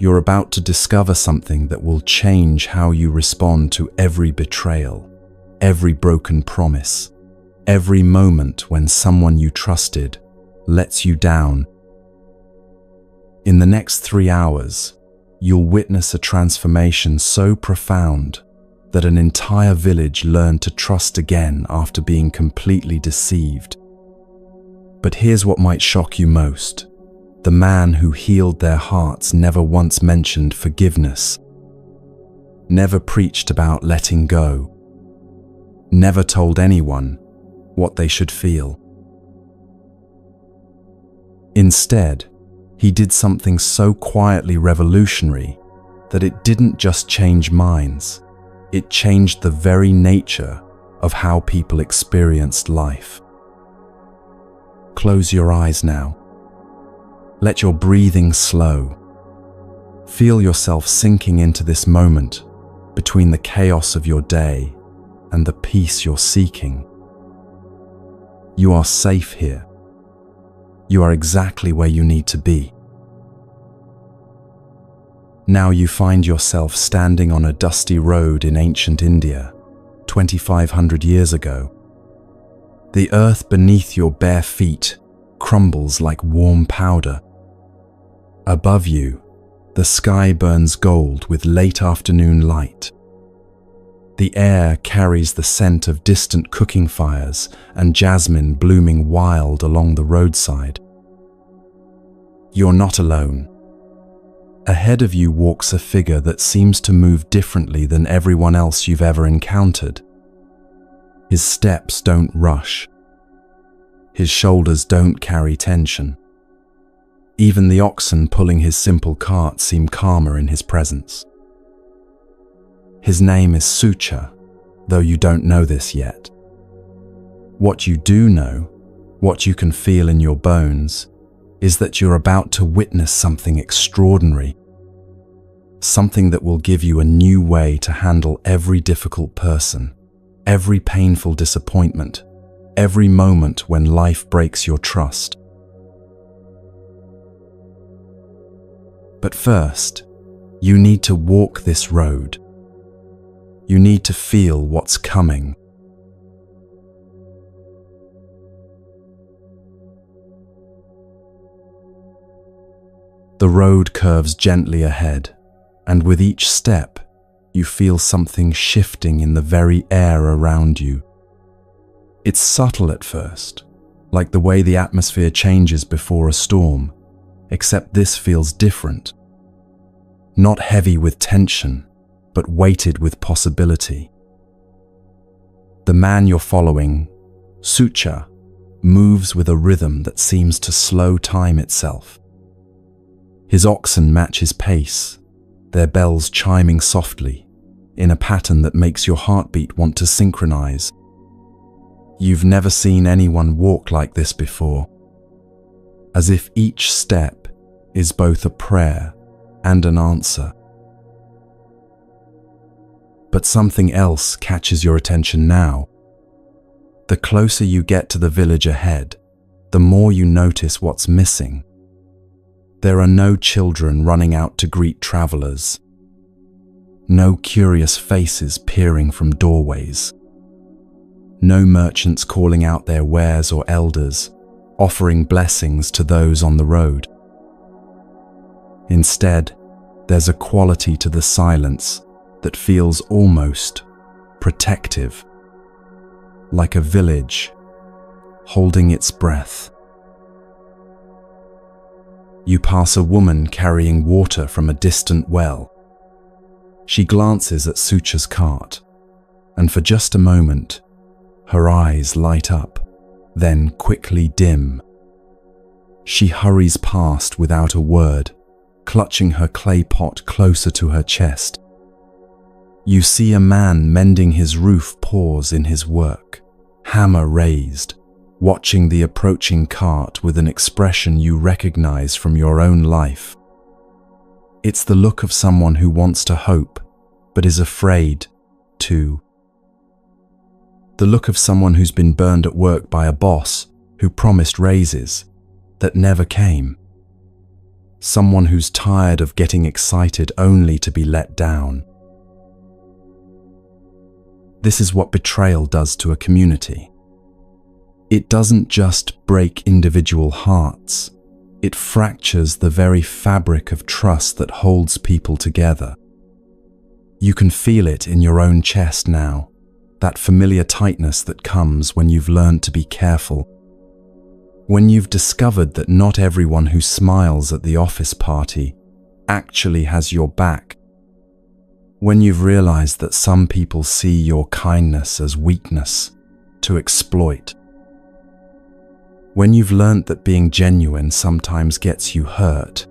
You're about to discover something that will change how you respond to every betrayal, every broken promise, every moment when someone you trusted lets you down. In the next 3 hours, you'll witness a transformation so profound that an entire village learned to trust again after being completely deceived. But here's what might shock you most. The man who healed their hearts never once mentioned forgiveness, never preached about letting go, never told anyone what they should feel. Instead, he did something so quietly revolutionary that it didn't just change minds, it changed the very nature of how people experienced life. Close your eyes now. Let your breathing slow. Feel yourself sinking into this moment between the chaos of your day and the peace you're seeking. You are safe here. You are exactly where you need to be. Now you find yourself standing on a dusty road in ancient India, 2,500 years ago. The earth beneath your bare feet crumbles like warm powder. Above you, the sky burns gold with late afternoon light. The air carries the scent of distant cooking fires and jasmine blooming wild along the roadside. You're not alone. Ahead of you walks a figure that seems to move differently than everyone else you've ever encountered. His steps don't rush. His shoulders don't carry tension. Even the oxen pulling his simple cart seem calmer in his presence. His name is Sucha, though you don't know this yet. What you do know, what you can feel in your bones, is that you're about to witness something extraordinary. Something that will give you a new way to handle every difficult person, every painful disappointment, every moment when life breaks your trust. But first, you need to walk this road. You need to feel what's coming. The road curves gently ahead, and with each step, you feel something shifting in the very air around you. It's subtle at first, like the way the atmosphere changes before a storm, except this feels different. Not heavy with tension, but weighted with possibility. The man you're following, Sucha, moves with a rhythm that seems to slow time itself. His oxen match his pace, their bells chiming softly, in a pattern that makes your heartbeat want to synchronize. You've never seen anyone walk like this before, as if each step is both a prayer and an answer. But something else catches your attention now. The closer you get to the village ahead, the more you notice what's missing. There are no children running out to greet travelers. No curious faces peering from doorways. No merchants calling out their wares or elders, offering blessings to those on the road. Instead, there's a quality to the silence that feels almost protective, like a village holding its breath. You pass a woman carrying water from a distant well. She glances at Sucha's cart, and for just a moment, her eyes light up, then quickly dim. She hurries past without a word, clutching her clay pot closer to her chest. You see a man mending his roof pause in his work, hammer raised, watching the approaching cart with an expression you recognize from your own life. It's the look of someone who wants to hope, but is afraid to. The look of someone who's been burned at work by a boss who promised raises that never came. someone who's tired of getting excited only to be let down. This is what betrayal does to a community. It doesn't just break individual hearts, it fractures the very fabric of trust that holds people together. You can feel it in your own chest now, that familiar tightness that comes when you've learned to be careful. When you've discovered that not everyone who smiles at the office party actually has your back. When you've realized that some people see your kindness as weakness to exploit. When you've learnt that being genuine sometimes gets you hurt.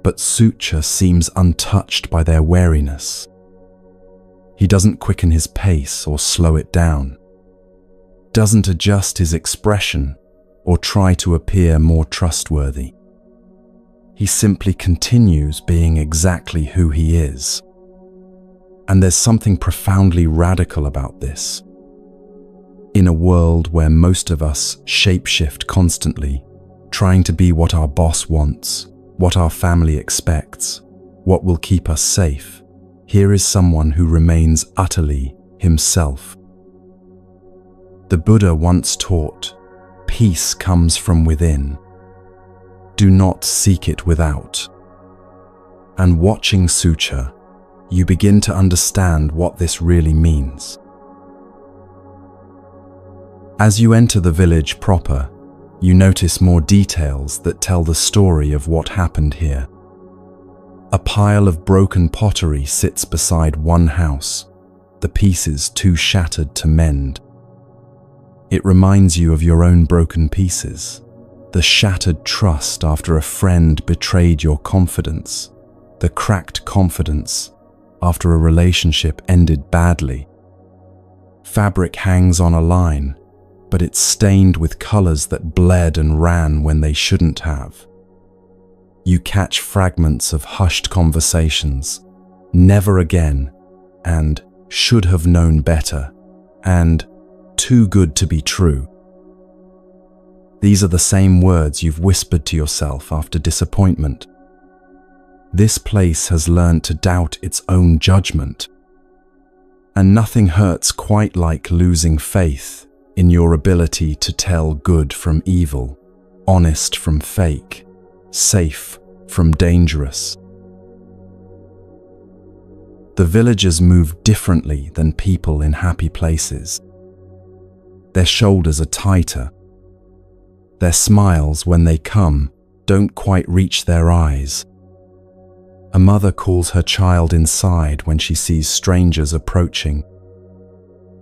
But Sucha seems untouched by their wariness. He doesn't quicken his pace or slow it down, doesn't adjust his expression or try to appear more trustworthy. He simply continues being exactly who he is. And there's something profoundly radical about this. In a world where most of us shapeshift constantly, trying to be what our boss wants, what our family expects, what will keep us safe, here is someone who remains utterly himself. The Buddha once taught, peace comes from within. Do not seek it without. And watching Sucha, you begin to understand what this really means. As you enter the village proper, you notice more details that tell the story of what happened here. A pile of broken pottery sits beside one house, the pieces too shattered to mend. It reminds you of your own broken pieces, the shattered trust after a friend betrayed your confidence, the cracked confidence after a relationship ended badly. Fabric hangs on a line, but it's stained with colors that bled and ran when they shouldn't have. You catch fragments of hushed conversations, never again, and should have known better, and too good to be true. These are the same words you've whispered to yourself after disappointment. This place has learned to doubt its own judgment. And nothing hurts quite like losing faith in your ability to tell good from evil, honest from fake, safe from dangerous. The villagers move differently than people in happy places. Their shoulders are tighter. Their smiles, when they come, don't quite reach their eyes. A mother calls her child inside when she sees strangers approaching.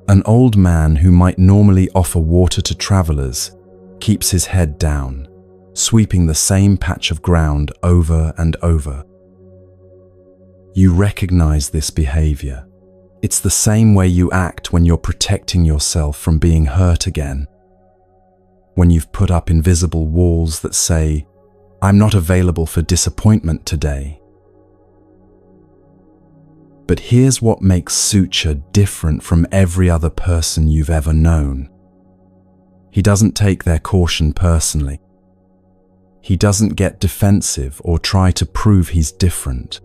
An old man who might normally offer water to travelers keeps his head down, sweeping the same patch of ground over and over. You recognize this behavior. It's the same way you act when you're protecting yourself from being hurt again. When you've put up invisible walls that say, "I'm not available for disappointment today." But here's what makes Sucha different from every other person you've ever known. He doesn't take their caution personally. He doesn't get defensive or try to prove he's different.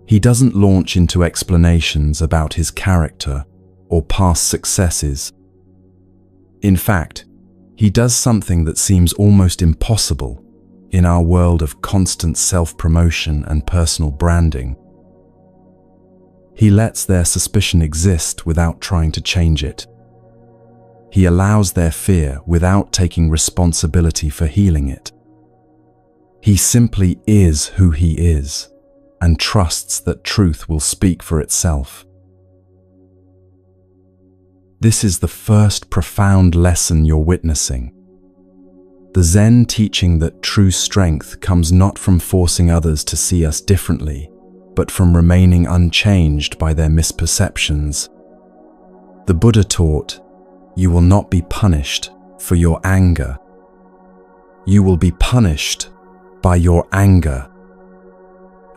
He doesn't launch into explanations about his character or past successes. In fact, he does something that seems almost impossible in our world of constant self-promotion and personal branding. He lets their suspicion exist without trying to change it. He allows their fear without taking responsibility for healing it. He simply is who he is and trusts that truth will speak for itself. This is the first profound lesson you're witnessing. The Zen teaching that true strength comes not from forcing others to see us differently, but from remaining unchanged by their misperceptions. The Buddha taught, you will not be punished for your anger. You will be punished by your anger.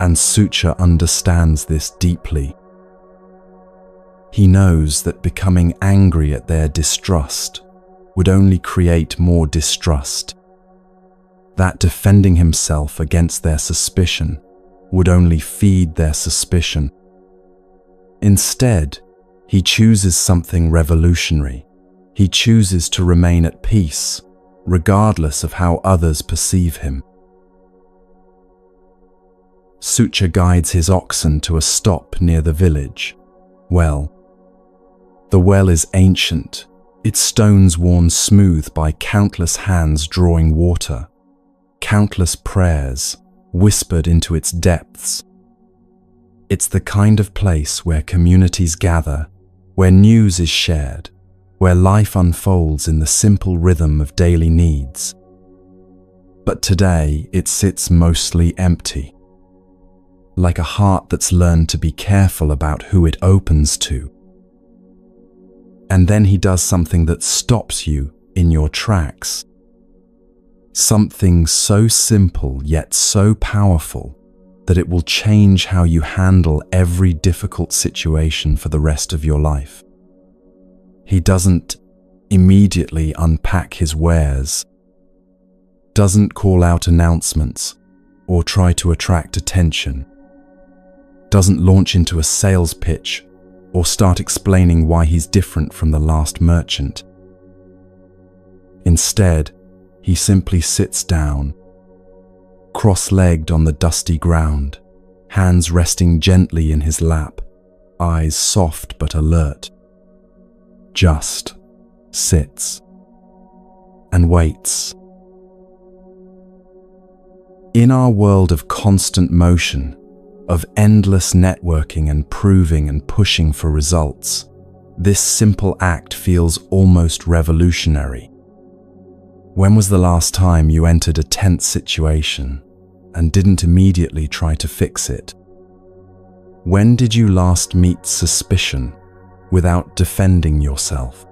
And Sucha understands this deeply. He knows that becoming angry at their distrust would only create more distrust. that defending himself against their suspicion would only feed their suspicion. Instead, he chooses something revolutionary. He chooses to remain at peace, regardless of how others perceive him. Sucha guides his oxen to a stop near the village well. The well is ancient, its stones worn smooth by countless hands drawing water, countless prayers whispered into its depths. It's the kind of place where communities gather, where news is shared, where life unfolds in the simple rhythm of daily needs. But today it sits mostly empty, like a heart that's learned to be careful about who it opens to. And then he does something that stops you in your tracks. Something so simple yet so powerful that it will change how you handle every difficult situation for the rest of your life. He doesn't immediately unpack his wares, doesn't call out announcements or try to attract attention, doesn't launch into a sales pitch or start explaining why he's different from the last merchant. Instead, he simply sits down, cross-legged on the dusty ground, hands resting gently in his lap, eyes soft but alert. Just sits and waits. In our world of constant motion, of endless networking and proving and pushing for results, this simple act feels almost revolutionary. When was the last time you entered a tense situation and didn't immediately try to fix it? When did you last meet suspicion without defending yourself?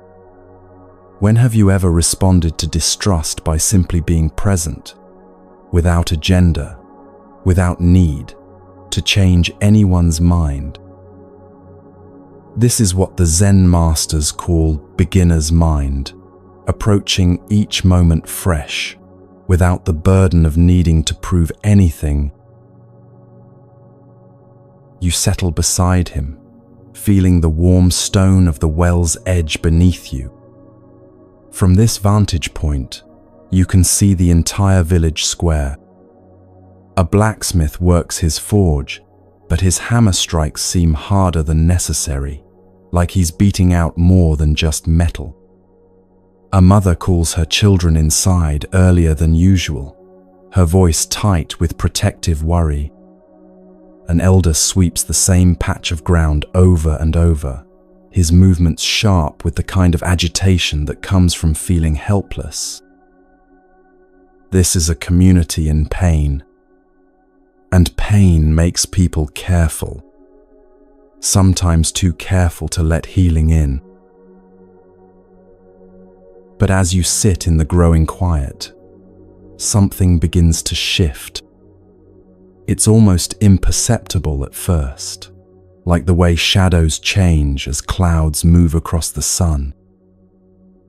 When have you ever responded to distrust by simply being present, without agenda, without need to change anyone's mind? This is what the Zen masters call beginner's mind, approaching each moment fresh, without the burden of needing to prove anything. You settle beside him, feeling the warm stone of the well's edge beneath you. From this vantage point, you can see the entire village square. A blacksmith works his forge, but his hammer strikes seem harder than necessary, like he's beating out more than just metal. A mother calls her children inside earlier than usual, her voice tight with protective worry. An elder sweeps the same patch of ground over and over, his movements sharp with the kind of agitation that comes from feeling helpless. This is a community in pain. And pain makes people careful, sometimes too careful to let healing in. But as you sit in the growing quiet, something begins to shift. It's almost imperceptible at first, like the way shadows change as clouds move across the sun.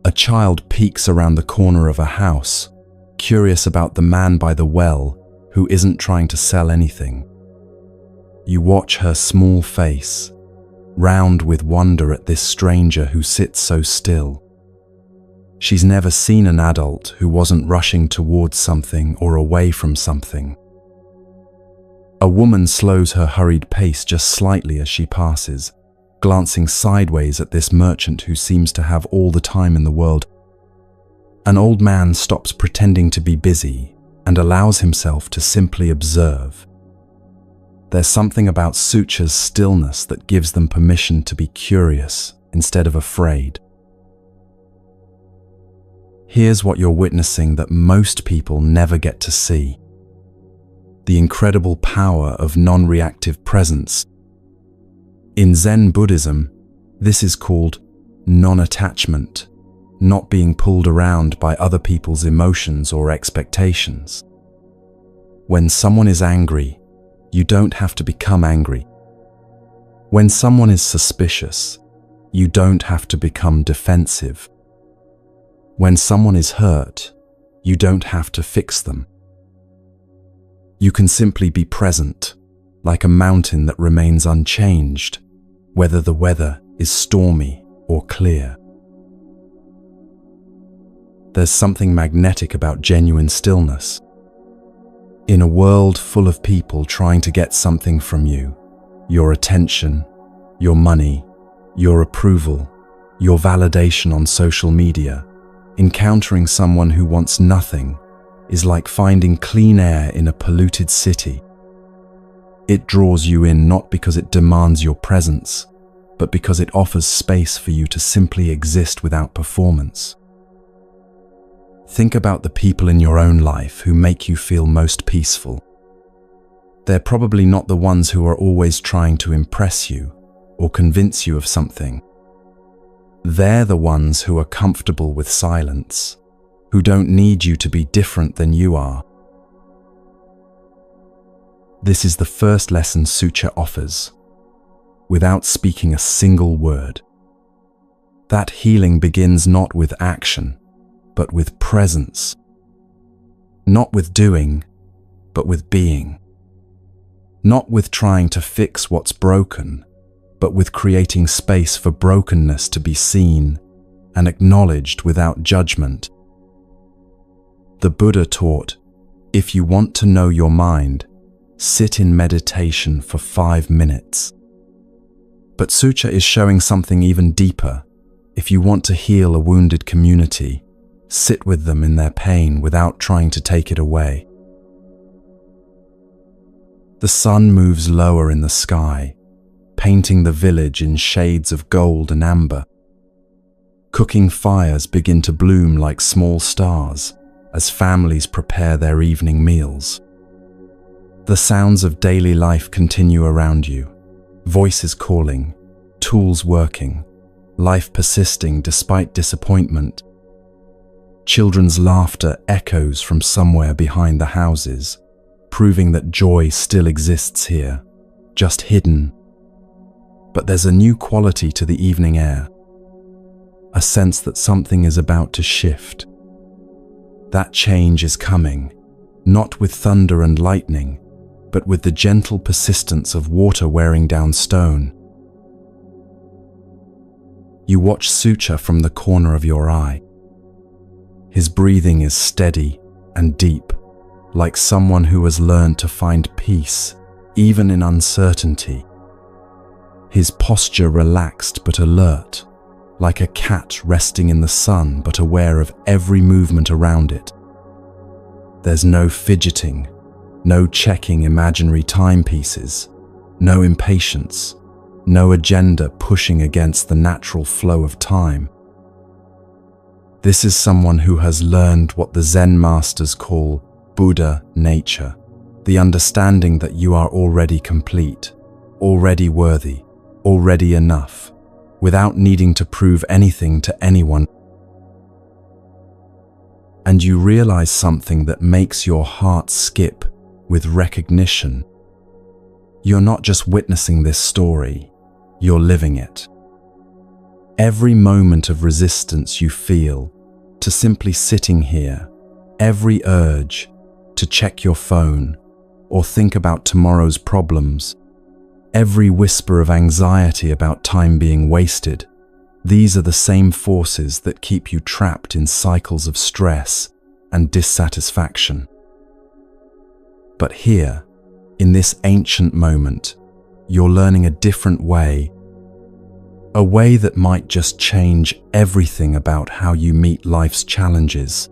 A child peeks around the corner of a house, curious about the man by the well who isn't trying to sell anything. You watch her small face, round with wonder at this stranger who sits so still. She's never seen an adult who wasn't rushing towards something or away from something. A woman slows her hurried pace just slightly as she passes, glancing sideways at this merchant who seems to have all the time in the world. An old man stops pretending to be busy and allows himself to simply observe. There's something about Sucha's stillness that gives them permission to be curious instead of afraid. Here's what you're witnessing that most people never get to see: the incredible power of non-reactive presence. In Zen Buddhism, this is called non-attachment, not being pulled around by other people's emotions or expectations. When someone is angry, you don't have to become angry. When someone is suspicious, you don't have to become defensive. When someone is hurt, you don't have to fix them. You can simply be present, like a mountain that remains unchanged, whether the weather is stormy or clear. There's something magnetic about genuine stillness. In a world full of people trying to get something from you, your attention, your money, your approval, your validation on social media, encountering someone who wants nothing is like finding clean air in a polluted city. It draws you in not because it demands your presence, but because it offers space for you to simply exist without performance. Think about the people in your own life who make you feel most peaceful. They're probably not the ones who are always trying to impress you or convince you of something. They're the ones who are comfortable with silence, who don't need you to be different than you are. This is the first lesson Sucha offers, without speaking a single word. That healing begins not with action, but with presence. Not with doing, but with being. Not with trying to fix what's broken, but with creating space for brokenness to be seen and acknowledged without judgment. The Buddha taught, if you want to know your mind, sit in meditation for 5 minutes. But Sucha is showing something even deeper. If you want to heal a wounded community, sit with them in their pain without trying to take it away. The sun moves lower in the sky, painting the village in shades of gold and amber. Cooking fires begin to bloom like small stars as families prepare their evening meals. The sounds of daily life continue around you, voices calling, tools working, life persisting despite disappointment. Children's laughter echoes from somewhere behind the houses, proving that joy still exists here, just hidden. But there's a new quality to the evening air, a sense that something is about to shift. That change is coming, not with thunder and lightning, but with the gentle persistence of water wearing down stone. You watch Sucha from the corner of your eye. His breathing is steady and deep, like someone who has learned to find peace, even in uncertainty. His posture relaxed but alert, like a cat resting in the sun but aware of every movement around it. There's no fidgeting, no checking imaginary timepieces, no impatience, no agenda pushing against the natural flow of time. This is someone who has learned what the Zen masters call Buddha nature, the understanding that you are already complete, already worthy, already enough, without needing to prove anything to anyone. And you realize something that makes your heart skip with recognition. You're not just witnessing this story, you're living it. Every moment of resistance you feel to simply sitting here, every urge to check your phone or think about tomorrow's problems, every whisper of anxiety about time being wasted, these are the same forces that keep you trapped in cycles of stress and dissatisfaction. But here, in this ancient moment, you're learning a different way, a way that might just change everything about how you meet life's challenges,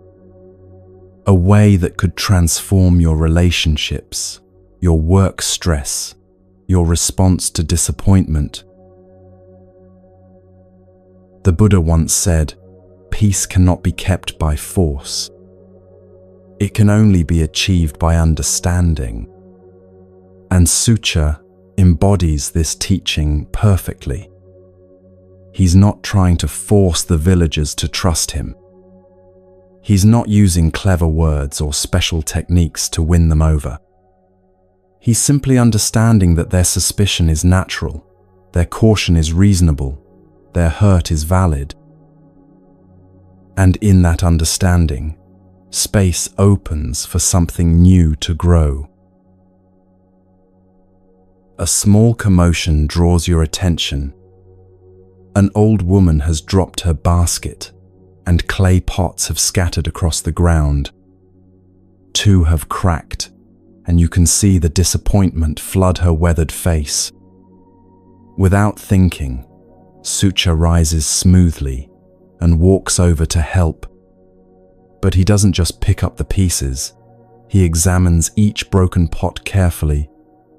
a way that could transform your relationships, your work stress, your response to disappointment. The Buddha once said, "Peace cannot be kept by force. It can only be achieved by understanding." And Sucha embodies this teaching perfectly. He's not trying to force the villagers to trust him. He's not using clever words or special techniques to win them over. He's simply understanding that their suspicion is natural, their caution is reasonable, their hurt is valid. And in that understanding, space opens for something new to grow, a small commotion draws your attention. An old woman has dropped her basket, and clay pots have scattered across the ground. Two have cracked, and you can see the disappointment flood her weathered face. Without thinking, Sucha rises smoothly and walks over to help. But he doesn't just pick up the pieces. He examines each broken pot carefully,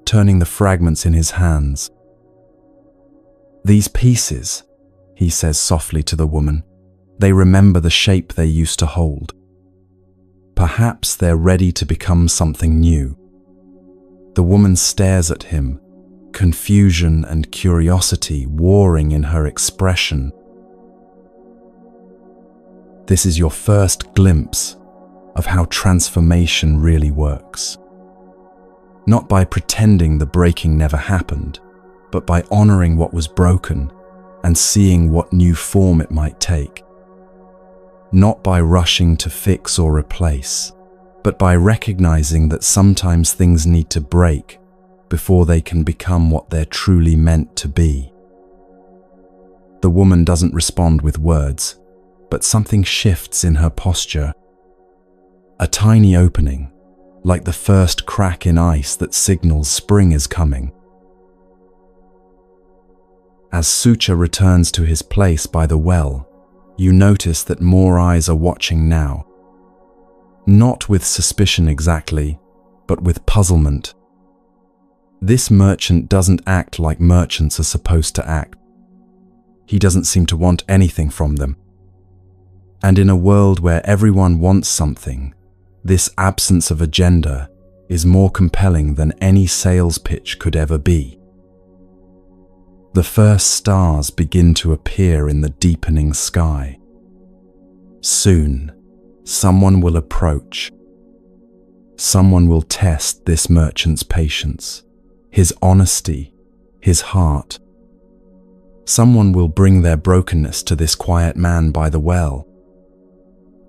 turning the fragments in his hands. "These pieces," he says softly to the woman, "they remember the shape they used to hold. Perhaps they're ready to become something new." The woman stares at him, confusion and curiosity warring in her expression. This is your first glimpse of how transformation really works. Not by pretending the breaking never happened, but by honoring what was broken and seeing what new form it might take. Not by rushing to fix or replace, but by recognizing that sometimes things need to break before they can become what they're truly meant to be. The woman doesn't respond with words, but something shifts in her posture. A tiny opening, like the first crack in ice that signals spring is coming. As Sucha returns to his place by the well, you notice that more eyes are watching now. Not with suspicion exactly, but with puzzlement. This merchant doesn't act like merchants are supposed to act. He doesn't seem to want anything from them. And in a world where everyone wants something, this absence of agenda is more compelling than any sales pitch could ever be. The first stars begin to appear in the deepening sky. Soon, someone will approach. Someone will test this merchant's patience, his honesty, his heart. Someone will bring their brokenness to this quiet man by the well.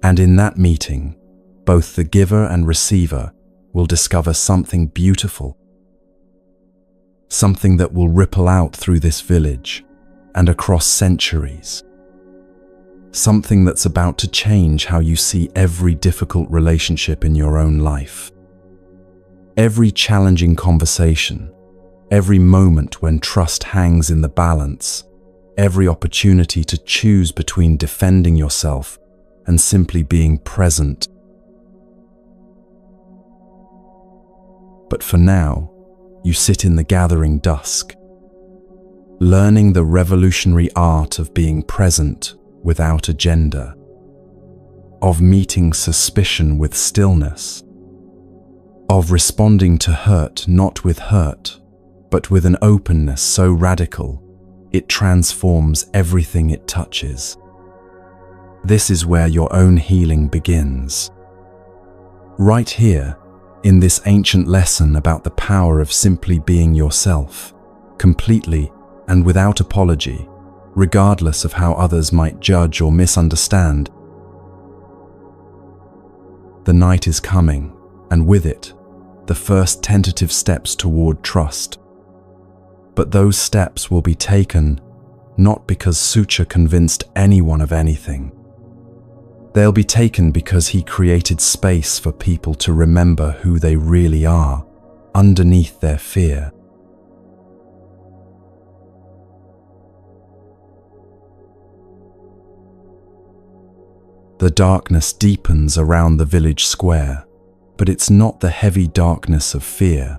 And in that meeting, both the giver and receiver will discover something beautiful. Something that will ripple out through this village and across centuries. Something that's about to change how you see every difficult relationship in your own life. Every challenging conversation, every moment when trust hangs in the balance, every opportunity to choose between defending yourself and simply being present. But for now, you sit in the gathering dusk, learning the revolutionary art of being present without agenda, of meeting suspicion with stillness, of responding to hurt not with hurt, but with an openness so radical it transforms everything it touches. This is where your own healing begins. Right here, in this ancient lesson about the power of simply being yourself, completely and without apology, regardless of how others might judge or misunderstand. The night is coming, and with it, the first tentative steps toward trust. But those steps will be taken not because Sucha convinced anyone of anything. They'll be taken because he created space for people to remember who they really are, underneath their fear. The darkness deepens around the village square, but it's not the heavy darkness of fear.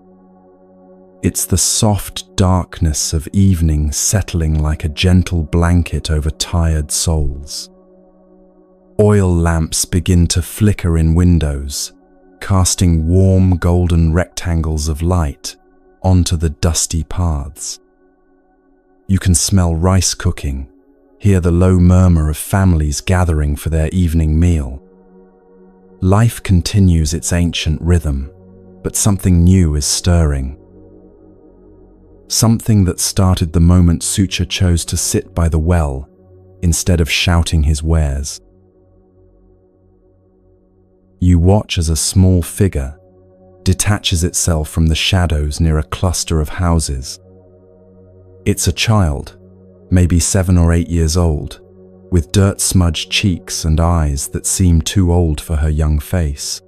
It's the soft darkness of evening settling like a gentle blanket over tired souls. Oil lamps begin to flicker in windows, casting warm golden rectangles of light onto the dusty paths. You can smell rice cooking, hear the low murmur of families gathering for their evening meal. Life continues its ancient rhythm, but something new is stirring. Something that started the moment Sucha chose to sit by the well instead of shouting his wares. You watch as a small figure, detaches itself from the shadows near a cluster of houses. It's a child, maybe 7 or 8 years old, with dirt-smudged cheeks and eyes that seem too old for her young face.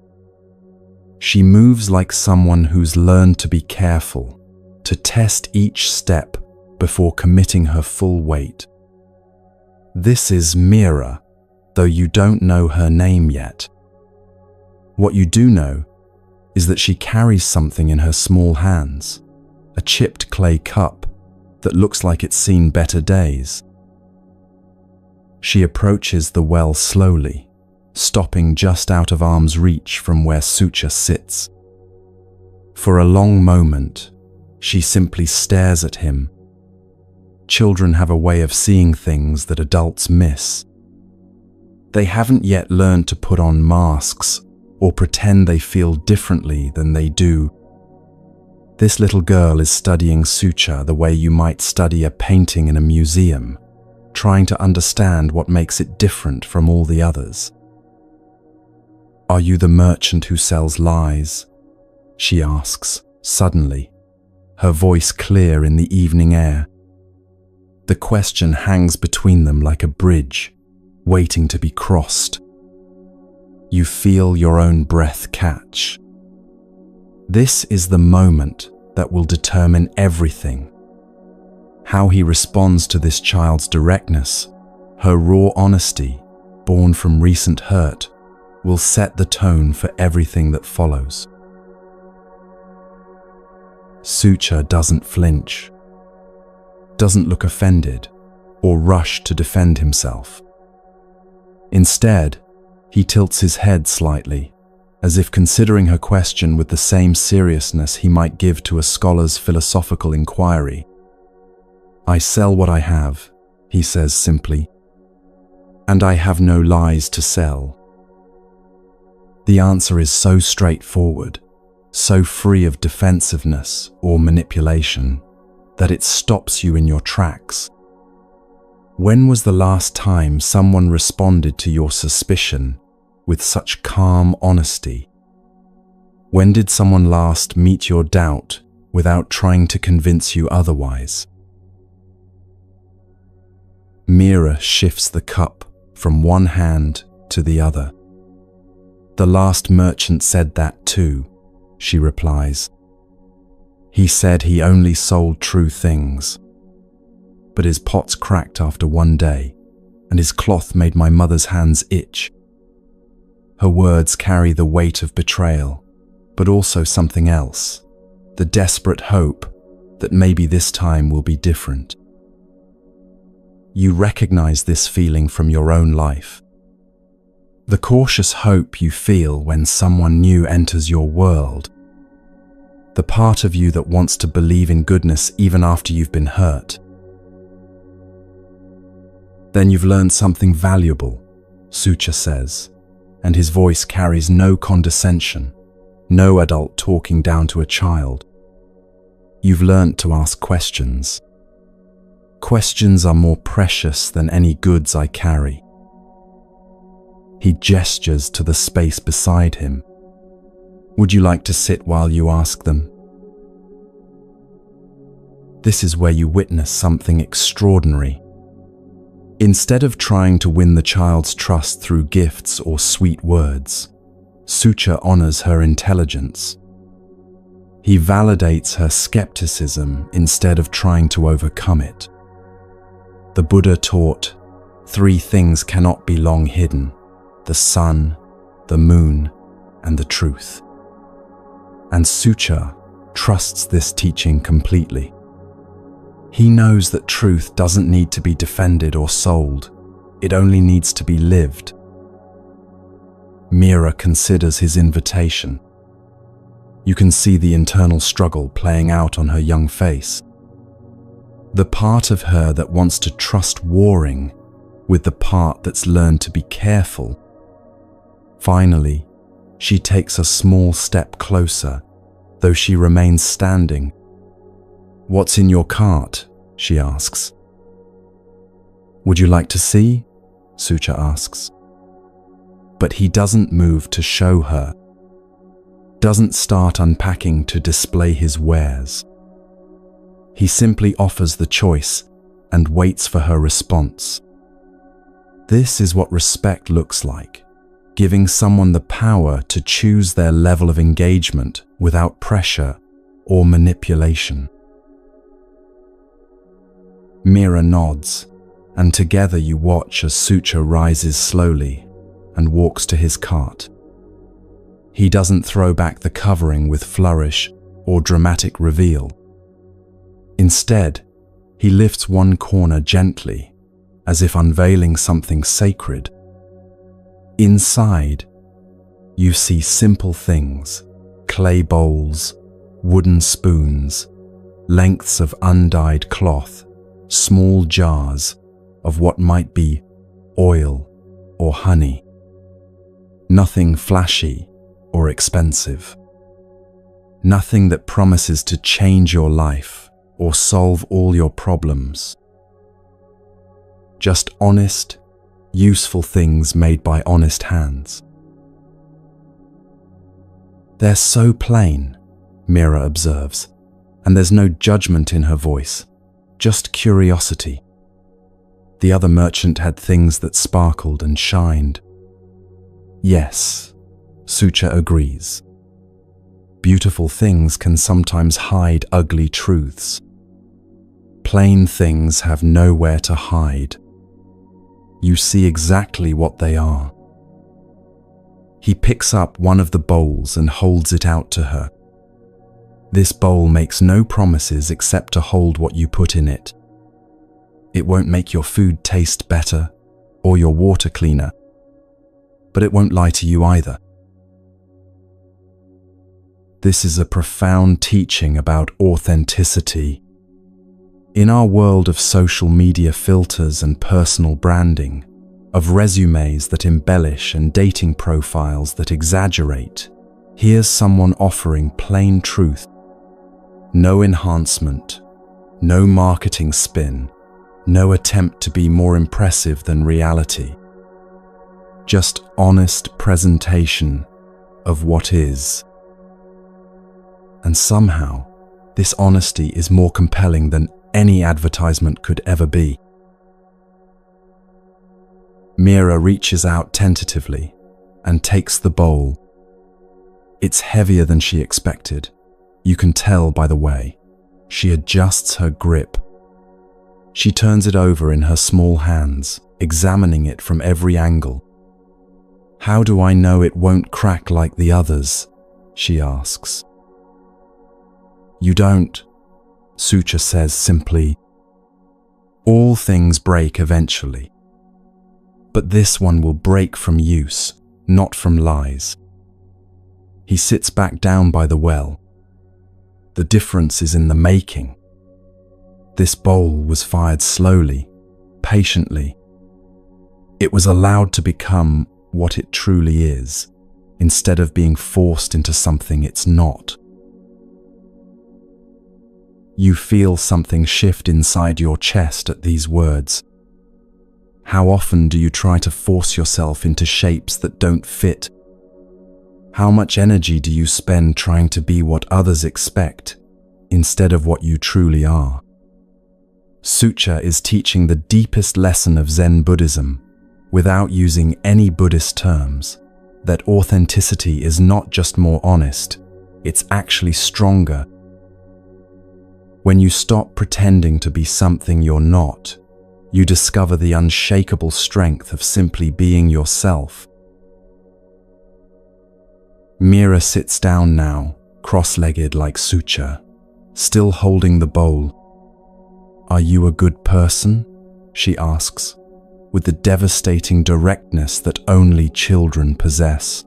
She moves like someone who's learned to be careful, to test each step before committing her full weight. This is Mira, though you don't know her name yet. What you do know is that she carries something in her small hands, a chipped clay cup that looks like it's seen better days. She approaches the well slowly, stopping just out of arm's reach from where Sucha sits. For a long moment, she simply stares at him. Children have a way of seeing things that adults miss. They haven't yet learned to put on masks or pretend they feel differently than they do. This little girl is studying Sucha the way you might study a painting in a museum, trying to understand what makes it different from all the others. "Are you the merchant who sells lies?" she asks, suddenly, her voice clear in the evening air. The question hangs between them like a bridge, waiting to be crossed. You feel your own breath catch. This is the moment that will determine everything. How he responds to this child's directness, her raw honesty, born from recent hurt, will set the tone for everything that follows. Sucha doesn't flinch, doesn't look offended or rush to defend himself. Instead, he tilts his head slightly, as if considering her question with the same seriousness he might give to a scholar's philosophical inquiry. "I sell what I have," he says simply, "and I have no lies to sell." The answer is so straightforward, so free of defensiveness or manipulation, that it stops you in your tracks. When was the last time someone responded to your suspicion with such calm honesty? When did someone last meet your doubt without trying to convince you otherwise? Mira shifts the cup from one hand to the other. "The last merchant said that too," she replies. "He said he only sold true things. But his pots cracked after one day, and his cloth made my mother's hands itch." Her words carry the weight of betrayal, but also something else, the desperate hope that maybe this time will be different. You recognize this feeling from your own life. The cautious hope you feel when someone new enters your world. The part of you that wants to believe in goodness even after you've been hurt. "Then you've learned something valuable," Sucha says, and his voice carries no condescension, no adult talking down to a child. "You've learned to ask questions. Questions are more precious than any goods I carry." He gestures to the space beside him. "Would you like to sit while you ask them?" This is where you witness something extraordinary. Instead of trying to win the child's trust through gifts or sweet words, Sucha honors her intelligence. He validates her skepticism instead of trying to overcome it. The Buddha taught, 3 things cannot be long hidden: the sun, the moon, and the truth. And Sucha trusts this teaching completely. He knows that truth doesn't need to be defended or sold. It only needs to be lived. Mira considers his invitation. You can see the internal struggle playing out on her young face. The part of her that wants to trust warring with the part that's learned to be careful. Finally, she takes a small step closer, though she remains standing. "What's in your cart?" she asks. "Would you like to see?" Sucha asks. But he doesn't move to show her. doesn't start unpacking to display his wares. He simply offers the choice and waits for her response. This is what respect looks like, giving someone the power to choose their level of engagement without pressure or manipulation. Mira nods, and together you watch as Sucha rises slowly and walks to his cart. He doesn't throw back the covering with flourish or dramatic reveal. Instead, he lifts one corner gently, as if unveiling something sacred. Inside, you see simple things: clay bowls, wooden spoons, lengths of undyed cloth, small jars of what might be oil or honey. Nothing flashy or expensive. Nothing that promises to change your life or solve all your problems. Just honest, useful things made by honest hands. They're so plain, Mira observes, and there's no judgment in her voice, just curiosity. The other merchant had things that sparkled and shined. Yes, Sucha agrees. Beautiful things can sometimes hide ugly truths. Plain things have nowhere to hide. You see exactly what they are. He picks up one of the bowls and holds it out to her. This bowl makes no promises except to hold what you put in it. It won't make your food taste better or your water cleaner, but it won't lie to you either. This is a profound teaching about authenticity. In our world of social media filters and personal branding, of resumes that embellish and dating profiles that exaggerate, here's someone offering plain truth. No enhancement, no marketing spin, no attempt to be more impressive than reality. Just honest presentation of what is. And somehow, this honesty is more compelling than any advertisement could ever be. Mira reaches out tentatively and takes the bowl. It's heavier than she expected. You can tell by the way. She adjusts her grip. She turns it over in her small hands, examining it from every angle. "How do I know it won't crack like the others?" she asks. "You don't," Sucha says simply. "All things break eventually. But this one will break from use, not from lies." He sits back down by the well. The difference is in the making. This bowl was fired slowly, patiently. It was allowed to become what it truly is, instead of being forced into something it's not. You feel something shift inside your chest at these words. How often do you try to force yourself into shapes that don't fit? How much energy do you spend trying to be what others expect, instead of what you truly are? Sucha is teaching the deepest lesson of Zen Buddhism, without using any Buddhist terms, that authenticity is not just more honest, it's actually stronger. When you stop pretending to be something you're not, you discover the unshakable strength of simply being yourself. Mira sits down now, cross-legged like Sucha, still holding the bowl. "Are you a good person?" she asks, with the devastating directness that only children possess.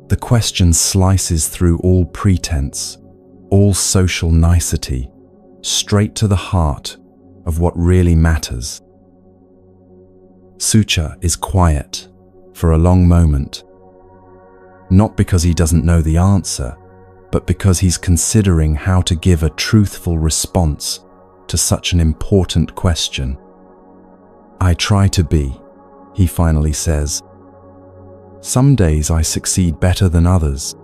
The question slices through all pretense, all social nicety, straight to the heart of what really matters. Sucha is quiet for a long moment, not because he doesn't know the answer, but because he's considering how to give a truthful response to such an important question. "I try to be," he finally says. "Some days I succeed better than others,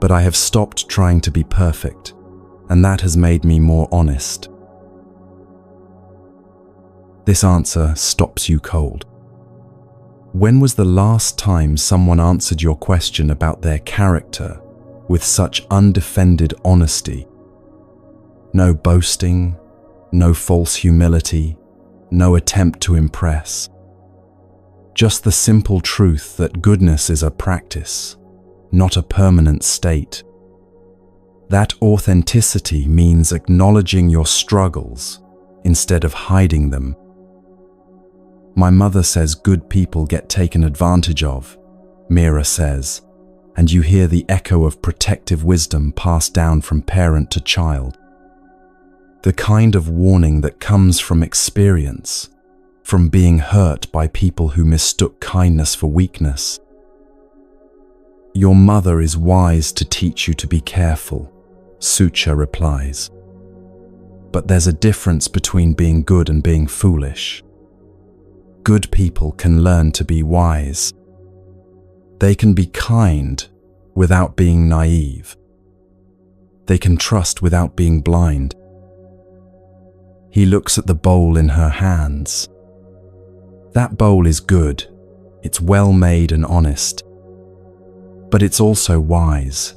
but I have stopped trying to be perfect, and that has made me more honest. This answer stops you cold. When was the last time someone answered your question about their character with such undefended honesty? No boasting, no false humility, no attempt to impress. Just the simple truth that goodness is a practice, not a permanent state. That authenticity means acknowledging your struggles instead of hiding them. My mother says good people get taken advantage of, Mira says, and you hear the echo of protective wisdom passed down from parent to child. The kind of warning that comes from experience, from being hurt by people who mistook kindness for weakness. Your mother is wise to teach you to be careful, Sucha replies. But there's a difference between being good and being foolish. Good people can learn to be wise. They can be kind without being naive. They can trust without being blind. He looks at the bowl in her hands. That bowl is good. It's well made and honest. But it's also wise.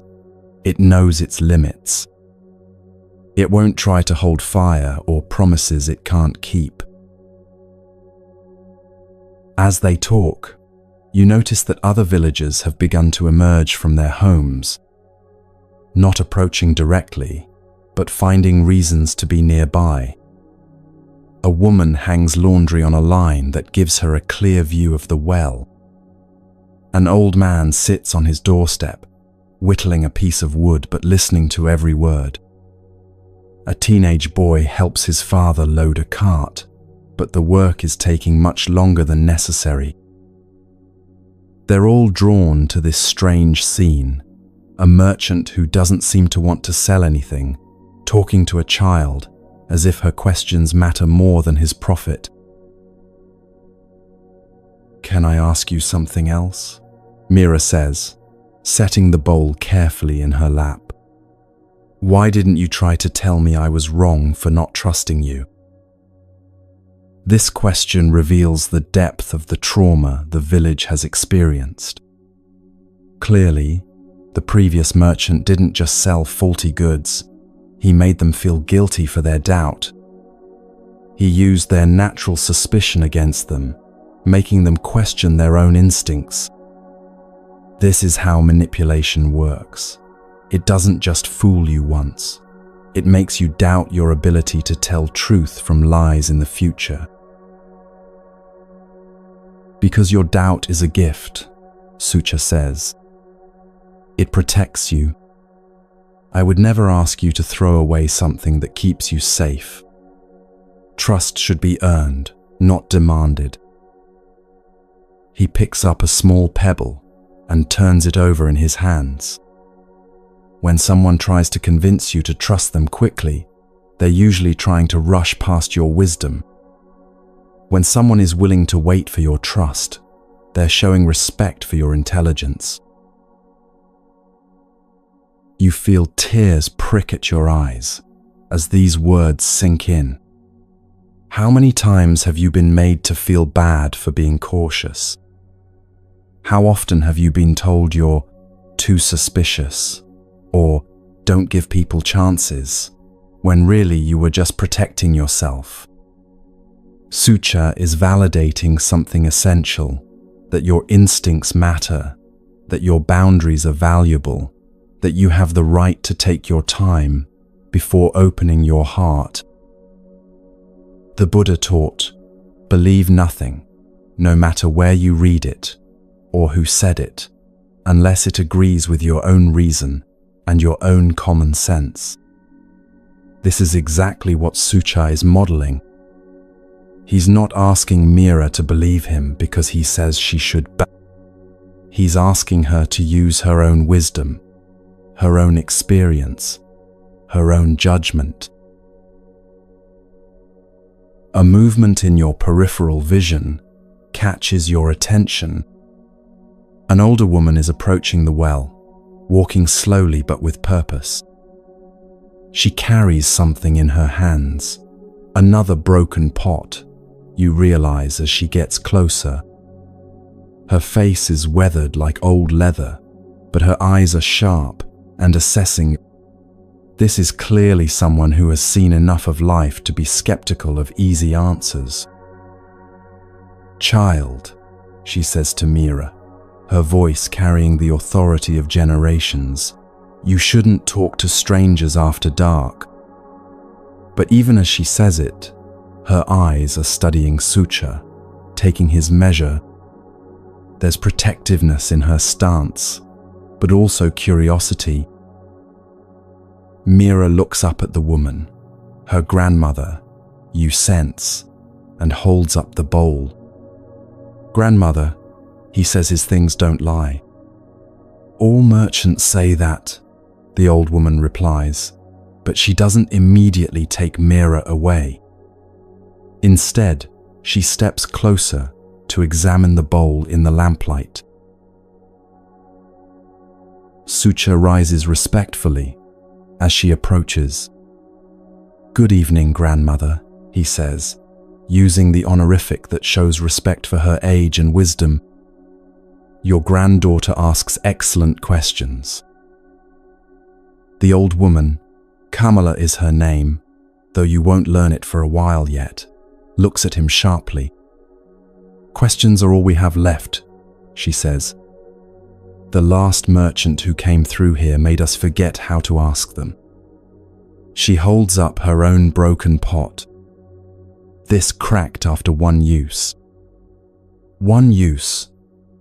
It knows its limits. It won't try to hold fire or promises it can't keep. As they talk, you notice that other villagers have begun to emerge from their homes, not approaching directly, but finding reasons to be nearby. A woman hangs laundry on a line that gives her a clear view of the well. An old man sits on his doorstep, whittling a piece of wood but listening to every word. A teenage boy helps his father load a cart, but the work is taking much longer than necessary. They're all drawn to this strange scene, a merchant who doesn't seem to want to sell anything, talking to a child, as if her questions matter more than his profit. "Can I ask you something else?" Mira says, setting the bowl carefully in her lap. "Why didn't you try to tell me I was wrong for not trusting you?" This question reveals the depth of the trauma the village has experienced. Clearly, the previous merchant didn't just sell faulty goods. He made them feel guilty for their doubt. He used their natural suspicion against them, making them question their own instincts. This is how manipulation works. It doesn't just fool you once. It makes you doubt your ability to tell truth from lies in the future. Because your doubt is a gift, Sucha says. It protects you. I would never ask you to throw away something that keeps you safe. Trust should be earned, not demanded. He picks up a small pebble and turns it over in his hands. When someone tries to convince you to trust them quickly, they're usually trying to rush past your wisdom. When someone is willing to wait for your trust, they're showing respect for your intelligence. You feel tears prick at your eyes as these words sink in. How many times have you been made to feel bad for being cautious? How often have you been told you're too suspicious or don't give people chances, when really you were just protecting yourself? Sucha is validating something essential, that your instincts matter, that your boundaries are valuable, that you have the right to take your time before opening your heart. The Buddha taught, believe nothing, no matter where you read it or who said it, unless it agrees with your own reason and your own common sense. This is exactly what Sucha is modeling. He's not asking Mira to believe him because he says she should. He's asking her to use her own wisdom, her own experience, her own judgment. A movement in your peripheral vision catches your attention. An older woman is approaching the well, walking slowly but with purpose. She carries something in her hands, another broken pot, you realize as she gets closer. Her face is weathered like old leather, but her eyes are sharp and assessing. This is clearly someone who has seen enough of life to be skeptical of easy answers. "Child," she says to Mira, her voice carrying the authority of generations, "you shouldn't talk to strangers after dark." But even as she says it, her eyes are studying Sucha, taking his measure. There's protectiveness in her stance, but also curiosity. Mira looks up at the woman, her grandmother, you sense, and holds up the bowl. "Grandmother," he says, his things don't lie. "All merchants say that," the old woman replies, but she doesn't immediately take Mira away. Instead, she steps closer to examine the bowl in the lamplight. Sucha rises respectfully as she approaches. "Good evening, grandmother," he says, using the honorific that shows respect for her age and wisdom. "Your granddaughter asks excellent questions." The old woman, Kamala is her name, though you won't learn it for a while yet, looks at him sharply. "Questions are all we have left," she says. "The last merchant who came through here made us forget how to ask them." She holds up her own broken pot. "This cracked after one use." "One use?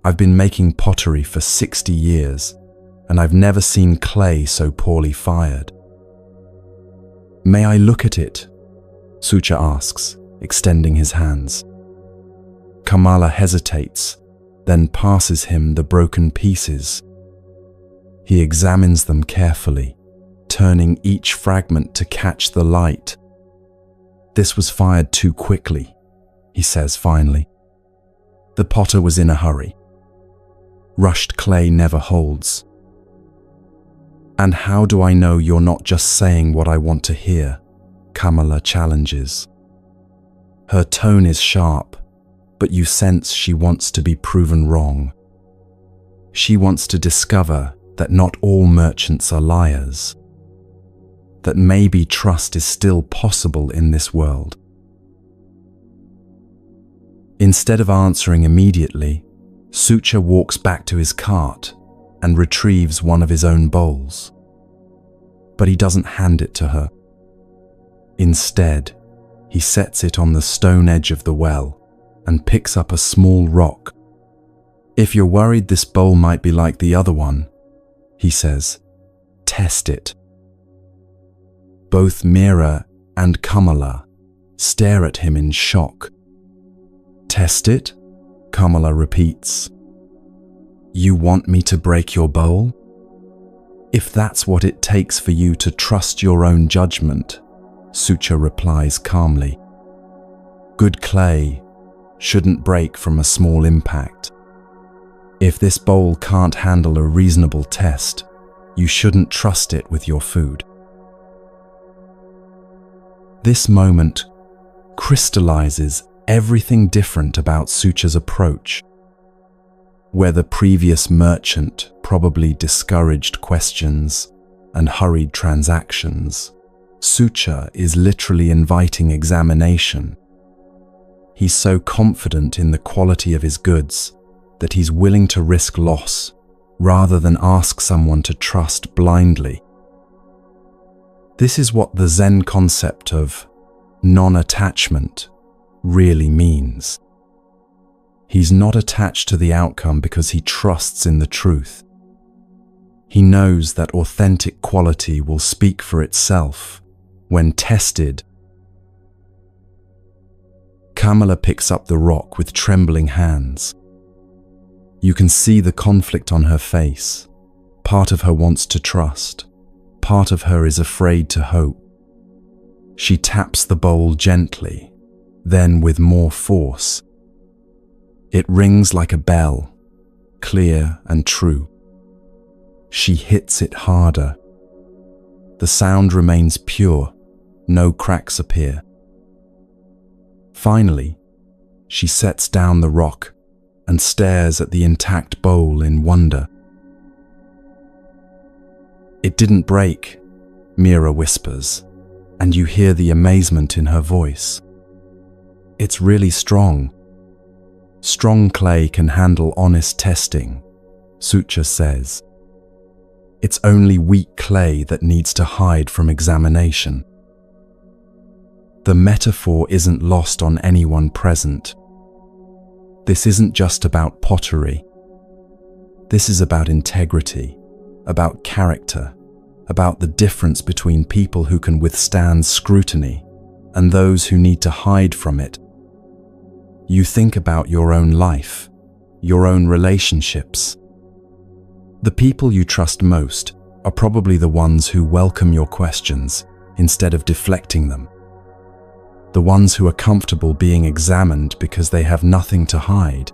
I've been making pottery for 60 years, and I've never seen clay so poorly fired." "May I look at it?" Sucha asks, extending his hands. Kamala hesitates, then passes him the broken pieces. He examines them carefully, turning each fragment to catch the light. "This was fired too quickly," he says finally. "The potter was in a hurry. Rushed clay never holds." "And how do I know you're not just saying what I want to hear?" Kamala challenges. Her tone is sharp, but you sense she wants to be proven wrong. She wants to discover that not all merchants are liars, that maybe trust is still possible in this world. Instead of answering immediately, Sucha walks back to his cart and retrieves one of his own bowls. But he doesn't hand it to her. Instead, he sets it on the stone edge of the well and picks up a small rock. "If you're worried this bowl might be like the other one," he says, "test it." Both Mira and Kamala stare at him in shock. "Test it?" Kamala repeats. "You want me to break your bowl? If that's what it takes for you to trust your own judgment," Sucha replies calmly. "Good clay shouldn't break from a small impact. If this bowl can't handle a reasonable test, you shouldn't trust it with your food." This moment crystallizes everything different about Sucha's approach. Where the previous merchant probably discouraged questions and hurried transactions, Sucha is literally inviting examination. He's so confident in the quality of his goods that he's willing to risk loss rather than ask someone to trust blindly. This is what the Zen concept of non-attachment really means. He's not attached to the outcome because he trusts in the truth. He knows that authentic quality will speak for itself when tested. Kamala picks up the rock with trembling hands. You can see the conflict on her face. Part of her wants to trust. Part of her is afraid to hope. She taps the bowl gently, then with more force. It rings like a bell, clear and true. She hits it harder. The sound remains pure. No cracks appear. Finally, she sets down the rock and stares at the intact bowl in wonder. "It didn't break," Mira whispers, and you hear the amazement in her voice. "It's really strong. Strong clay can handle honest testing," Sucha says. "It's only weak clay that needs to hide from examination." The metaphor isn't lost on anyone present. This isn't just about pottery. This is about integrity, about character, about the difference between people who can withstand scrutiny and those who need to hide from it. You think about your own life, your own relationships. The people you trust most are probably the ones who welcome your questions instead of deflecting them. The ones who are comfortable being examined because they have nothing to hide.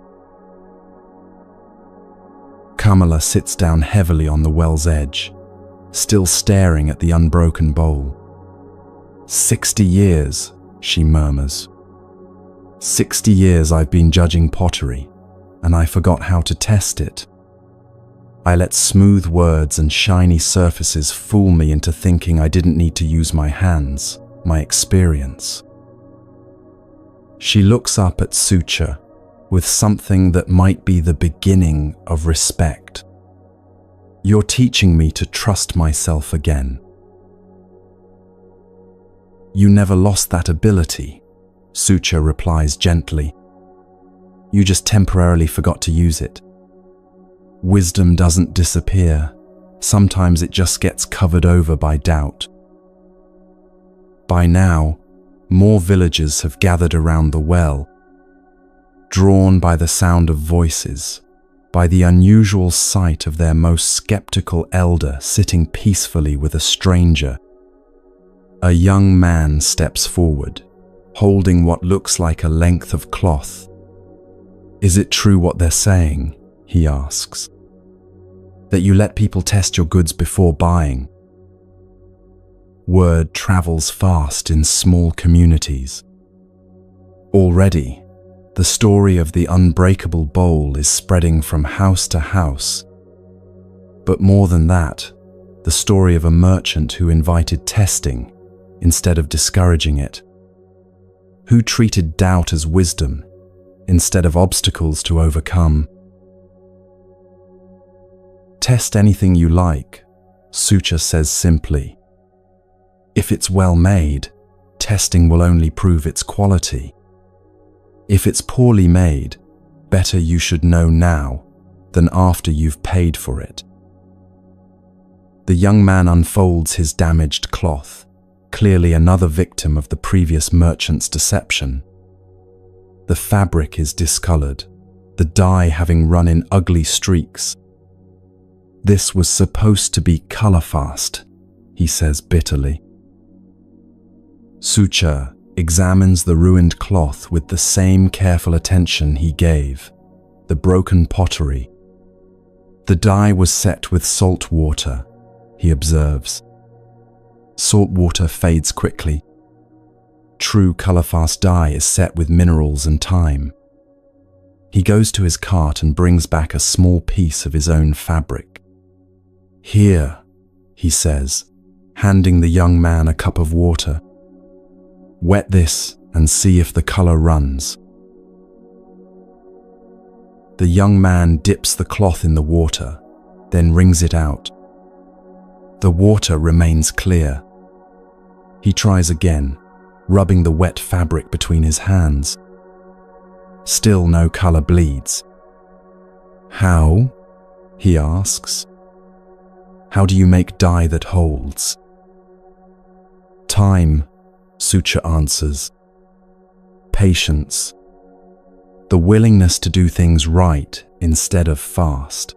Kamala sits down heavily on the well's edge, still staring at the unbroken bowl. 60 years, she murmurs. 60 years I've been judging pottery, and I forgot how to test it. I let smooth words and shiny surfaces fool me into thinking I didn't need to use my hands, my experience. She looks up at Sucha with something that might be the beginning of respect. "You're teaching me to trust myself again." "You never lost that ability," Sucha replies gently. "You just temporarily forgot to use it. Wisdom doesn't disappear. Sometimes it just gets covered over by doubt." By now, more villagers have gathered around the well, drawn by the sound of voices, by the unusual sight of their most skeptical elder sitting peacefully with a stranger. A young man steps forward, holding what looks like a length of cloth. "Is it true what they're saying?" he asks. "That you let people test your goods before buying?" Word travels fast in small communities. Already, the story of the unbreakable bowl is spreading from house to house. But more than that, the story of a merchant who invited testing instead of discouraging it, who treated doubt as wisdom instead of obstacles to overcome. "Test anything you like," Sucha says simply. "If it's well made, testing will only prove its quality. If it's poorly made, better you should know now than after you've paid for it." The young man unfolds his damaged cloth, clearly another victim of the previous merchant's deception. The fabric is discolored, the dye having run in ugly streaks. "This was supposed to be color-fast," he says bitterly. Sucha examines the ruined cloth with the same careful attention he gave, the broken pottery. "The dye was set with salt water," he observes. "Salt water fades quickly. True color-fast dye is set with minerals and time." He goes to his cart and brings back a small piece of his own fabric. "Here," he says, handing the young man a cup of water. "Wet this and see if the color runs." The young man dips the cloth in the water, then wrings it out. The water remains clear. He tries again, rubbing the wet fabric between his hands. Still no color bleeds. "How?" he asks. "How do you make dye that holds?" "Time," Sucha answers. "Patience. The willingness to do things right instead of fast.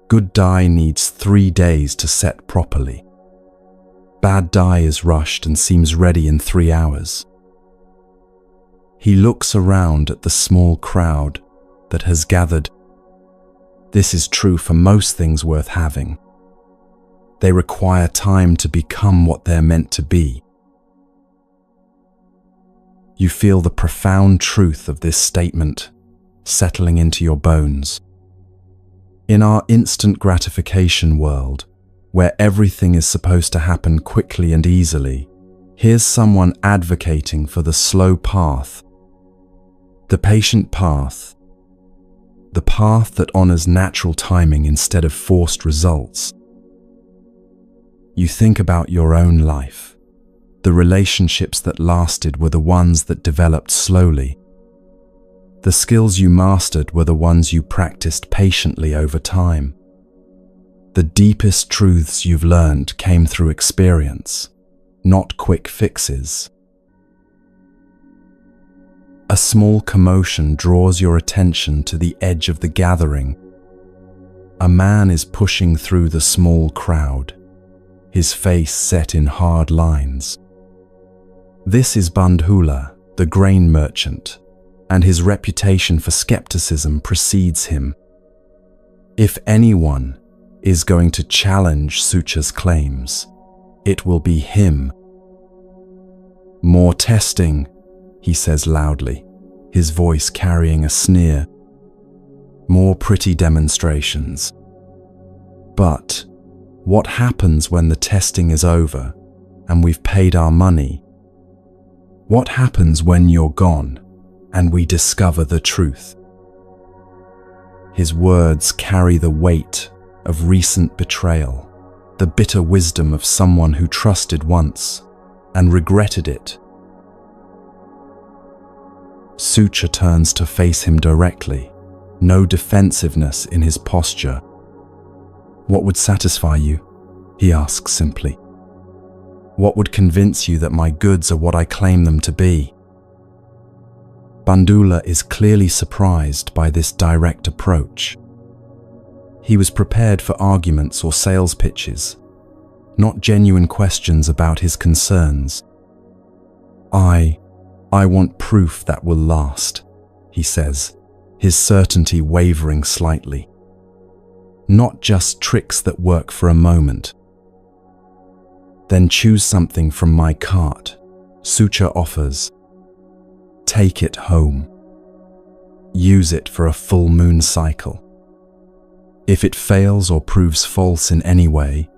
Good dye needs 3 days to set properly. Bad dye is rushed and seems ready in 3 hours." He looks around at the small crowd that has gathered. This is true for most things worth having. They require time to become what they're meant to be. You feel the profound truth of this statement settling into your bones. In our instant gratification world, where everything is supposed to happen quickly and easily, here's someone advocating for the slow path, the patient path, the path that honors natural timing instead of forced results. You think about your own life. The relationships that lasted were the ones that developed slowly. The skills you mastered were the ones you practiced patiently over time. The deepest truths you've learned came through experience, not quick fixes. A small commotion draws your attention to the edge of the gathering. A man is pushing through the small crowd, his face set in hard lines. This is Bandhula, the grain merchant, and his reputation for skepticism precedes him. If anyone is going to challenge Sucha's claims, it will be him. "More testing," he says loudly, his voice carrying a sneer. "More pretty demonstrations. But what happens when the testing is over and we've paid our money? What happens when you're gone and we discover the truth?" His words carry the weight of recent betrayal, the bitter wisdom of someone who trusted once and regretted it. Sucha turns to face him directly, no defensiveness in his posture. "What would satisfy you?" he asks simply. "What would convince you that my goods are what I claim them to be?" Bandhula is clearly surprised by this direct approach. He was prepared for arguments or sales pitches, not genuine questions about his concerns. I want proof that will last," he says, his certainty wavering slightly. "Not just tricks that work for a moment." "Then choose something from my cart," Sucha offers. "Take it home. Use it for a full moon cycle. If it fails or proves false in any way,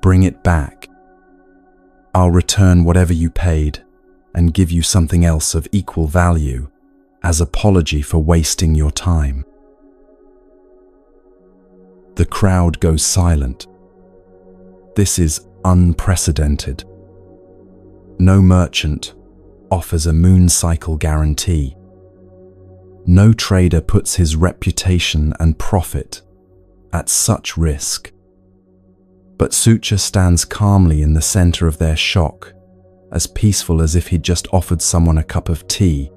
bring it back. I'll return whatever you paid and give you something else of equal value as apology for wasting your time." The crowd goes silent. This is unprecedented. No merchant offers a moon cycle guarantee. No trader puts his reputation and profit at such risk. But Sucha stands calmly in the center of their shock, as peaceful as if he'd just offered someone a cup of tea.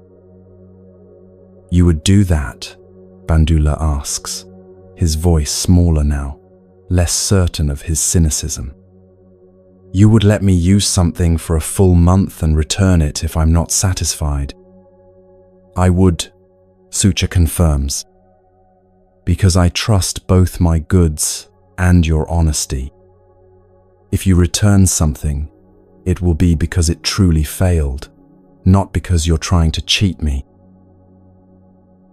"You would do that?" Bandhula asks, his voice smaller now, less certain of his cynicism. "You would let me use something for a full month and return it if I'm not satisfied?" "I would," Sucha confirms, "because I trust both my goods and your honesty. If you return something, it will be because it truly failed, not because you're trying to cheat me."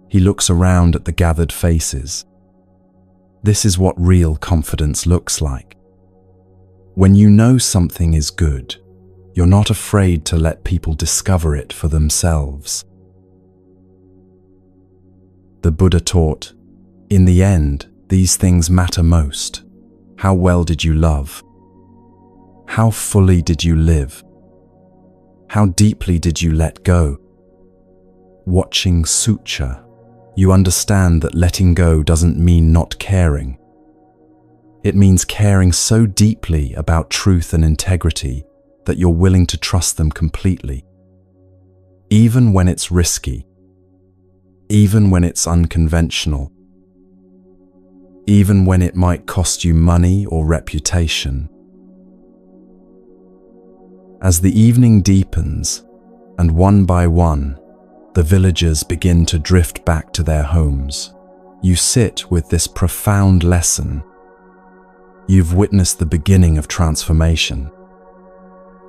He looks around at the gathered faces. This is what real confidence looks like. When you know something is good, you're not afraid to let people discover it for themselves. The Buddha taught, in the end, these things matter most. How well did you love? How fully did you live? How deeply did you let go? Watching Sucha, you understand that letting go doesn't mean not caring. It means caring so deeply about truth and integrity that you're willing to trust them completely. Even when it's risky, even when it's unconventional, even when it might cost you money or reputation. As the evening deepens, and one by one, the villagers begin to drift back to their homes, You sit with this profound lesson. You've witnessed the beginning of transformation,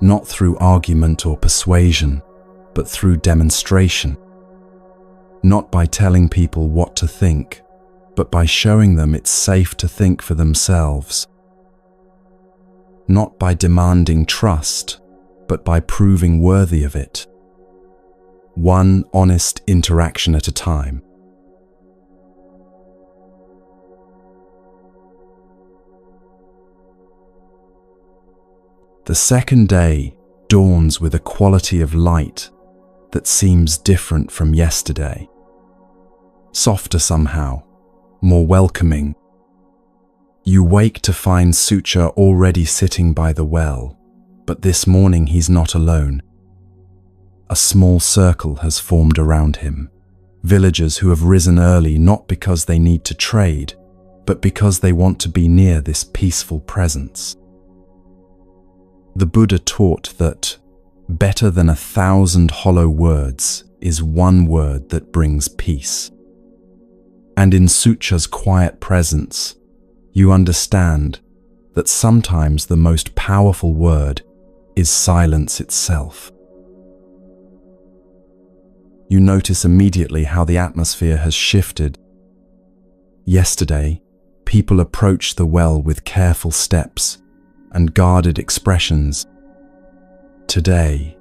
not through argument or persuasion, but through demonstration. Not by telling people what to think, but by showing them it's safe to think for themselves. Not by demanding trust, but by proving worthy of it. One honest interaction at a time. The second day dawns with a quality of light that seems different from yesterday. Softer somehow, more welcoming. You wake to find Sucha already sitting by the well, but this morning he's not alone. A small circle has formed around him. Villagers who have risen early not because they need to trade, but because they want to be near this peaceful presence. The Buddha taught that better than 1,000 hollow words is one word that brings peace. And in Sucha's quiet presence, you understand that sometimes the most powerful word is silence itself. You notice immediately how the atmosphere has shifted. Yesterday, people approached the well with careful steps and guarded expressions. Today,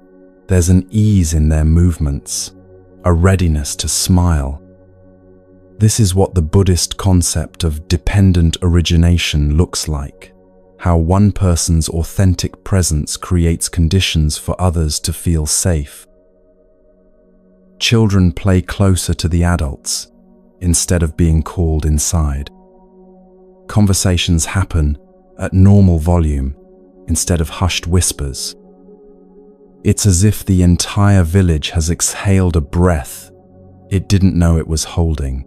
there's an ease in their movements, a readiness to smile. This is what the Buddhist concept of dependent origination looks like, how one person's authentic presence creates conditions for others to feel safe. Children play closer to the adults instead of being called inside. Conversations happen at normal volume instead of hushed whispers. It's as if the entire village has exhaled a breath it didn't know it was holding.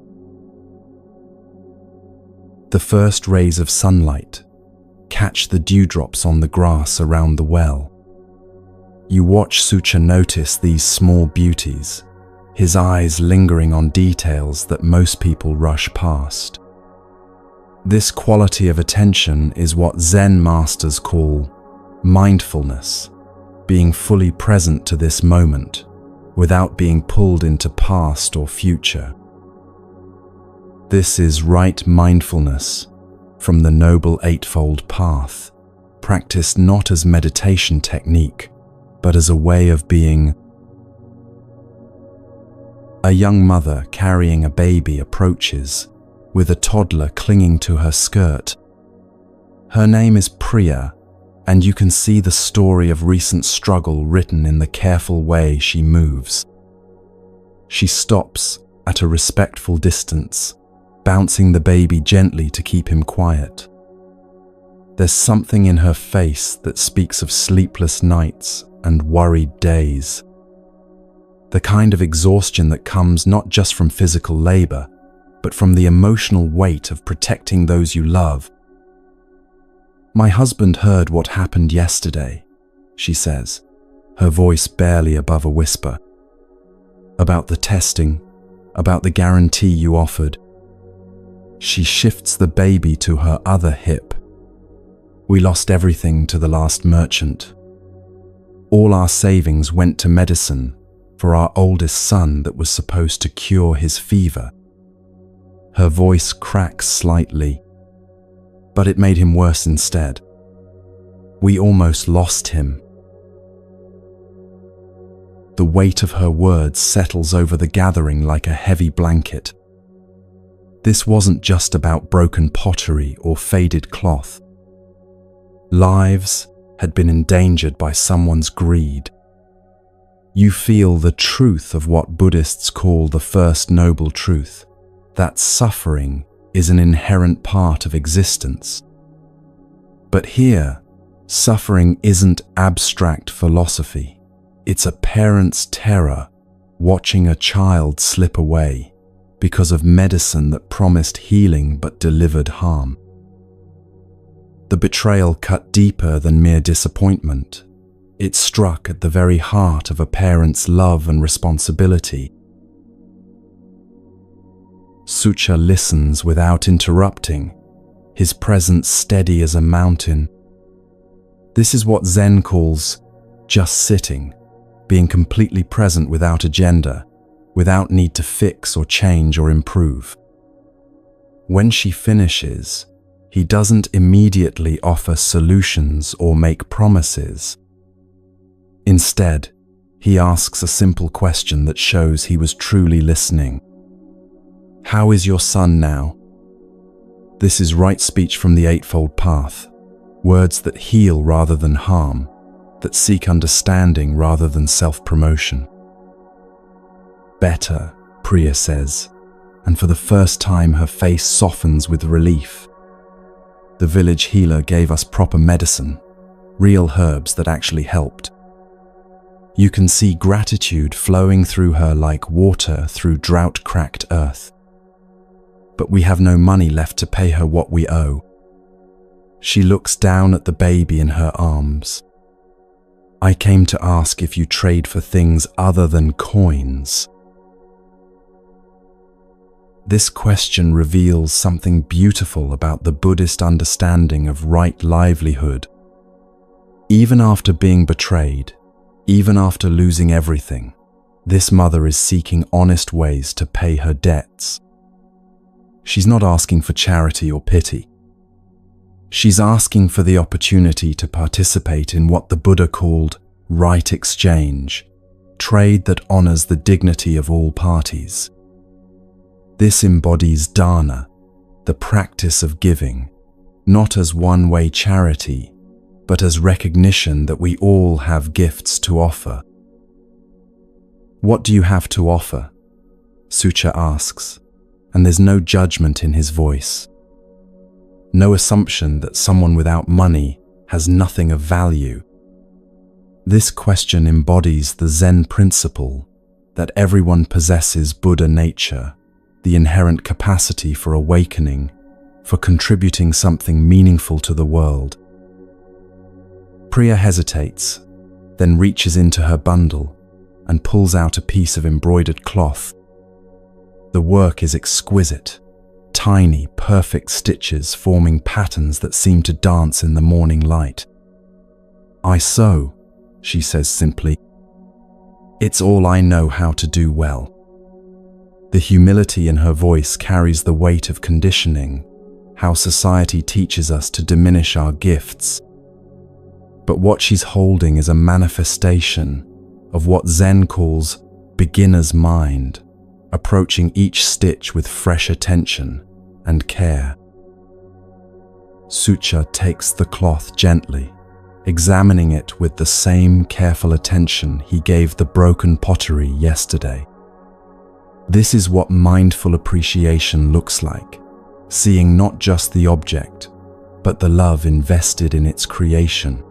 The first rays of sunlight catch the dewdrops on the grass around the well. You watch Sucha notice these small beauties, his eyes lingering on details that most people rush past. This quality of attention is what Zen masters call mindfulness, being fully present to this moment without being pulled into past or future. This is right mindfulness from the Noble Eightfold Path, practiced not as meditation technique, but as a way of being. A young mother carrying a baby approaches, with a toddler clinging to her skirt. Her name is Priya, and you can see the story of recent struggle written in the careful way she moves. She stops at a respectful distance, bouncing the baby gently to keep him quiet. There's something in her face that speaks of sleepless nights and worried days. The kind of exhaustion that comes not just from physical labor, but from the emotional weight of protecting those you love. My husband heard what happened yesterday, she says, her voice barely above a whisper. About the testing, about the guarantee you offered. She shifts the baby to her other hip. We lost everything to the last merchant. All our savings went to medicine for our oldest son that was supposed to cure his fever. Her voice cracks slightly, but it made him worse instead. We almost lost him. The weight of her words settles over the gathering like a heavy blanket. This wasn't just about broken pottery or faded cloth. Lives had been endangered by someone's greed. You feel the truth of what Buddhists call the first noble truth, that suffering is an inherent part of existence. But here, suffering isn't abstract philosophy. It's a parent's terror watching a child slip away because of medicine that promised healing but delivered harm. The betrayal cut deeper than mere disappointment. It struck at the very heart of a parent's love and responsibility. Sucha listens without interrupting, his presence steady as a mountain. This is what Zen calls just sitting, being completely present without agenda, without need to fix or change or improve. When she finishes, he doesn't immediately offer solutions or make promises. Instead, he asks a simple question that shows he was truly listening. How is your son now? This is right speech from the Eightfold Path, words that heal rather than harm, that seek understanding rather than self-promotion. Better, Priya says, and for the first time her face softens with relief. The village healer gave us proper medicine, real herbs that actually helped. You can see gratitude flowing through her like water through drought-cracked earth. But we have no money left to pay her what we owe. She looks down at the baby in her arms. I came to ask if you trade for things other than coins. This question reveals something beautiful about the Buddhist understanding of right livelihood. Even after being betrayed, even after losing everything, this mother is seeking honest ways to pay her debts. She's not asking for charity or pity. She's asking for the opportunity to participate in what the Buddha called right exchange, trade that honors the dignity of all parties. This embodies dana, the practice of giving, not as one-way charity, but as recognition that we all have gifts to offer. What do you have to offer? Sucha asks, and there's no judgment in his voice. No assumption that someone without money has nothing of value. This question embodies the Zen principle that everyone possesses Buddha nature, the inherent capacity for awakening, for contributing something meaningful to the world. Priya hesitates, then reaches into her bundle and pulls out a piece of embroidered cloth. The work is exquisite, tiny, perfect stitches forming patterns that seem to dance in the morning light. I sew, she says simply. It's all I know how to do well. The humility in her voice carries the weight of conditioning, how society teaches us to diminish our gifts. But what she's holding is a manifestation of what Zen calls beginner's mind, approaching each stitch with fresh attention and care. Sucha takes the cloth gently, examining it with the same careful attention he gave the broken pottery yesterday. This is what mindful appreciation looks like, seeing not just the object, but the love invested in its creation.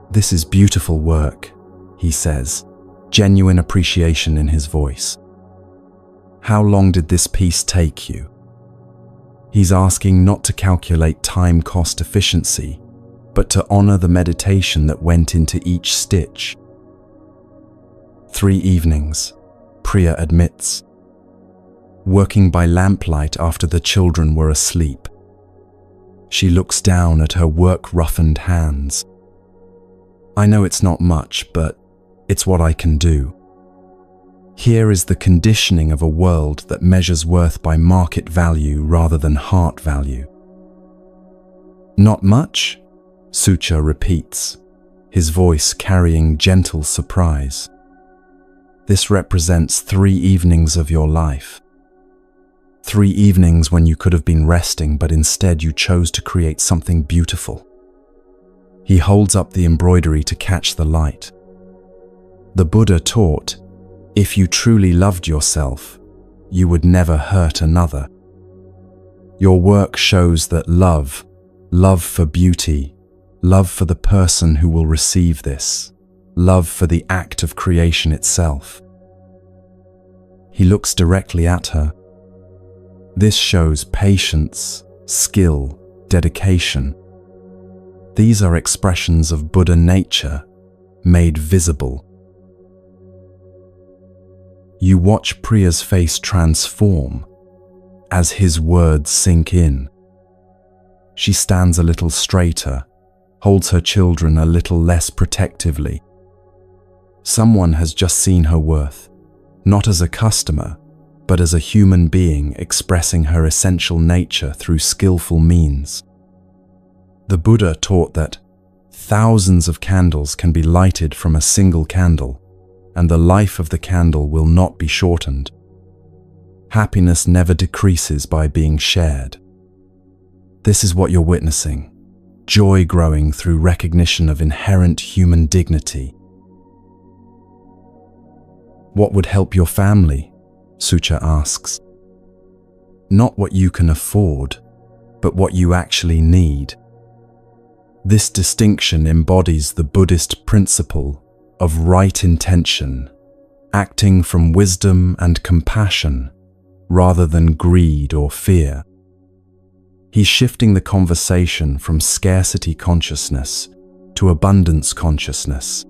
This is beautiful work, he says, genuine appreciation in his voice. How long did this piece take you? He's asking not to calculate time cost efficiency, but to honor the meditation that went into each stitch. 3 evenings, Priya admits. Working by lamplight after the children were asleep. She looks down at her work-roughened hands. I know it's not much, but it's what I can do. Here is the conditioning of a world that measures worth by market value rather than heart value. Not much? Sucha repeats, his voice carrying gentle surprise. This represents 3 evenings of your life. 3 evenings when you could have been resting, but instead you chose to create something beautiful. He holds up the embroidery to catch the light. The Buddha taught, if you truly loved yourself, you would never hurt another. Your work shows that love for beauty, love for the person who will receive this, love for the act of creation itself. He looks directly at her. This shows patience, skill, dedication. These are expressions of Buddha nature, made visible. You watch Priya's face transform, as his words sink in. She stands a little straighter, holds her children a little less protectively. Someone has just seen her worth, not as a customer, but as a human being expressing her essential nature through skillful means. The Buddha taught that thousands of candles can be lighted from a single candle, and the life of the candle will not be shortened. Happiness never decreases by being shared. This is what you're witnessing, joy growing through recognition of inherent human dignity. What would help your family? Sucha asks. Not what you can afford, but what you actually need. This distinction embodies the Buddhist principle of right intention, acting from wisdom and compassion rather than greed or fear. He's shifting the conversation from scarcity consciousness to abundance consciousness.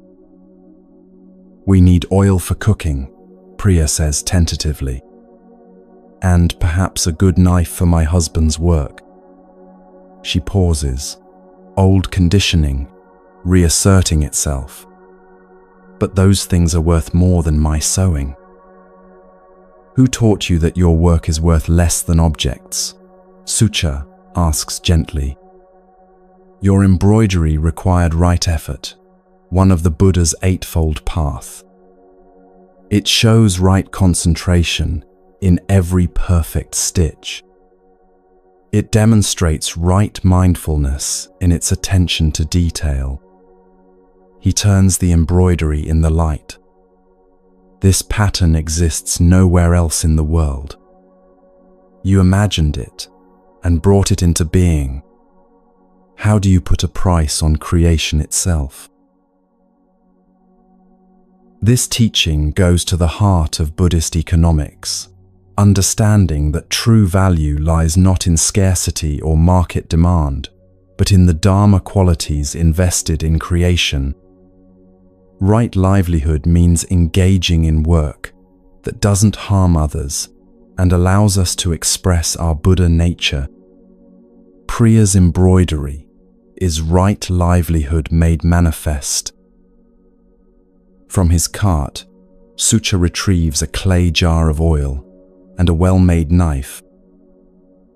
We need oil for cooking, Priya says tentatively, and perhaps a good knife for my husband's work. She pauses, old conditioning reasserting itself. But those things are worth more than my sewing. Who taught you that your work is worth less than objects? Sucha asks gently. Your embroidery required right effort, one of the Buddha's eightfold path. It shows right concentration in every perfect stitch. It demonstrates right mindfulness in its attention to detail. He turns the embroidery in the light. This pattern exists nowhere else in the world. You imagined it and brought it into being. How do you put a price on creation itself? This teaching goes to the heart of Buddhist economics, understanding that true value lies not in scarcity or market demand, but in the Dharma qualities invested in creation. Right livelihood means engaging in work that doesn't harm others and allows us to express our Buddha nature. Priya's embroidery is right livelihood made manifest. From his cart, Sucha retrieves a clay jar of oil and a well-made knife.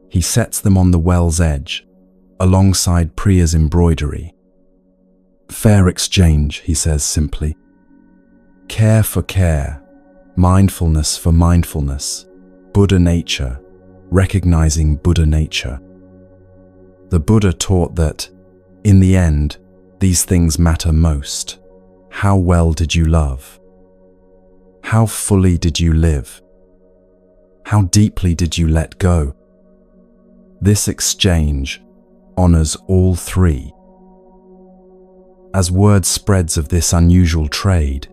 He sets them on the well's edge, alongside Priya's embroidery. Fair exchange, he says simply. Care for care, mindfulness for mindfulness, Buddha nature, recognizing Buddha nature. The Buddha taught that, in the end, these things matter most. How well did you love? How fully did you live? How deeply did you let go? This exchange honors all three. As word spreads of this unusual trade,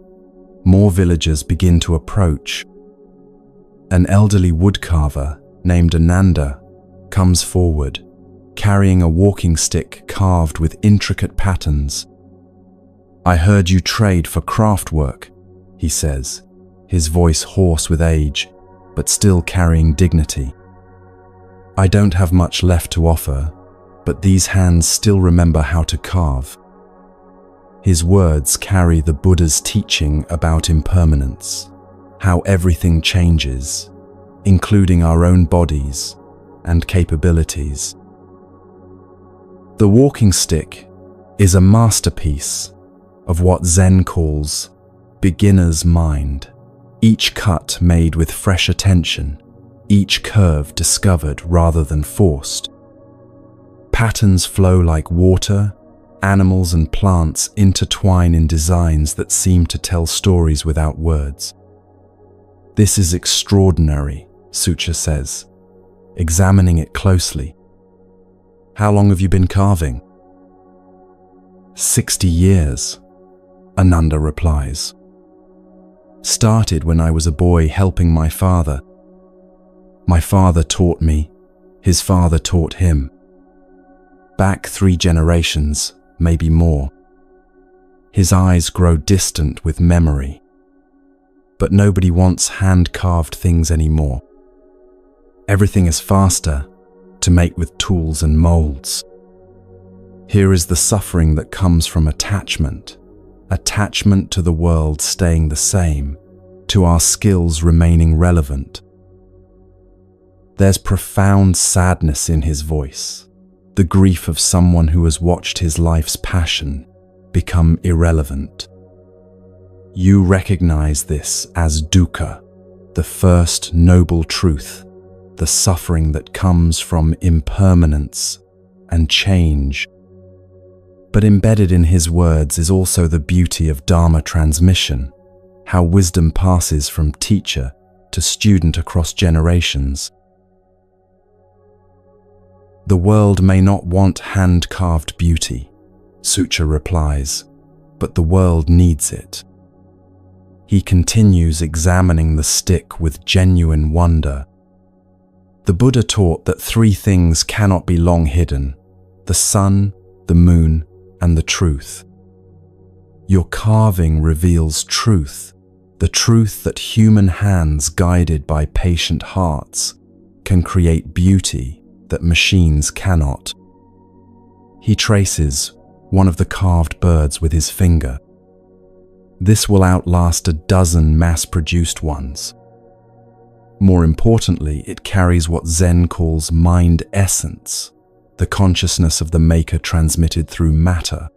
more villagers begin to approach. An elderly woodcarver named Ananda comes forward, carrying a walking stick carved with intricate patterns. I heard you trade for craft work, he says, his voice hoarse with age, but still carrying dignity. I don't have much left to offer, but these hands still remember how to carve. His words carry the Buddha's teaching about impermanence, how everything changes, including our own bodies and capabilities. The walking stick is a masterpiece of what Zen calls beginner's mind, each cut made with fresh attention, each curve discovered rather than forced. Patterns flow like water. Animals and plants intertwine in designs that seem to tell stories without words. This is extraordinary, Sucha says, examining it closely. How long have you been carving? 60 years, Ananda replies. Started when I was a boy helping my father. My father taught me, his father taught him. Back 3 generations, maybe more. His eyes grow distant with memory. But nobody wants hand-carved things anymore. Everything is faster, to make with tools and molds. Here is the suffering that comes from attachment to the world staying the same, to our skills remaining relevant. There's profound sadness in his voice, the grief of someone who has watched his life's passion become irrelevant. You recognize this as dukkha, the first noble truth, the suffering that comes from impermanence and change. But embedded in his words is also the beauty of Dharma transmission, how wisdom passes from teacher to student across generations. The world may not want hand-carved beauty, Sucha replies, but the world needs it. He continues examining the stick with genuine wonder. The Buddha taught that three things cannot be long hidden: the sun, the moon, and the truth. Your carving reveals truth, the truth that human hands guided by patient hearts can create beauty that machines cannot. He traces one of the carved birds with his finger. This will outlast a dozen mass-produced ones. More importantly, it carries what Zen calls mind essence, the consciousness of the maker transmitted through matter.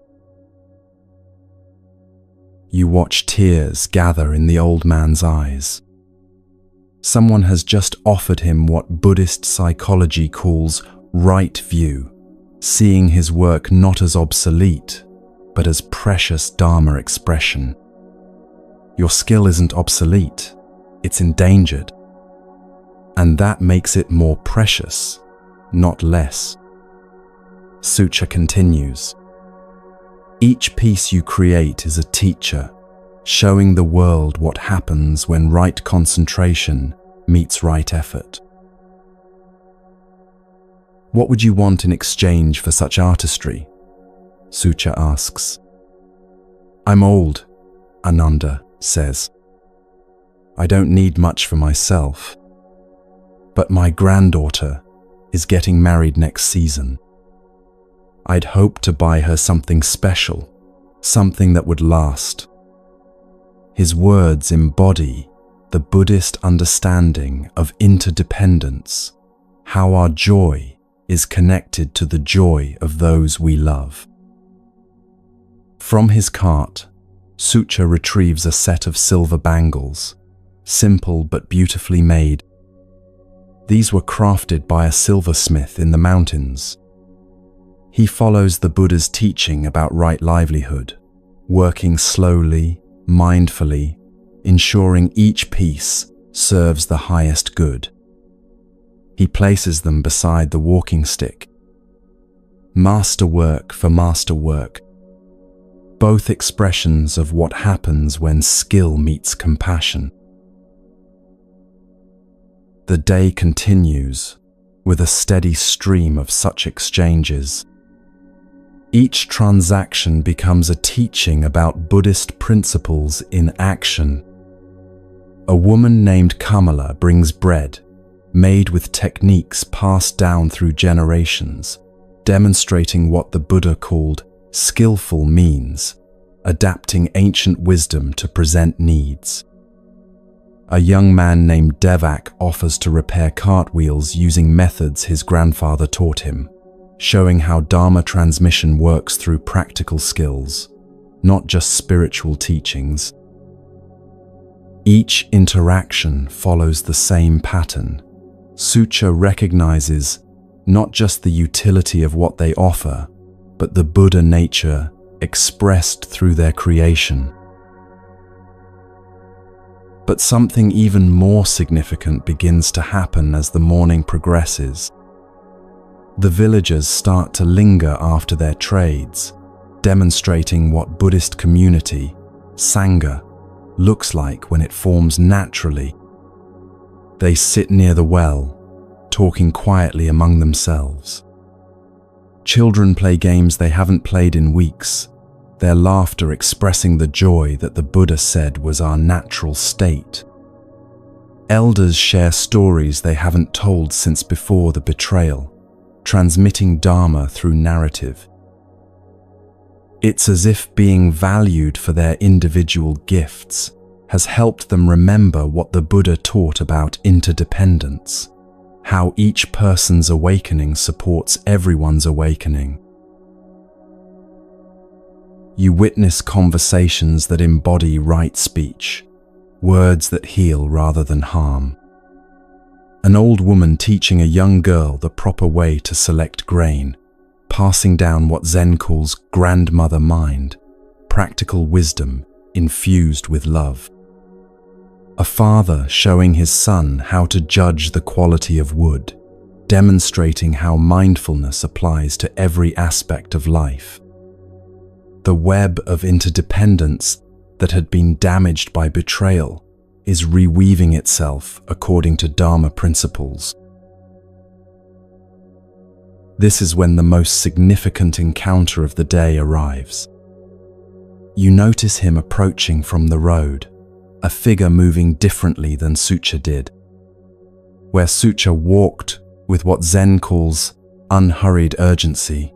You watch tears gather in the old man's eyes. Someone has just offered him what Buddhist psychology calls right view, seeing his work not as obsolete, but as precious Dharma expression. Your skill isn't obsolete, it's endangered. And that makes it more precious, not less. Sucha continues. Each piece you create is a teacher, showing the world what happens when right concentration meets right effort. What would you want in exchange for such artistry? Sucha asks. I'm old, Ananda says. I don't need much for myself. But my granddaughter is getting married next season. I'd hope to buy her something special, something that would last. His words embody the Buddhist understanding of interdependence, how our joy is connected to the joy of those we love. From his cart, Sucha retrieves a set of silver bangles, simple but beautifully made. These were crafted by a silversmith in the mountains. He follows the Buddha's teaching about right livelihood, working slowly, mindfully, ensuring each piece serves the highest good. He places them beside the walking stick. Masterwork for masterwork, both expressions of what happens when skill meets compassion. The day continues with a steady stream of such exchanges. Each transaction becomes a teaching about Buddhist principles in action. A woman named Kamala brings bread, made with techniques passed down through generations, demonstrating what the Buddha called skillful means, adapting ancient wisdom to present needs. A young man named Devak offers to repair cartwheels using methods his grandfather taught him, showing how Dharma transmission works through practical skills, not just spiritual teachings. Each interaction follows the same pattern. Sucha recognizes not just the utility of what they offer, but the Buddha nature expressed through their creation. But something even more significant begins to happen as the morning progresses. The villagers start to linger after their trades, demonstrating what Buddhist community, Sangha, looks like when it forms naturally. They sit near the well, talking quietly among themselves. Children play games they haven't played in weeks, their laughter expressing the joy that the Buddha said was our natural state. Elders share stories they haven't told since before the betrayal, transmitting Dharma through narrative. It's as if being valued for their individual gifts has helped them remember what the Buddha taught about interdependence, how each person's awakening supports everyone's awakening. You witness conversations that embody right speech, words that heal rather than harm. An old woman teaching a young girl the proper way to select grain, passing down what Zen calls grandmother mind, practical wisdom infused with love. A father showing his son how to judge the quality of wood, demonstrating how mindfulness applies to every aspect of life. The web of interdependence that had been damaged by betrayal is reweaving itself according to Dharma principles. This is when the most significant encounter of the day arrives. You notice him approaching from the road, a figure moving differently than Sucha did. Where Sucha walked with what Zen calls unhurried urgency,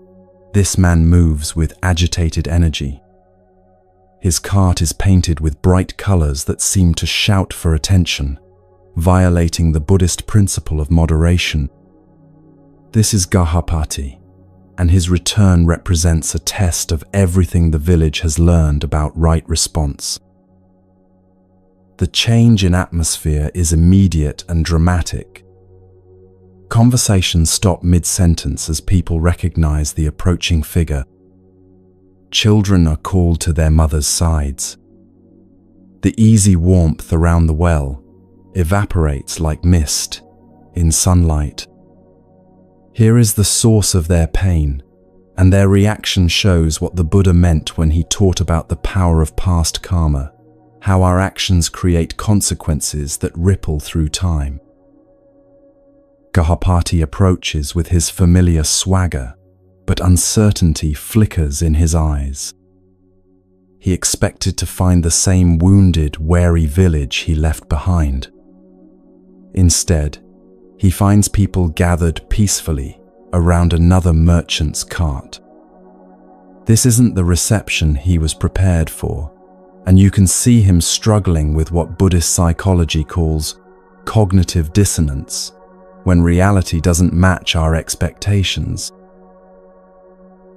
this man moves with agitated energy. His cart is painted with bright colors that seem to shout for attention, violating the Buddhist principle of moderation. This is Gahapati, and his return represents a test of everything the village has learned about right response. The change in atmosphere is immediate and dramatic. Conversations stop mid-sentence as people recognize the approaching figure. Children are called to their mothers' sides. The easy warmth around the well evaporates like mist in sunlight. Here is the source of their pain, and their reaction shows what the Buddha meant when he taught about the power of past karma, how our actions create consequences that ripple through time. Gahapati approaches with his familiar swagger, but uncertainty flickers in his eyes. He expected to find the same wounded, wary village he left behind. Instead, he finds people gathered peacefully around another merchant's cart. This isn't the reception he was prepared for, and you can see him struggling with what Buddhist psychology calls cognitive dissonance, when reality doesn't match our expectations.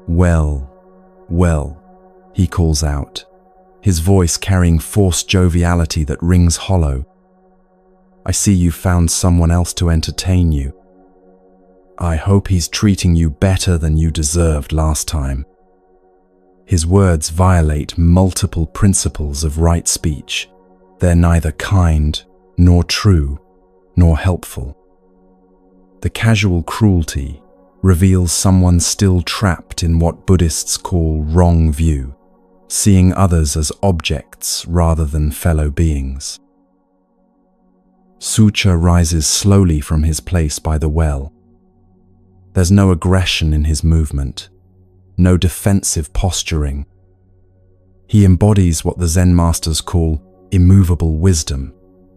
Well, he calls out, his voice carrying forced joviality that rings hollow. I see you found someone else to entertain you. I hope he's treating you better than you deserved last time. His words violate multiple principles of right speech. They're neither kind, nor true, nor helpful. The casual cruelty reveals someone still trapped in what Buddhists call wrong view, seeing others as objects rather than fellow beings. Sucha rises slowly from his place by the well. There's no aggression in his movement, no defensive posturing. He embodies what the Zen masters call immovable wisdom,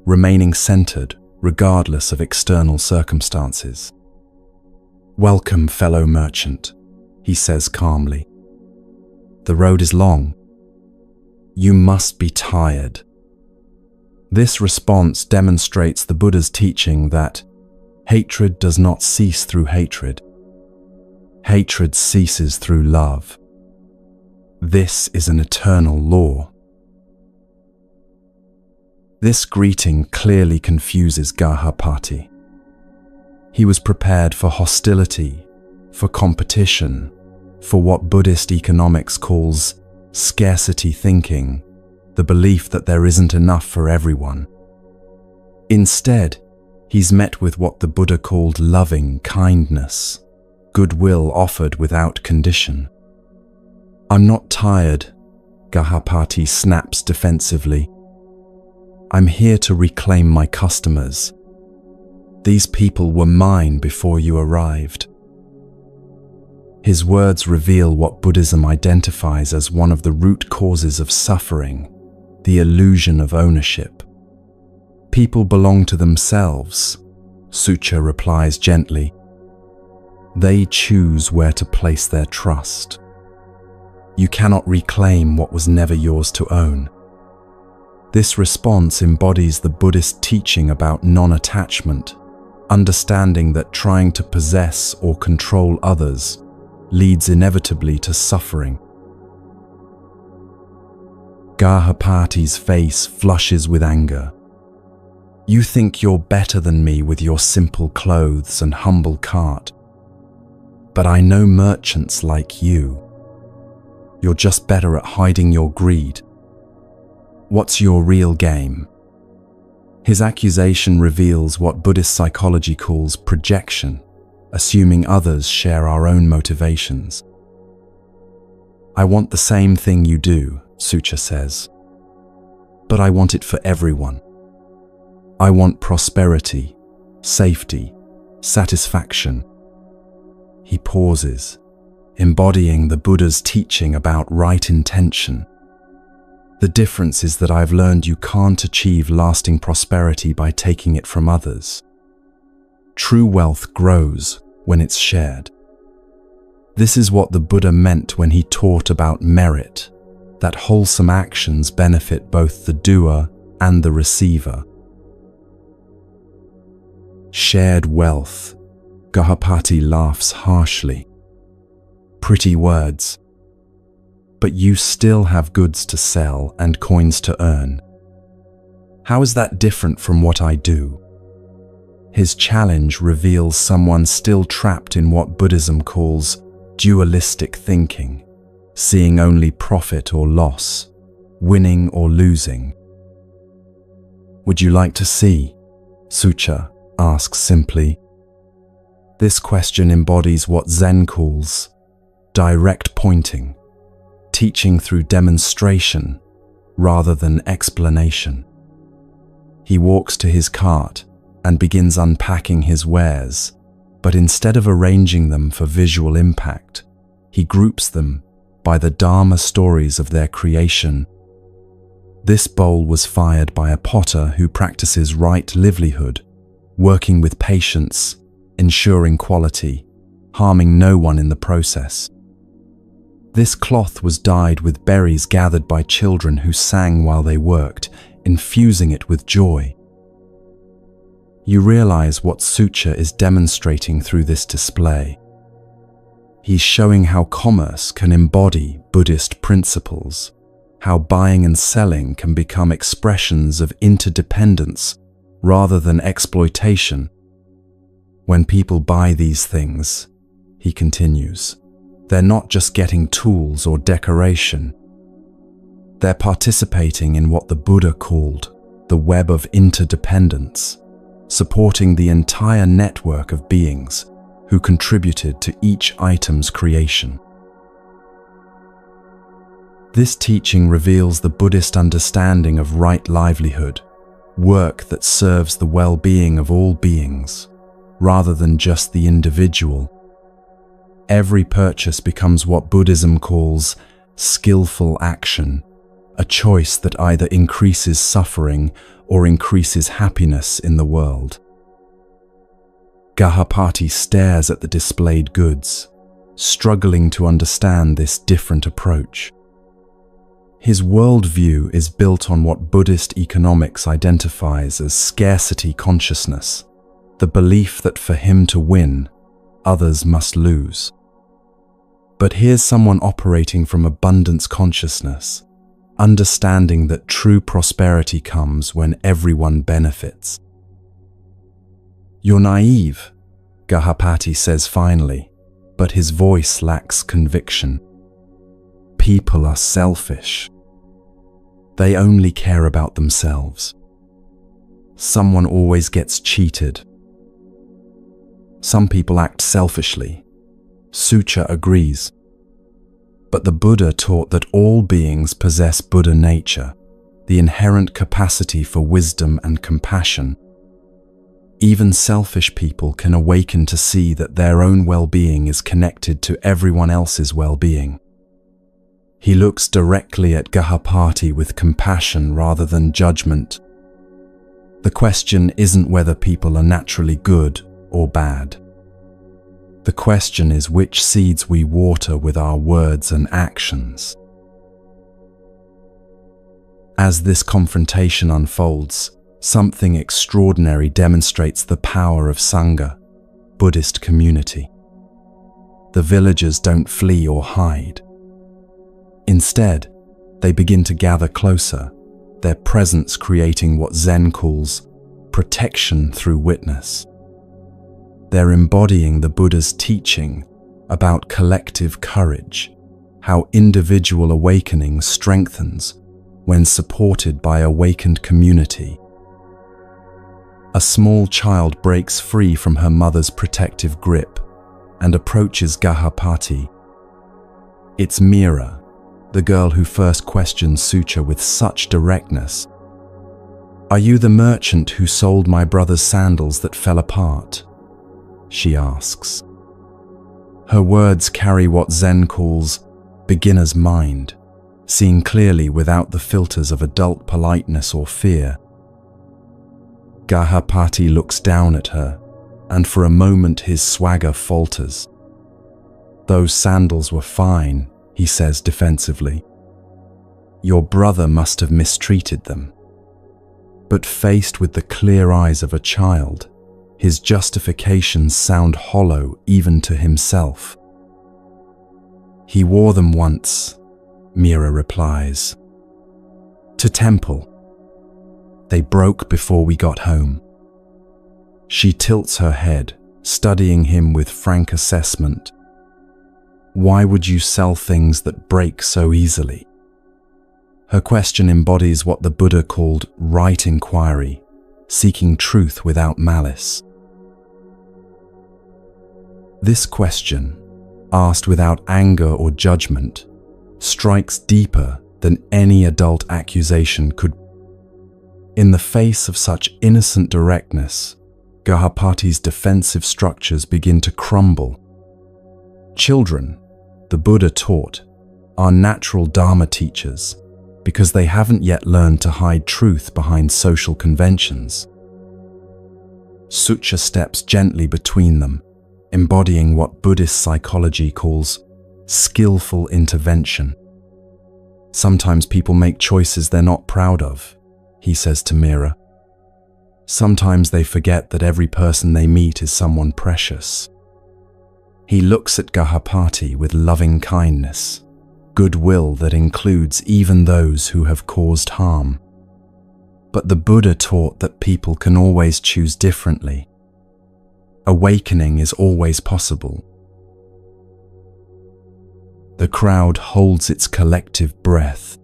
remaining centered regardless of external circumstances. Welcome, fellow merchant, he says calmly. The road is long. You must be tired. This response demonstrates the Buddha's teaching that hatred does not cease through hatred. Hatred ceases through love. This is an eternal law. This greeting clearly confuses Gahapati. He was prepared for hostility, for competition, for what Buddhist economics calls scarcity thinking, the belief that there isn't enough for everyone. Instead, he's met with what the Buddha called loving kindness, goodwill offered without condition. I'm not tired, Gahapati snaps defensively. I'm here to reclaim my customers. These people were mine before you arrived. His words reveal what Buddhism identifies as one of the root causes of suffering, the illusion of ownership. People belong to themselves, Sucha replies gently. They choose where to place their trust. You cannot reclaim what was never yours to own. This response embodies the Buddhist teaching about non-attachment, understanding that trying to possess or control others leads inevitably to suffering. Gahapati's face flushes with anger. You think you're better than me with your simple clothes and humble cart. But I know merchants like you. You're just better at hiding your greed. What's your real game? His accusation reveals what Buddhist psychology calls projection, assuming others share our own motivations. I want the same thing you do, Sucha says. But I want it for everyone. I want prosperity, safety, satisfaction. He pauses, embodying the Buddha's teaching about right intention. The difference is that I've learned you can't achieve lasting prosperity by taking it from others. True wealth grows when it's shared. This is what the Buddha meant when he taught about merit, that wholesome actions benefit both the doer and the receiver. Shared wealth. Gahapati laughs harshly. Pretty words. But you still have goods to sell and coins to earn. How is that different from what I do? His challenge reveals someone still trapped in what Buddhism calls dualistic thinking, seeing only profit or loss, winning or losing. Would you like to see? Sucha asks simply. This question embodies what Zen calls direct pointing, teaching through demonstration rather than explanation. He walks to his cart and begins unpacking his wares, but instead of arranging them for visual impact, he groups them by the Dharma stories of their creation. This bowl was fired by a potter who practices right livelihood, working with patience, ensuring quality, harming no one in the process. This cloth was dyed with berries gathered by children who sang while they worked, infusing it with joy. You realize what Sucha is demonstrating through this display. He's showing how commerce can embody Buddhist principles, how buying and selling can become expressions of interdependence rather than exploitation. When people buy these things, he continues, they're not just getting tools or decoration. They're participating in what the Buddha called the web of interdependence, supporting the entire network of beings who contributed to each item's creation. This teaching reveals the Buddhist understanding of right livelihood, work that serves the well-being of all beings, rather than just the individual. Every purchase becomes what Buddhism calls skillful action, a choice that either increases suffering or increases happiness in the world. Gahapati stares at the displayed goods, struggling to understand this different approach. His worldview is built on what Buddhist economics identifies as scarcity consciousness, the belief that for him to win, others must lose. But here's someone operating from abundance consciousness, understanding that true prosperity comes when everyone benefits. You're naive, Gahapati says finally, but his voice lacks conviction. People are selfish. They only care about themselves. Someone always gets cheated. Some people act selfishly. Sucha agrees. But the Buddha taught that all beings possess Buddha nature, the inherent capacity for wisdom and compassion. Even selfish people can awaken to see that their own well-being is connected to everyone else's well-being. He looks directly at Gahapati with compassion rather than judgment. The question isn't whether people are naturally good or bad. The question is which seeds we water with our words and actions. As this confrontation unfolds, something extraordinary demonstrates the power of Sangha, Buddhist community. The villagers don't flee or hide. Instead, they begin to gather closer, their presence creating what Zen calls protection through witness. They're embodying the Buddha's teaching about collective courage, how individual awakening strengthens when supported by awakened community. A small child breaks free from her mother's protective grip and approaches Gahapati. It's Mira, the girl who first questioned Sucha with such directness. "Are you the merchant who sold my brother's sandals that fell apart?" she asks. Her words carry what Zen calls beginner's mind, seeing clearly without the filters of adult politeness or fear. Gahapati looks down at her, and for a moment his swagger falters. "Those sandals were fine," he says defensively. "Your brother must have mistreated them." But faced with the clear eyes of a child, his justifications sound hollow even to himself. "He wore them once," Mira replies. "To temple. They broke before we got home." She tilts her head, studying him with frank assessment. "Why would you sell things that break so easily?" Her question embodies what the Buddha called right inquiry, seeking truth without malice. This question, asked without anger or judgment, strikes deeper than any adult accusation could. In the face of such innocent directness, Gahapati's defensive structures begin to crumble. Children, the Buddha taught, are natural Dharma teachers because they haven't yet learned to hide truth behind social conventions. Sucha steps gently between them, embodying what Buddhist psychology calls skillful intervention. "Sometimes people make choices they're not proud of," he says to Mira. "Sometimes they forget that every person they meet is someone precious." He looks at Gahapati with loving kindness, goodwill that includes even those who have caused harm. But the Buddha taught that people can always choose differently. Awakening is always possible. The crowd holds its collective breath.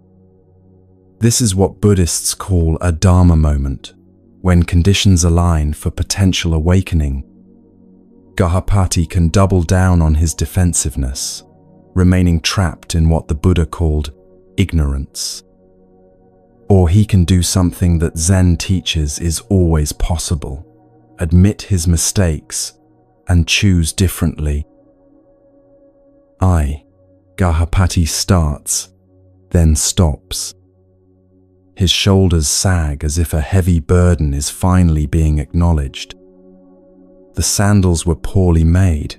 This is what Buddhists call a Dharma moment, when conditions align for potential awakening. Gahapati can double down on his defensiveness, remaining trapped in what the Buddha called ignorance. Or he can do something that Zen teaches is always possible, admit his mistakes, and choose differently. Gahapati starts, then stops. His shoulders sag as if a heavy burden is finally being acknowledged. "The sandals were poorly made,"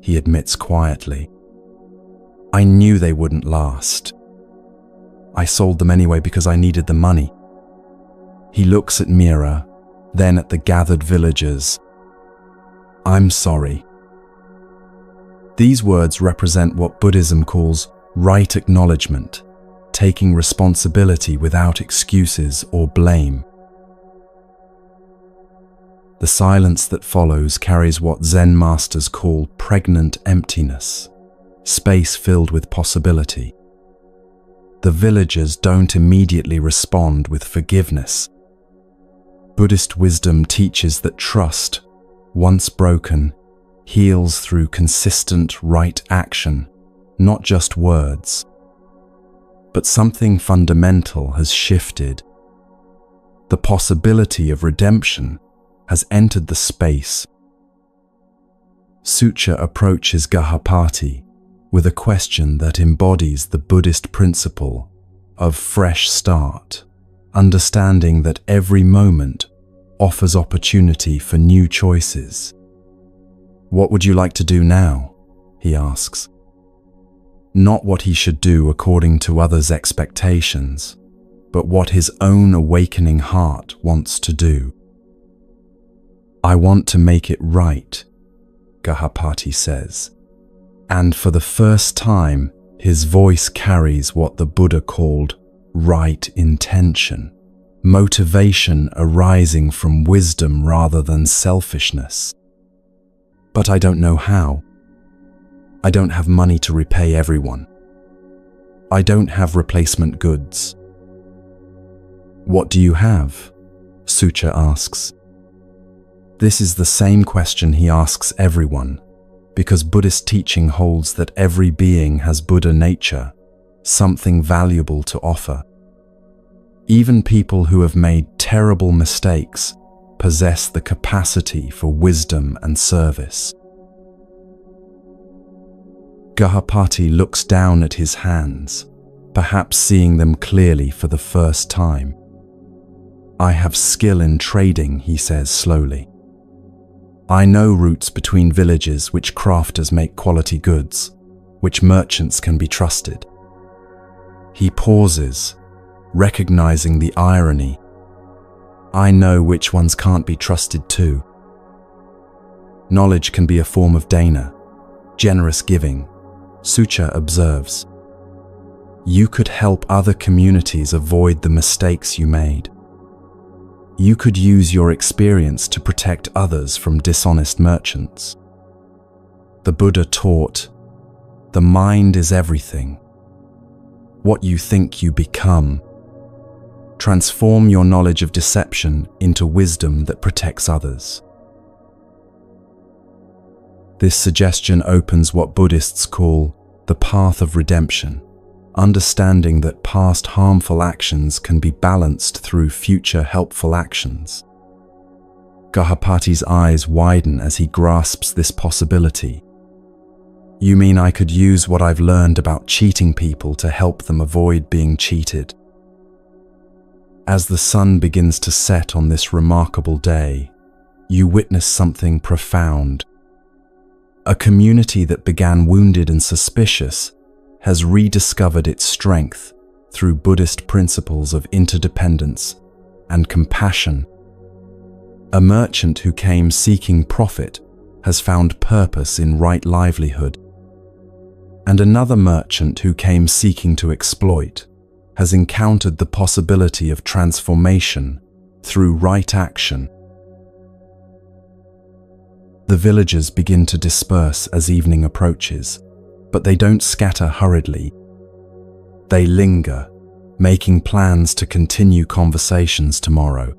he admits quietly. "I knew they wouldn't last. I sold them anyway because I needed the money." He looks at Mira, then at the gathered villagers. "I'm sorry." These words represent what Buddhism calls right acknowledgement, taking responsibility without excuses or blame. The silence that follows carries what Zen masters call pregnant emptiness, space filled with possibility. The villagers don't immediately respond with forgiveness. Buddhist wisdom teaches that trust, once broken, heals through consistent right action, not just words. But something fundamental has shifted. The possibility of redemption has entered the space. Sucha approaches Gahapati with a question that embodies the Buddhist principle of fresh start, understanding that every moment offers opportunity for new choices. "What would you like to do now?" he asks. Not what he should do according to others' expectations, but what his own awakening heart wants to do. "I want to make it right," Gahapati says. And for the first time, his voice carries what the Buddha called right intention, motivation arising from wisdom rather than selfishness. "But I don't know how. I don't have money to repay everyone. I don't have replacement goods." "What do you have?" Sucha asks. This is the same question he asks everyone, because Buddhist teaching holds that every being has Buddha nature, something valuable to offer. Even people who have made terrible mistakes possess the capacity for wisdom and service. Gahapati looks down at his hands, perhaps seeing them clearly for the first time. "I have skill in trading," he says slowly. "I know routes between villages which crafters make quality goods, which merchants can be trusted." He pauses, recognizing the irony. "I know which ones can't be trusted too." Knowledge can be a form of dana, generous giving, Sucha observes. You could help other communities avoid the mistakes you made. You could use your experience to protect others from dishonest merchants. The Buddha taught, "The mind is everything. What you think you become. Transform your knowledge of deception into wisdom that protects others." This suggestion opens what Buddhists call the path of redemption, understanding that past harmful actions can be balanced through future helpful actions. Gahapati's eyes widen as he grasps this possibility. "You mean I could use what I've learned about cheating people to help them avoid being cheated?" As the sun begins to set on this remarkable day, you witness something profound. A community that began wounded and suspicious has rediscovered its strength through Buddhist principles of interdependence and compassion. A merchant who came seeking profit has found purpose in right livelihood, and another merchant who came seeking to exploit has encountered the possibility of transformation through right action. The villagers begin to disperse as evening approaches, but they don't scatter hurriedly. They linger, making plans to continue conversations tomorrow.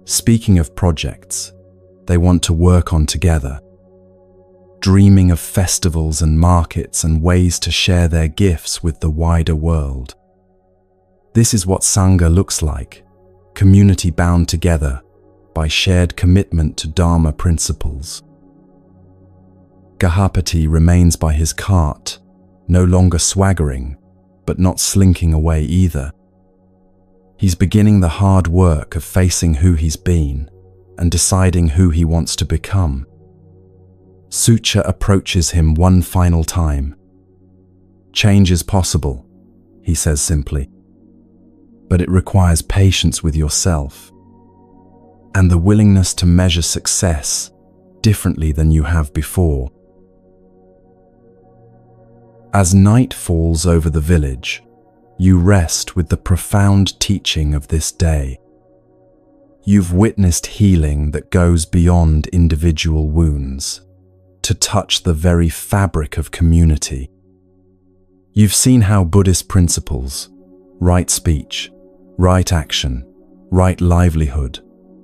Speaking of projects they want to work on together, dreaming of festivals and markets and ways to share their gifts with the wider world. This is what Sangha looks like, community bound together by shared commitment to Dharma principles. Gahapati remains by his cart, no longer swaggering, but not slinking away either. He's beginning the hard work of facing who he's been and deciding who he wants to become. Sucha approaches him one final time. "Change is possible," he says simply, "but it requires patience with yourself and the willingness to measure success differently than you have before." As night falls over the village, you rest with the profound teaching of this day. You've witnessed healing that goes beyond individual wounds, to touch the very fabric of community. You've seen how Buddhist principles, right speech, right action, right livelihood,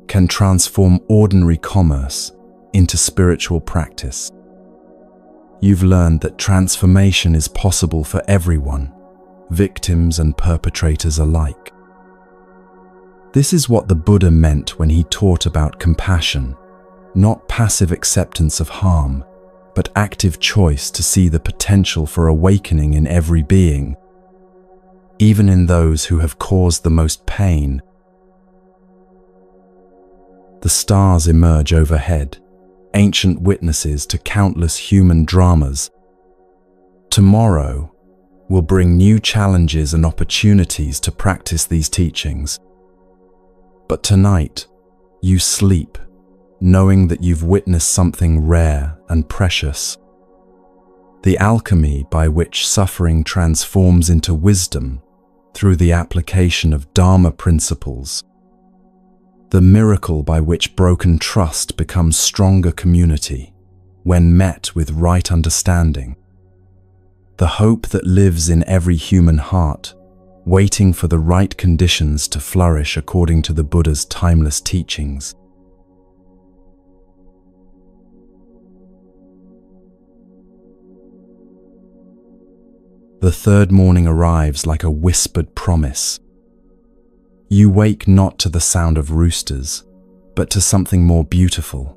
can transform ordinary commerce into spiritual practice. You've learned that transformation is possible for everyone, victims and perpetrators alike. This is what the Buddha meant when he taught about compassion, not passive acceptance of harm, but active choice to see the potential for awakening in every being, even in those who have caused the most pain. The stars emerge overhead, ancient witnesses to countless human dramas. Tomorrow will bring new challenges and opportunities to practice these teachings. But tonight, you sleep, knowing that you've witnessed something rare and precious. The alchemy by which suffering transforms into wisdom through the application of Dharma principles. The miracle by which broken trust becomes stronger community when met with right understanding. The hope that lives in every human heart, waiting for the right conditions to flourish according to the Buddha's timeless teachings. The third morning arrives like a whispered promise. You wake not to the sound of roosters, but to something more beautiful,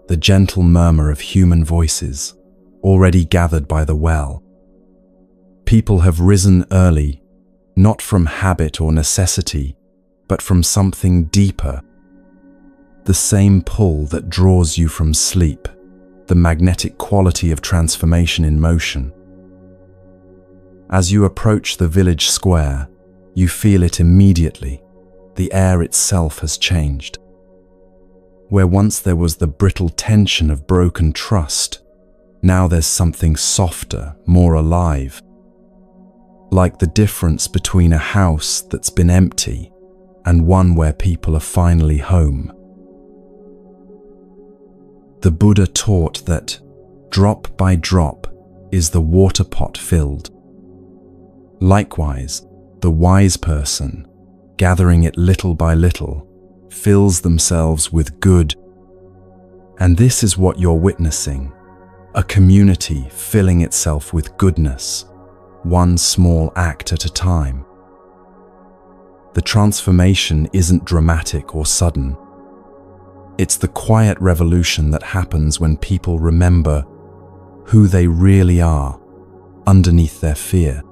the gentle murmur of human voices, already gathered by the well. People have risen early, not from habit or necessity, but from something deeper. The same pull that draws you from sleep, the magnetic quality of transformation in motion. As you approach the village square, you feel it immediately. The air itself has changed. Where once there was the brittle tension of broken trust, now there's something softer, more alive. Like the difference between a house that's been empty and one where people are finally home. The Buddha taught that drop by drop is the water pot filled. Likewise, the wise person, gathering it little by little, fills themselves with good. And this is what you're witnessing, a community filling itself with goodness, one small act at a time. The transformation isn't dramatic or sudden. It's the quiet revolution that happens when people remember who they really are underneath their fear.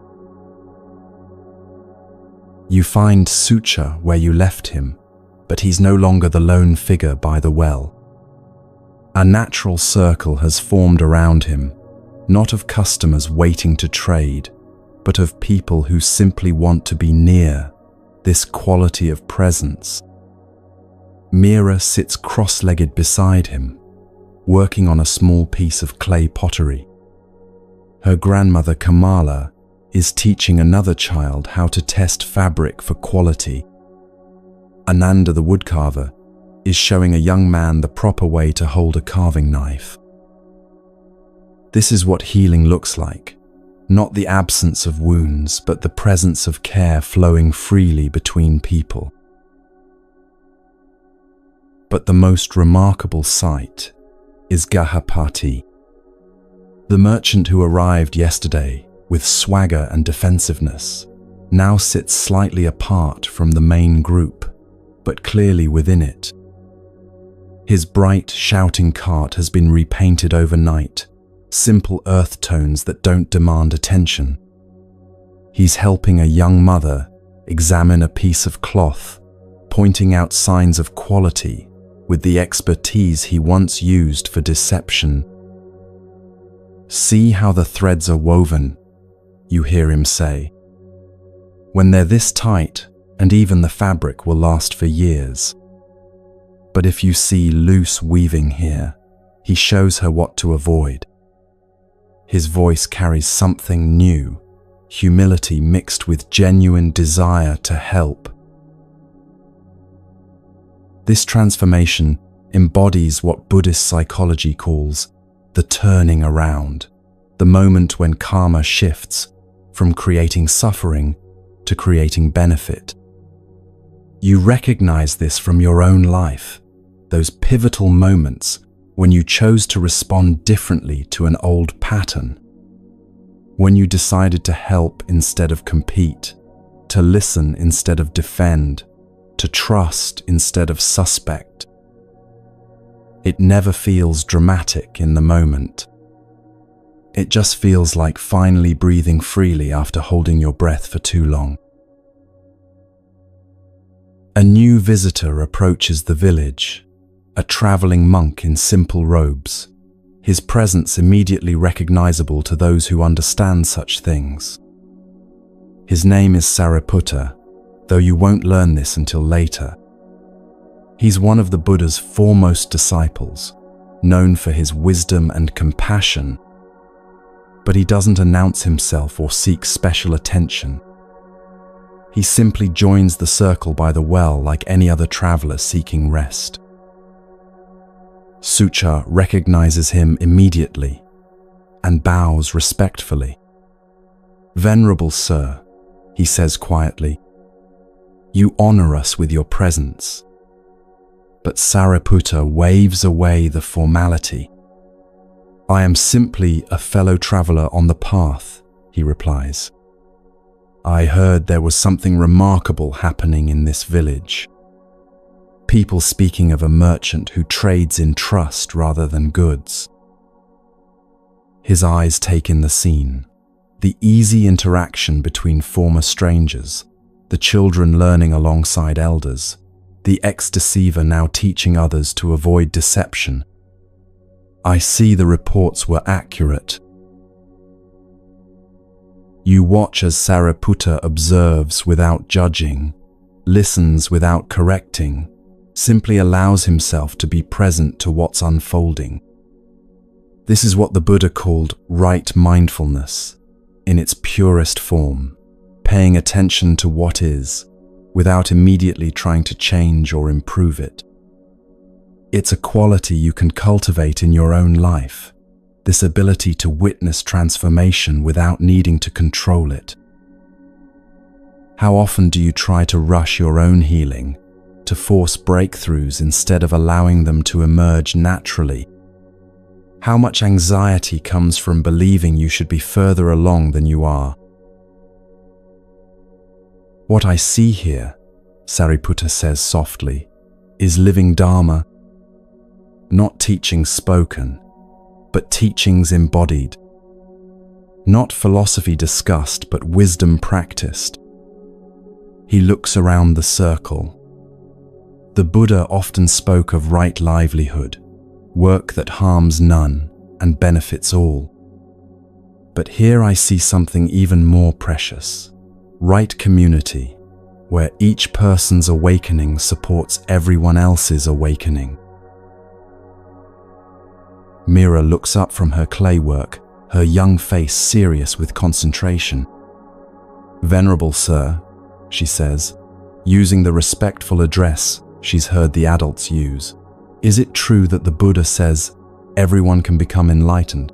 You find Sucha where you left him, but he's no longer the lone figure by the well. A natural circle has formed around him, not of customers waiting to trade, but of people who simply want to be near this quality of presence. Mira sits cross-legged beside him, working on a small piece of clay pottery. Her grandmother Kamala is teaching another child how to test fabric for quality. Ananda the woodcarver is showing a young man the proper way to hold a carving knife. This is what healing looks like, not the absence of wounds, but the presence of care flowing freely between people. But the most remarkable sight is Gahapati, the merchant who arrived yesterday with swagger and defensiveness, now sits slightly apart from the main group, but clearly within it. His bright, shouting cart has been repainted overnight, simple earth tones that don't demand attention. He's helping a young mother examine a piece of cloth, pointing out signs of quality with the expertise he once used for deception. "See how the threads are woven," you hear him say. "When they're this tight, and even the fabric will last for years. But if you see loose weaving here," he shows her what to avoid. His voice carries something new, humility mixed with genuine desire to help. This transformation embodies what Buddhist psychology calls the turning around, the moment when karma shifts from creating suffering to creating benefit. You recognize this from your own life, those pivotal moments when you chose to respond differently to an old pattern, when you decided to help instead of compete, to listen instead of defend, to trust instead of suspect. It never feels dramatic in the moment. It just feels like finally breathing freely after holding your breath for too long. A new visitor approaches the village, a traveling monk in simple robes, his presence immediately recognizable to those who understand such things. His name is Sariputta, though you won't learn this until later. He's one of the Buddha's foremost disciples, known for his wisdom and compassion, but he doesn't announce himself or seek special attention. He simply joins the circle by the well like any other traveler seeking rest. Sucha recognizes him immediately and bows respectfully. "Venerable Sir," he says quietly, "you honor us with your presence." But Sariputta waves away the formality. "I am simply a fellow traveler on the path," he replies. "I heard there was something remarkable happening in this village. People speaking of a merchant who trades in trust rather than goods." His eyes take in the scene, the easy interaction between former strangers, the children learning alongside elders, the ex-deceiver now teaching others to avoid deception. "I see the reports were accurate." You watch as Sariputta observes without judging, listens without correcting, simply allows himself to be present to what's unfolding. This is what the Buddha called right mindfulness, in its purest form, paying attention to what is, without immediately trying to change or improve it. It's a quality you can cultivate in your own life, this ability to witness transformation without needing to control it. How often do you try to rush your own healing, to force breakthroughs instead of allowing them to emerge naturally? How much anxiety comes from believing you should be further along than you are? "What I see here," Sariputta says softly, "is living Dharma, not teachings spoken, but teachings embodied. Not philosophy discussed, but wisdom practiced." He looks around the circle. The Buddha often spoke of right livelihood, work that harms none and benefits all. But here I see something even more precious, right community, where each person's awakening supports everyone else's awakening. Mira looks up from her clay work, her young face serious with concentration. "Venerable Sir," she says, using the respectful address she's heard the adults use, "is it true that the Buddha says everyone can become enlightened?"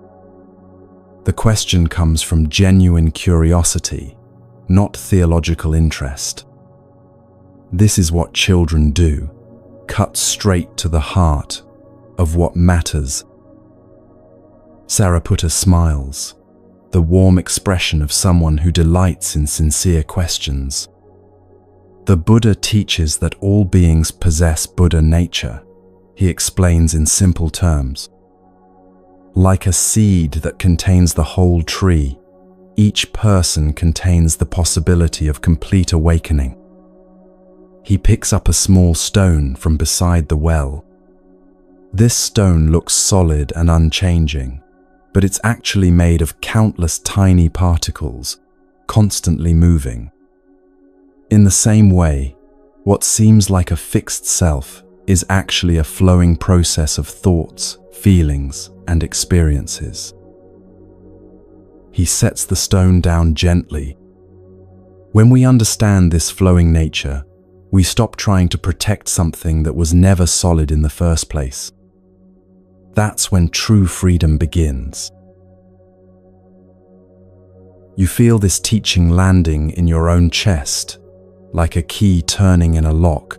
The question comes from genuine curiosity, not theological interest. This is what children do, cut straight to the heart of what matters. Sariputta smiles, the warm expression of someone who delights in sincere questions. The Buddha teaches that all beings possess Buddha nature, he explains in simple terms. Like a seed that contains the whole tree, each person contains the possibility of complete awakening. He picks up a small stone from beside the well. This stone looks solid and unchanging, but it's actually made of countless tiny particles, constantly moving. In the same way, what seems like a fixed self is actually a flowing process of thoughts, feelings, and experiences. He sets the stone down gently. When we understand this flowing nature, we stop trying to protect something that was never solid in the first place. That's when true freedom begins. You feel this teaching landing in your own chest, like a key turning in a lock.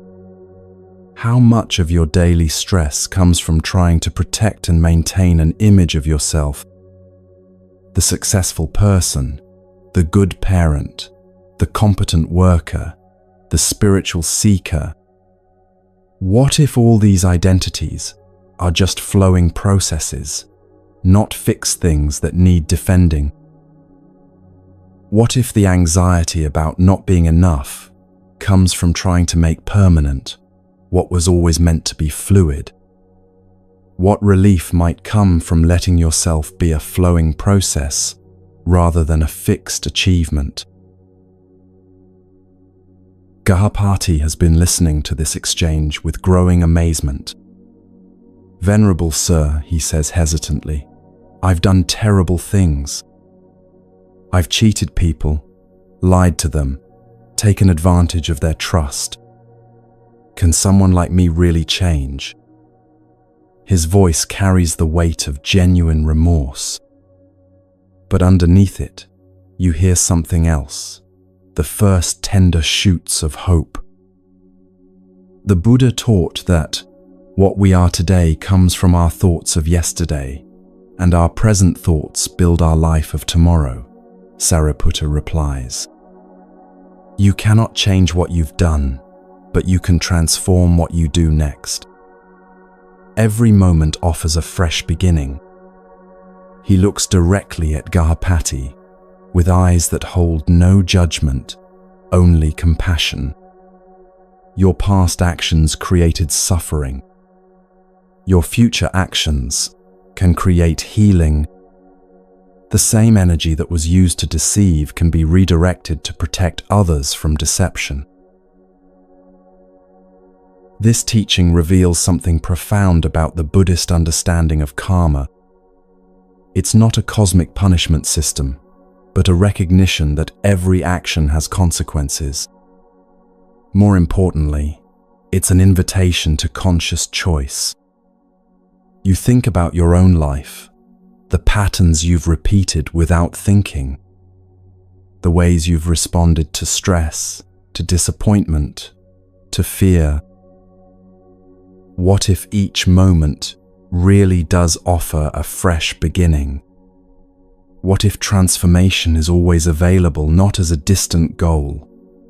How much of your daily stress comes from trying to protect and maintain an image of yourself? The successful person, the good parent, the competent worker, the spiritual seeker. What if all these identities are just flowing processes, not fixed things that need defending? What if the anxiety about not being enough comes from trying to make permanent what was always meant to be fluid? What relief might come from letting yourself be a flowing process rather than a fixed achievement? Gahapati has been listening to this exchange with growing amazement. "Venerable Sir," he says hesitantly, "I've done terrible things. I've cheated people, lied to them, taken advantage of their trust. Can someone like me really change?" His voice carries the weight of genuine remorse. But underneath it, you hear something else, the first tender shoots of hope. The Buddha taught that what we are today comes from our thoughts of yesterday, and our present thoughts build our life of tomorrow, Sariputta replies. You cannot change what you've done, but you can transform what you do next. Every moment offers a fresh beginning. He looks directly at Gahapati with eyes that hold no judgment, only compassion. Your past actions created suffering. Your future actions can create healing. The same energy that was used to deceive can be redirected to protect others from deception. This teaching reveals something profound about the Buddhist understanding of karma. It's not a cosmic punishment system, but a recognition that every action has consequences. More importantly, it's an invitation to conscious choice. You think about your own life, the patterns you've repeated without thinking, the ways you've responded to stress, to disappointment, to fear. What if each moment really does offer a fresh beginning? What if transformation is always available, not as a distant goal,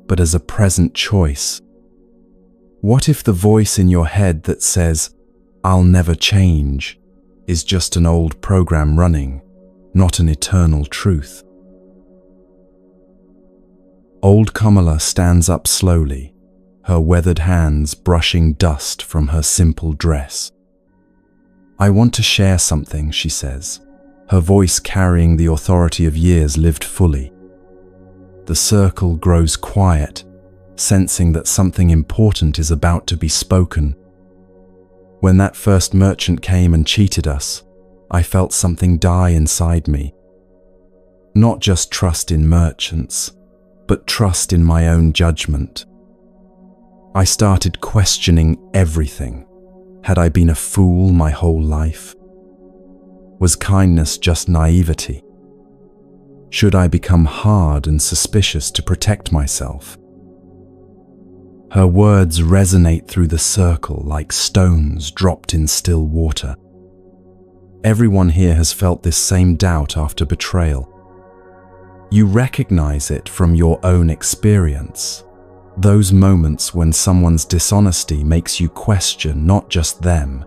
but as a present choice? What if the voice in your head that says, "I'll never change," is just an old program running, not an eternal truth? Old Kamala stands up slowly, her weathered hands brushing dust from her simple dress. "I want to share something," she says, her voice carrying the authority of years lived fully. The circle grows quiet, sensing that something important is about to be spoken. When that first merchant came and cheated us, I felt something die inside me. Not just trust in merchants, but trust in my own judgment. I started questioning everything. Had I been a fool my whole life? Was kindness just naivety? Should I become hard and suspicious to protect myself? Her words resonate through the circle like stones dropped in still water. Everyone here has felt this same doubt after betrayal. You recognize it from your own experience. Those moments when someone's dishonesty makes you question not just them,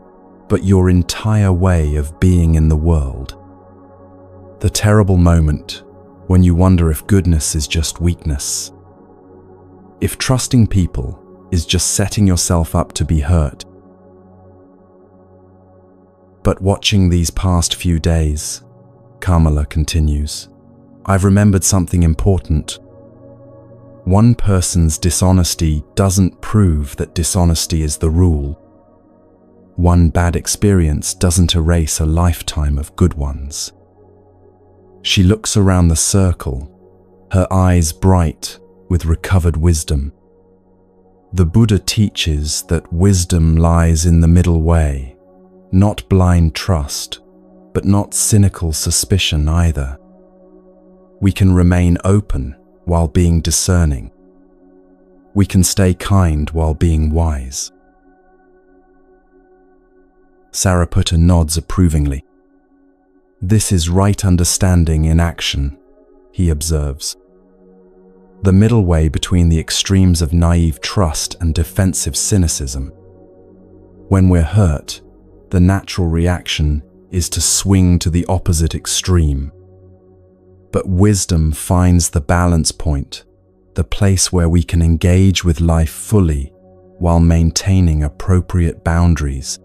but your entire way of being in the world. The terrible moment when you wonder if goodness is just weakness. If trusting people is just setting yourself up to be hurt. But watching these past few days, Kamala continues, I've remembered something important. One person's dishonesty doesn't prove that dishonesty is the rule. One bad experience doesn't erase a lifetime of good ones. She looks around the circle, her eyes bright with recovered wisdom. The Buddha teaches that wisdom lies in the middle way, not blind trust, but not cynical suspicion either. We can remain open while being discerning. We can stay kind while being wise. Sariputta nods approvingly. This is right understanding in action, he observes. The middle way between the extremes of naive trust and defensive cynicism. When we're hurt, the natural reaction is to swing to the opposite extreme. But wisdom finds the balance point, the place where we can engage with life fully while maintaining appropriate boundaries.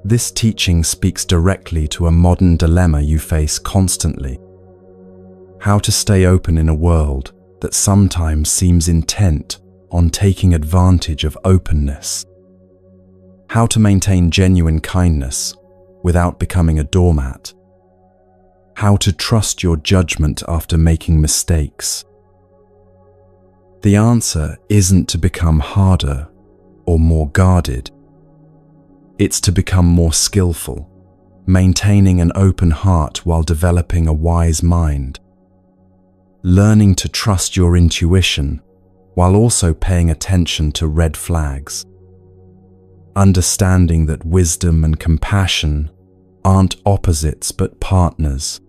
This teaching speaks directly to a modern dilemma you face constantly: how to stay open in a world that sometimes seems intent on taking advantage of openness. How to maintain genuine kindness without becoming a doormat. How to trust your judgment after making mistakes. The answer isn't to become harder or more guarded. It's to become more skillful, maintaining an open heart while developing a wise mind. Learning to trust your intuition while also paying attention to red flags. Understanding that wisdom and compassion aren't opposites but partners.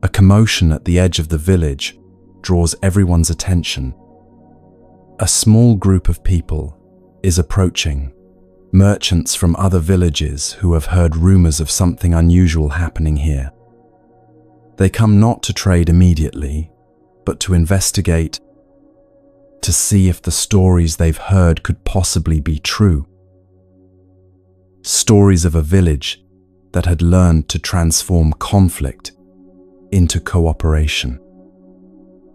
A commotion at the edge of the village draws everyone's attention. A small group of people is approaching, merchants from other villages who have heard rumors of something unusual happening here. They come not to trade immediately, but to investigate, to see if the stories they've heard could possibly be true. Stories of a village that had learned to transform conflict into cooperation.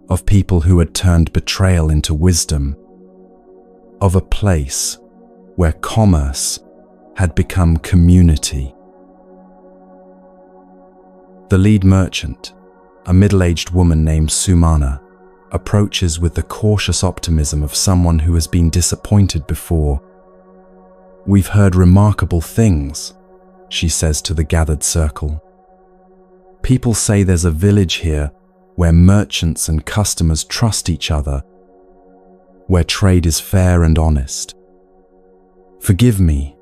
Of people who had turned betrayal into wisdom. Of a place where commerce had become community. The lead merchant, a middle-aged woman named Sumana, approaches with the cautious optimism of someone who has been disappointed before. "We've heard remarkable things," she says to the gathered circle. "People say there's a village here where merchants and customers trust each other, where trade is fair and honest. Forgive me,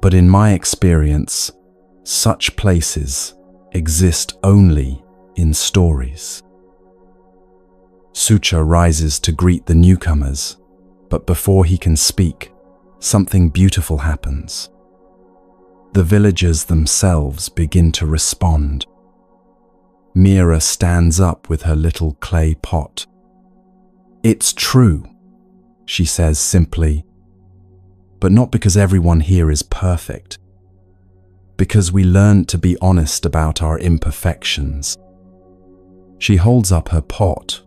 but in my experience, such places exist only in stories." Sucha rises to greet the newcomers, but before he can speak, something beautiful happens. The villagers themselves begin to respond. Mira stands up with her little clay pot. "It's true," she says simply, "but not because everyone here is perfect. Because we learned to be honest about our imperfections." She holds up her pot,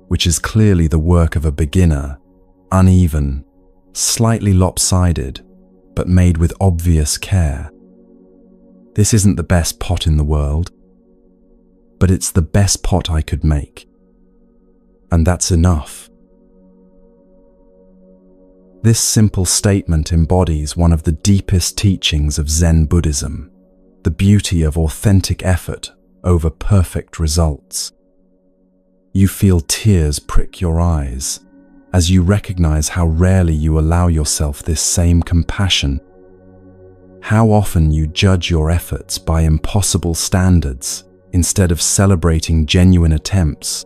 which is clearly the work of a beginner, uneven, slightly lopsided, but made with obvious care. "This isn't the best pot in the world, but it's the best pot I could make. And that's enough." This simple statement embodies one of the deepest teachings of Zen Buddhism, the beauty of authentic effort over perfect results. You feel tears prick your eyes as you recognize how rarely you allow yourself this same compassion. How often you judge your efforts by impossible standards instead of celebrating genuine attempts.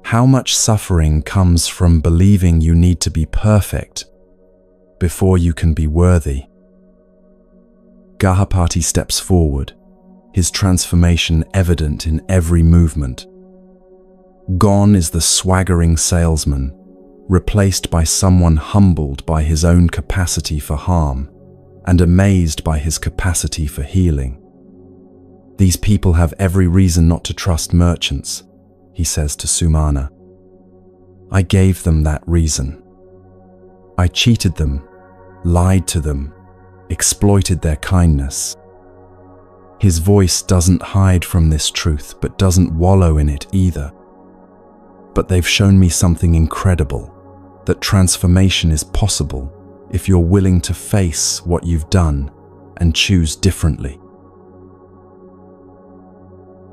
How much suffering comes from believing you need to be perfect before you can be worthy. Gahapati steps forward, his transformation evident in every movement. Gone is the swaggering salesman, replaced by someone humbled by his own capacity for harm and amazed by his capacity for healing. "These people have every reason not to trust merchants," he says to Sumana. "I gave them that reason. I cheated them, lied to them, exploited their kindness." His voice doesn't hide from this truth, but doesn't wallow in it either. "But they've shown me something incredible, that transformation is possible if you're willing to face what you've done and choose differently."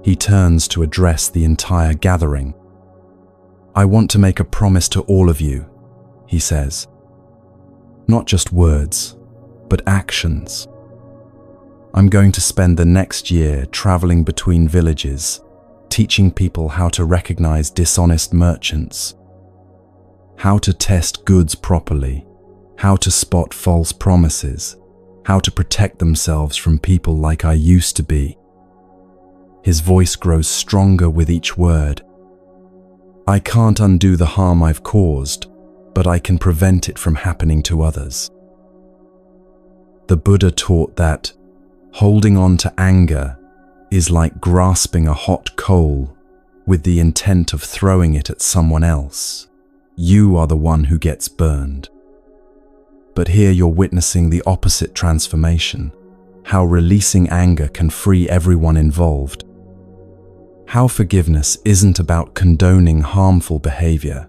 He turns to address the entire gathering. "I want to make a promise to all of you," he says. "Not just words, but actions. I'm going to spend the next year traveling between villages, teaching people how to recognize dishonest merchants, how to test goods properly, how to spot false promises, how to protect themselves from people like I used to be." His voice grows stronger with each word. "I can't undo the harm I've caused, but I can prevent it from happening to others. The Buddha taught that holding on to anger is like grasping a hot coal with the intent of throwing it at someone else. You are the one who gets burned. But here you're witnessing the opposite transformation, how releasing anger can free everyone involved. How forgiveness isn't about condoning harmful behavior,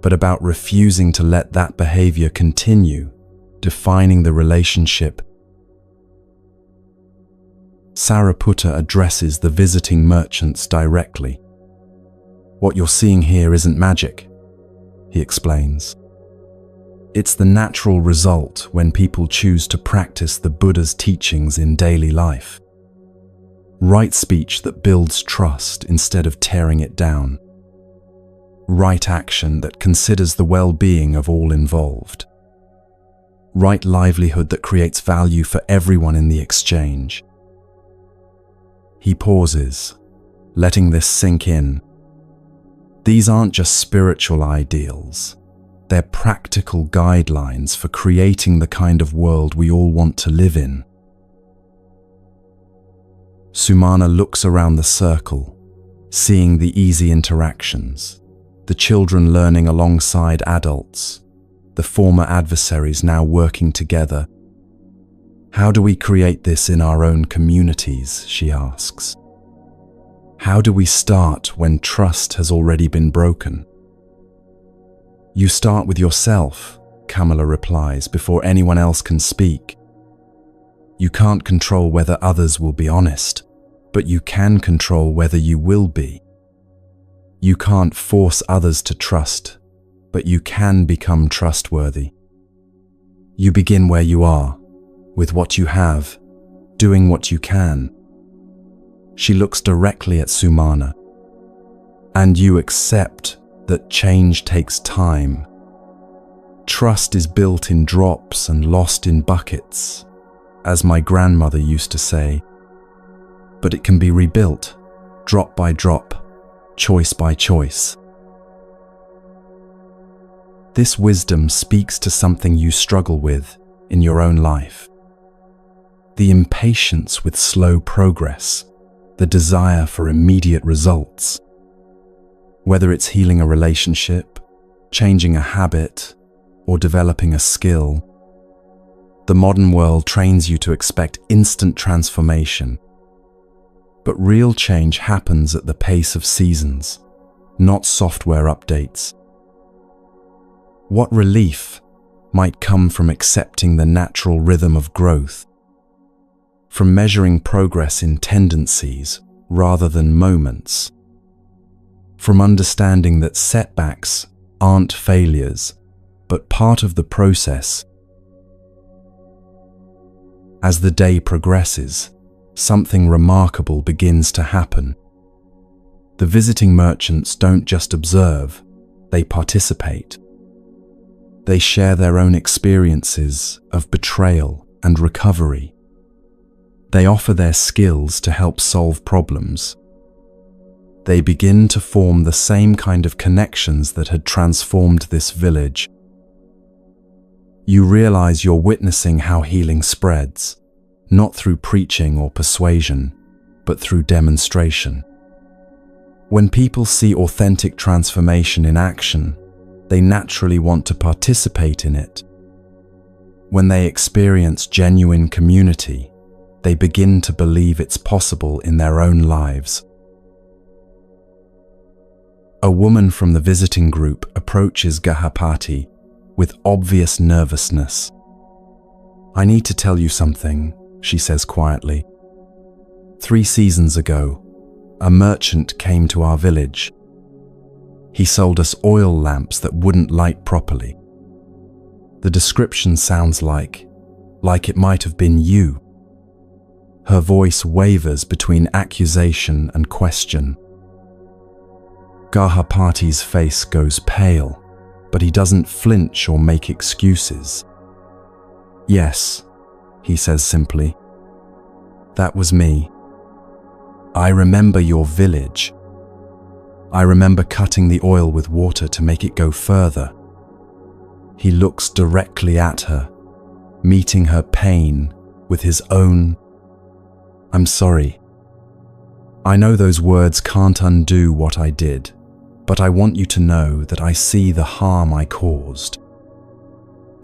but about refusing to let that behavior continue, defining the relationship. Sariputta addresses the visiting merchants directly. What you're seeing here isn't magic, he explains. It's the natural result when people choose to practice the Buddha's teachings in daily life. Right speech that builds trust instead of tearing it down. Right action that considers the well-being of all involved. Right livelihood that creates value for everyone in the exchange. He pauses, letting this sink in. These aren't just spiritual ideals. They're practical guidelines for creating the kind of world we all want to live in. Sumana looks around the circle, seeing the easy interactions, the children learning alongside adults, the former adversaries now working together. How do we create this in our own communities, she asks. How do we start when trust has already been broken? You start with yourself, Kamala replies, before anyone else can speak. You can't control whether others will be honest, but you can control whether you will be. You can't force others to trust, but you can become trustworthy. You begin where you are, with what you have, doing what you can. She looks directly at Sumana. And you accept that change takes time. Trust is built in drops and lost in buckets, as my grandmother used to say. But it can be rebuilt, drop by drop, choice by choice. This wisdom speaks to something you struggle with in your own life. The impatience with slow progress, the desire for immediate results. Whether it's healing a relationship, changing a habit, or developing a skill, the modern world trains you to expect instant transformation. But real change happens at the pace of seasons, not software updates. What relief might come from accepting the natural rhythm of growth, from measuring progress in tendencies rather than moments, from understanding that setbacks aren't failures, but part of the process. As the day progresses, something remarkable begins to happen. The visiting merchants don't just observe, they participate. They share their own experiences of betrayal and recovery. They offer their skills to help solve problems. They begin to form the same kind of connections that had transformed this village. You realize you're witnessing how healing spreads, not through preaching or persuasion, but through demonstration. When people see authentic transformation in action, they naturally want to participate in it. When they experience genuine community, they begin to believe it's possible in their own lives. A woman from the visiting group approaches Gahapati with obvious nervousness. "I need to tell you something," she says quietly. 3 seasons ago, a merchant came to our village. He sold us oil lamps that wouldn't light properly. The description sounds like it might have been you. Her voice wavers between accusation and question. Gahapati's face goes pale, but he doesn't flinch or make excuses. "Yes," he says simply. "That was me. I remember your village. I remember cutting the oil with water to make it go further." He looks directly at her, meeting her pain with his own, "I'm sorry. I know those words can't undo what I did, but I want you to know that I see the harm I caused,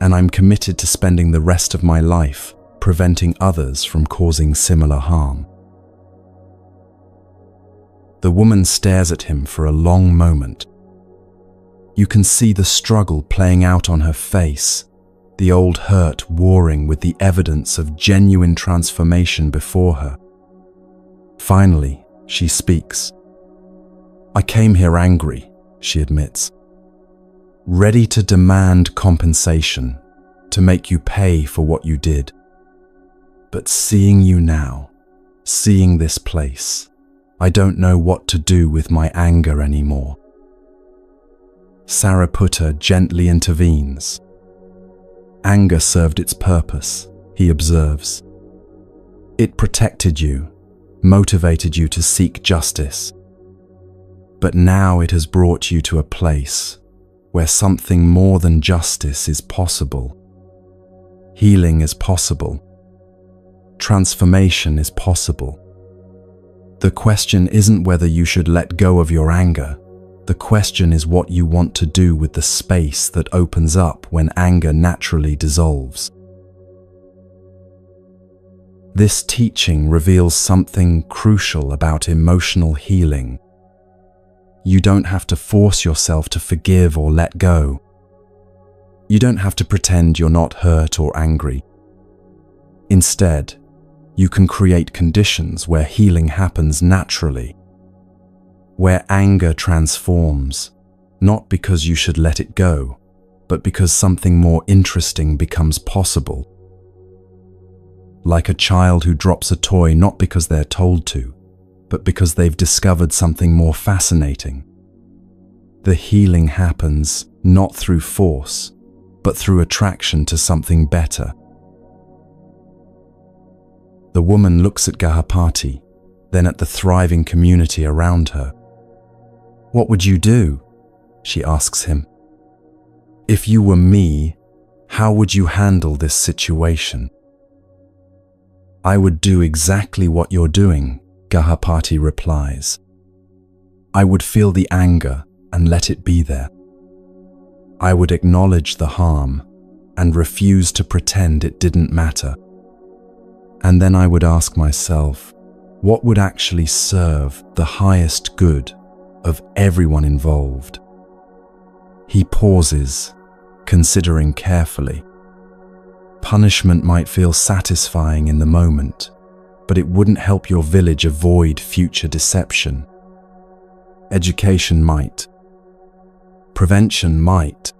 and I'm committed to spending the rest of my life preventing others from causing similar harm." The woman stares at him for a long moment. You can see the struggle playing out on her face, the old hurt warring with the evidence of genuine transformation before her. Finally, she speaks. "I came here angry," she admits, "ready to demand compensation, to make you pay for what you did. But seeing you now, seeing this place, I don't know what to do with my anger anymore." Sariputta gently intervenes. "Anger served its purpose," he observes. "It protected you, motivated you to seek justice. But now it has brought you to a place where something more than justice is possible. Healing is possible. Transformation is possible. The question isn't whether you should let go of your anger. The question is what you want to do with the space that opens up when anger naturally dissolves." This teaching reveals something crucial about emotional healing. You don't have to force yourself to forgive or let go. You don't have to pretend you're not hurt or angry. Instead, you can create conditions where healing happens naturally, where anger transforms, not because you should let it go, but because something more interesting becomes possible. Like a child who drops a toy not because they're told to, but because they've discovered something more fascinating. The healing happens not through force, but through attraction to something better. The woman looks at Gahapati, then at the thriving community around her. "What would you do?" she asks him. "If you were me, how would you handle this situation?" "I would do exactly what you're doing," Gahapati replies. "I would feel the anger and let it be there. I would acknowledge the harm and refuse to pretend it didn't matter. And then I would ask myself, what would actually serve the highest good of everyone involved?" He pauses, considering carefully. Punishment might feel satisfying in the moment, but it wouldn't help your village avoid future deception. Education might. Prevention might.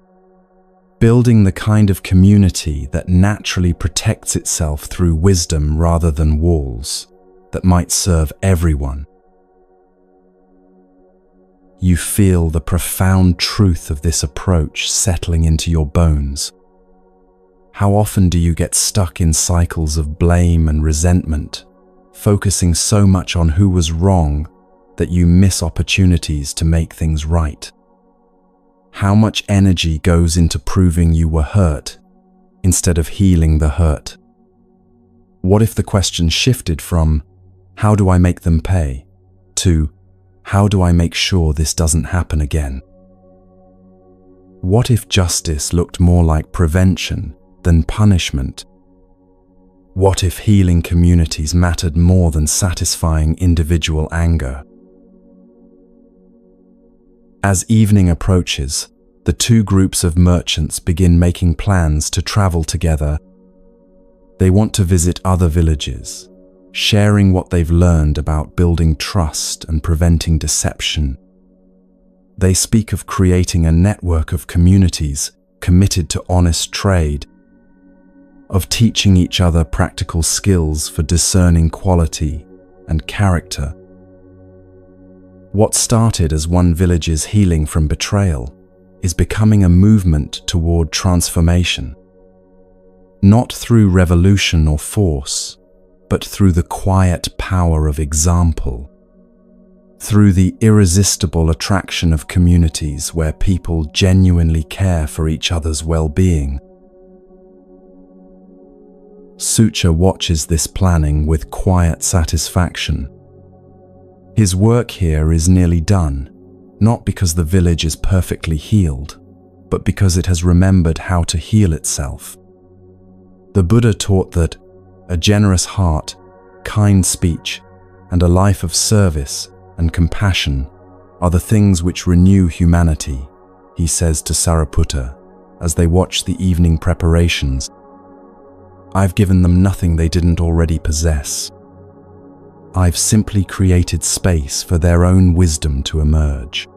Building the kind of community that naturally protects itself through wisdom rather than walls, that might serve everyone. You feel the profound truth of this approach settling into your bones. How often do you get stuck in cycles of blame and resentment, focusing so much on who was wrong that you miss opportunities to make things right? How much energy goes into proving you were hurt instead of healing the hurt? What if the question shifted from, "How do I make them pay?" to, "How do I make sure this doesn't happen again?" What if justice looked more like prevention than punishment? What if healing communities mattered more than satisfying individual anger? As evening approaches, the two groups of merchants begin making plans to travel together. They want to visit other villages, sharing what they've learned about building trust and preventing deception. They speak of creating a network of communities committed to honest trade, of teaching each other practical skills for discerning quality and character. What started as one village's healing from betrayal is becoming a movement toward transformation. Not through revolution or force, but through the quiet power of example. Through the irresistible attraction of communities where people genuinely care for each other's well-being. Sucha watches this planning with quiet satisfaction. His work here is nearly done, not because the village is perfectly healed, but because it has remembered how to heal itself. The Buddha taught that a generous heart, kind speech, and a life of service and compassion are the things which renew humanity, he says to Sariputta as they watch the evening preparations. I've given them nothing they didn't already possess. I've simply created space for their own wisdom to emerge.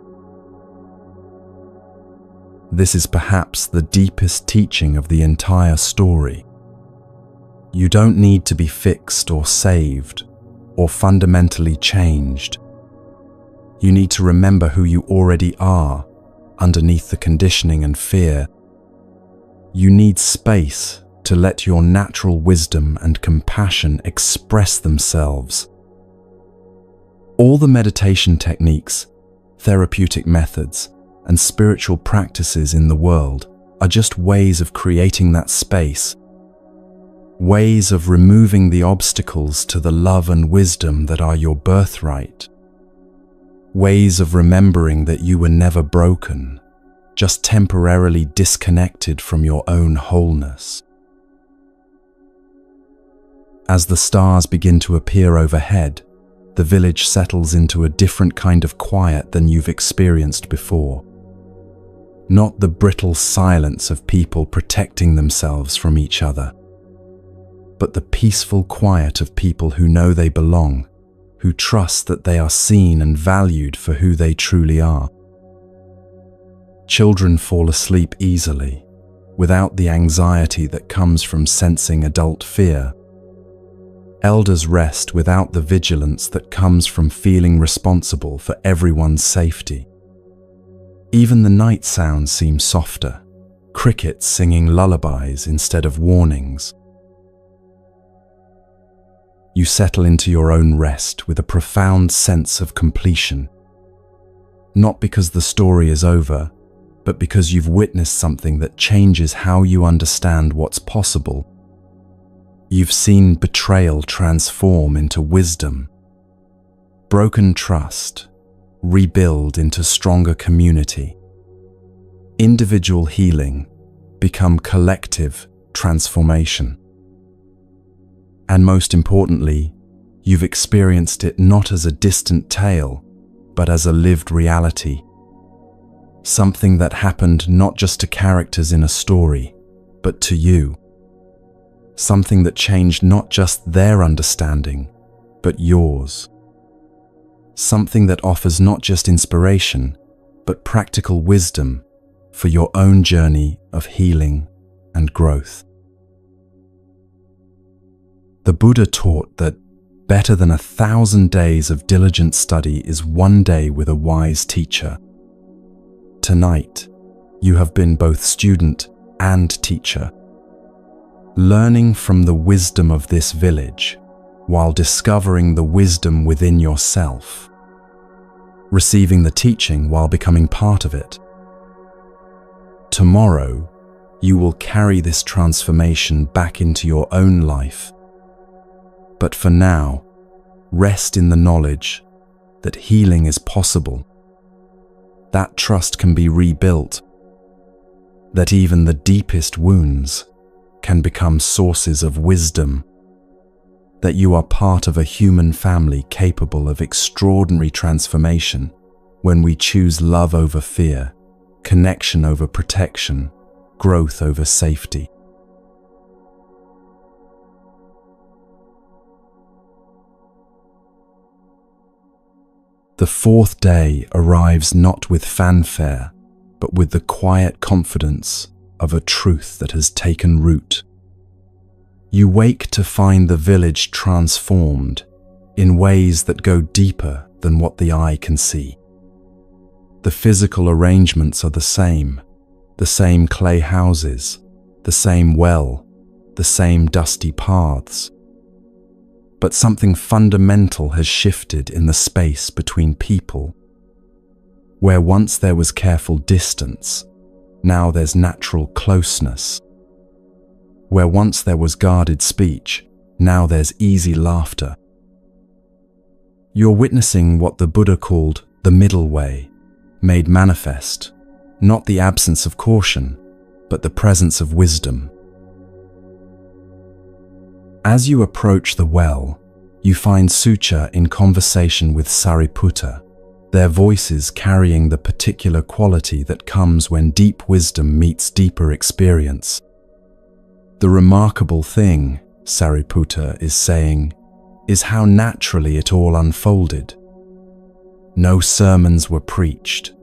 This is perhaps the deepest teaching of the entire story. You don't need to be fixed or saved or fundamentally changed. You need to remember who you already are underneath the conditioning and fear. You need space to let your natural wisdom and compassion express themselves. All the meditation techniques, therapeutic methods, and spiritual practices in the world are just ways of creating that space, ways of removing the obstacles to the love and wisdom that are your birthright, ways of remembering that you were never broken, just temporarily disconnected from your own wholeness. As the stars begin to appear overhead, the village settles into a different kind of quiet than you've experienced before. Not the brittle silence of people protecting themselves from each other, but the peaceful quiet of people who know they belong, who trust that they are seen and valued for who they truly are. Children fall asleep easily, without the anxiety that comes from sensing adult fear. Elders rest without the vigilance that comes from feeling responsible for everyone's safety. Even the night sounds seem softer, crickets singing lullabies instead of warnings. You settle into your own rest with a profound sense of completion. Not because the story is over, but because you've witnessed something that changes how you understand what's possible. You've seen betrayal transform into wisdom, broken trust rebuild into stronger community, individual healing become collective transformation. And most importantly, you've experienced it not as a distant tale, but as a lived reality. Something that happened not just to characters in a story, but to you. Something that changed not just their understanding, but yours. Something that offers not just inspiration, but practical wisdom for your own journey of healing and growth. The Buddha taught that better than 1,000 days of diligent study is one day with a wise teacher. Tonight, you have been both student and teacher, learning from the wisdom of this village while discovering the wisdom within yourself, receiving the teaching while becoming part of it. Tomorrow, you will carry this transformation back into your own life. But for now, rest in the knowledge that healing is possible, that trust can be rebuilt, that even the deepest wounds can become sources of wisdom, that you are part of a human family capable of extraordinary transformation when we choose love over fear, connection over protection, growth over safety. The fourth day arrives not with fanfare, but with the quiet confidence of a truth that has taken root. You wake to find the village transformed in ways that go deeper than what the eye can see. The physical arrangements are the same clay houses, the same well, the same dusty paths. But something fundamental has shifted in the space between people. Where once there was careful distance, now there's natural closeness. Where once there was guarded speech, now there's easy laughter. You're witnessing what the Buddha called the middle way, made manifest, not the absence of caution, but the presence of wisdom. As you approach the well, you find Sucha in conversation with Sariputta, their voices carrying the particular quality that comes when deep wisdom meets deeper experience. The remarkable thing, Sariputta is saying, is how naturally it all unfolded. No sermons were preached,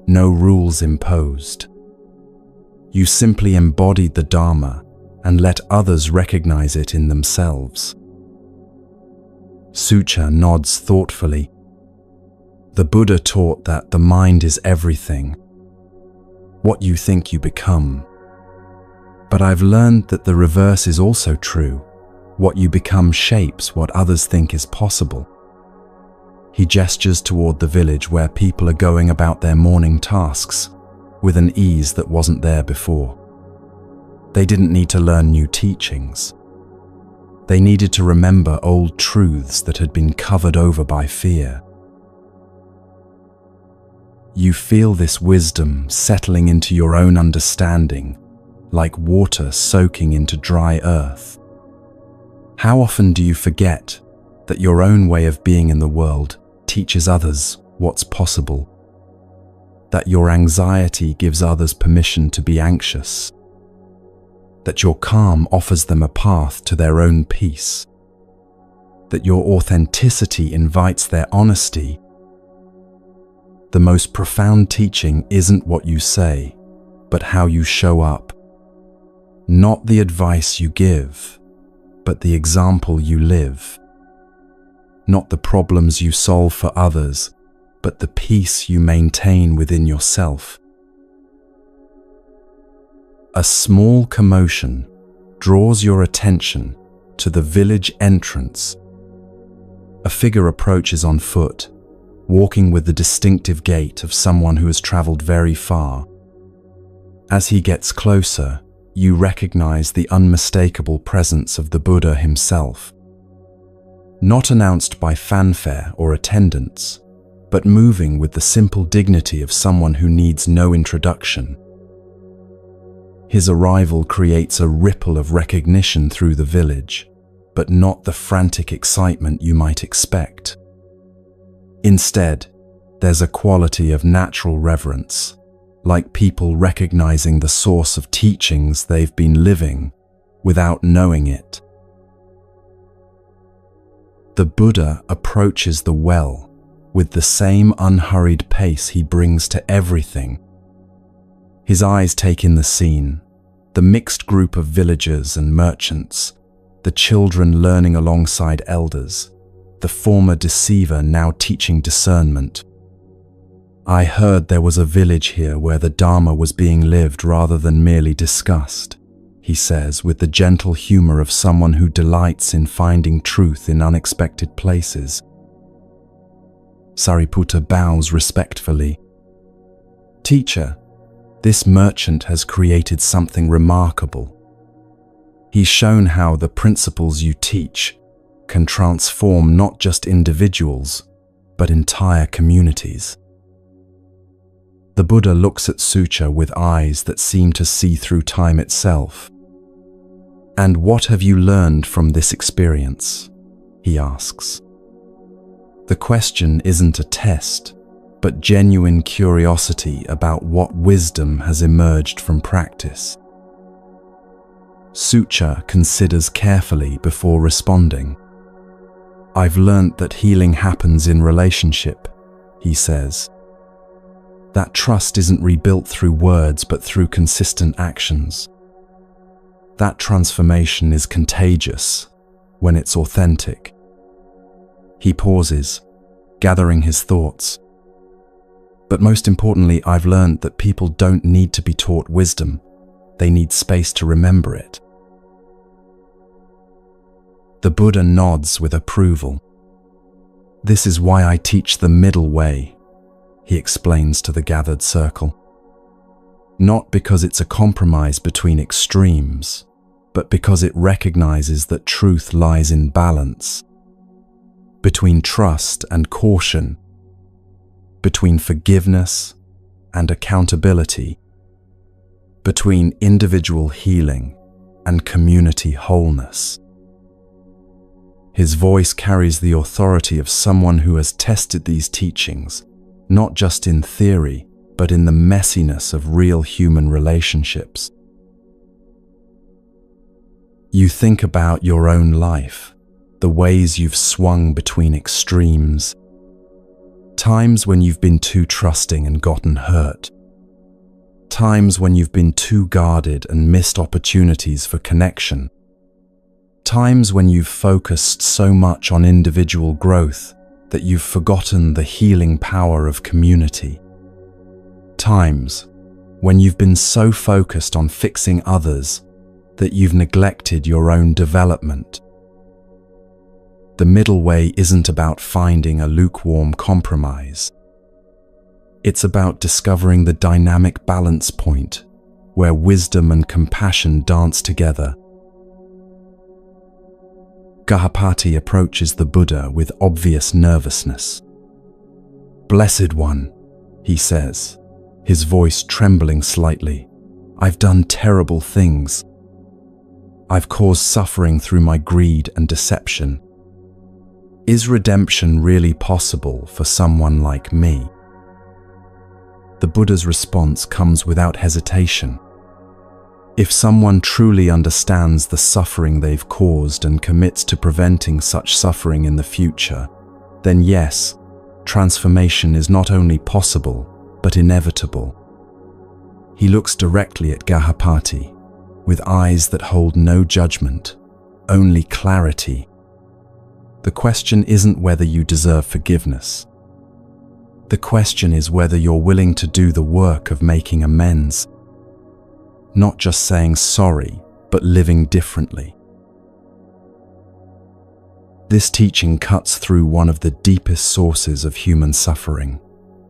no rules imposed. You simply embodied the Dharma and let others recognize it in themselves. Sucha nods thoughtfully. The Buddha taught that the mind is everything, what you think you become. But I've learned that the reverse is also true. What you become shapes what others think is possible. He gestures toward the village where people are going about their morning tasks with an ease that wasn't there before. They didn't need to learn new teachings. They needed to remember old truths that had been covered over by fear. You feel this wisdom settling into your own understanding, like water soaking into dry earth. How often do you forget that your own way of being in the world teaches others what's possible? That your anxiety gives others permission to be anxious? That your calm offers them a path to their own peace? That your authenticity invites their honesty? The most profound teaching isn't what you say, but how you show up. Not the advice you give, but the example you live. Not the problems you solve for others, but the peace you maintain within yourself. A small commotion draws your attention to the village entrance. A figure approaches on foot, walking with the distinctive gait of someone who has traveled very far. As he gets closer, you recognize the unmistakable presence of the Buddha himself. Not announced by fanfare or attendants, but moving with the simple dignity of someone who needs no introduction. His arrival creates a ripple of recognition through the village, but not the frantic excitement you might expect. Instead, there's a quality of natural reverence, like people recognizing the source of teachings they've been living without knowing it. The Buddha approaches the well with the same unhurried pace he brings to everything. His eyes take in the scene, the mixed group of villagers and merchants, the children learning alongside elders, the former deceiver now teaching discernment. I heard there was a village here where the Dharma was being lived rather than merely discussed, he says with the gentle humor of someone who delights in finding truth in unexpected places. Sariputta bows respectfully. Teacher, this merchant has created something remarkable. He's shown how the principles you teach can transform not just individuals, but entire communities. The Buddha looks at Sucha with eyes that seem to see through time itself. And what have you learned from this experience? He asks. The question isn't a test, but genuine curiosity about what wisdom has emerged from practice. Sucha considers carefully before responding. I've learnt that healing happens in relationship, he says. That trust isn't rebuilt through words but through consistent actions. That transformation is contagious when it's authentic. He pauses, gathering his thoughts. But most importantly, I've learned that people don't need to be taught wisdom. They need space to remember it. The Buddha nods with approval. This is why I teach the middle way, he explains to the gathered circle. Not because it's a compromise between extremes, but because it recognizes that truth lies in balance, between trust and caution, between forgiveness and accountability, between individual healing and community wholeness. His voice carries the authority of someone who has tested these teachings, not just in theory, but in the messiness of real human relationships. You think about your own life, the ways you've swung between extremes, times when you've been too trusting and gotten hurt, times when you've been too guarded and missed opportunities for connection, times when you've focused so much on individual growth that you've forgotten the healing power of community, times when you've been so focused on fixing others that you've neglected your own development. The middle way isn't about finding a lukewarm compromise. It's about discovering the dynamic balance point where wisdom and compassion dance together. Gahapati approaches the Buddha with obvious nervousness. "Blessed One," he says, his voice trembling slightly, "I've done terrible things. I've caused suffering through my greed and deception. Is redemption really possible for someone like me?" The Buddha's response comes without hesitation. If someone truly understands the suffering they've caused and commits to preventing such suffering in the future, then yes, transformation is not only possible, but inevitable. He looks directly at Gahapati, with eyes that hold no judgment, only clarity. The question isn't whether you deserve forgiveness. The question is whether you're willing to do the work of making amends. Not just saying sorry, but living differently. This teaching cuts through one of the deepest sources of human suffering,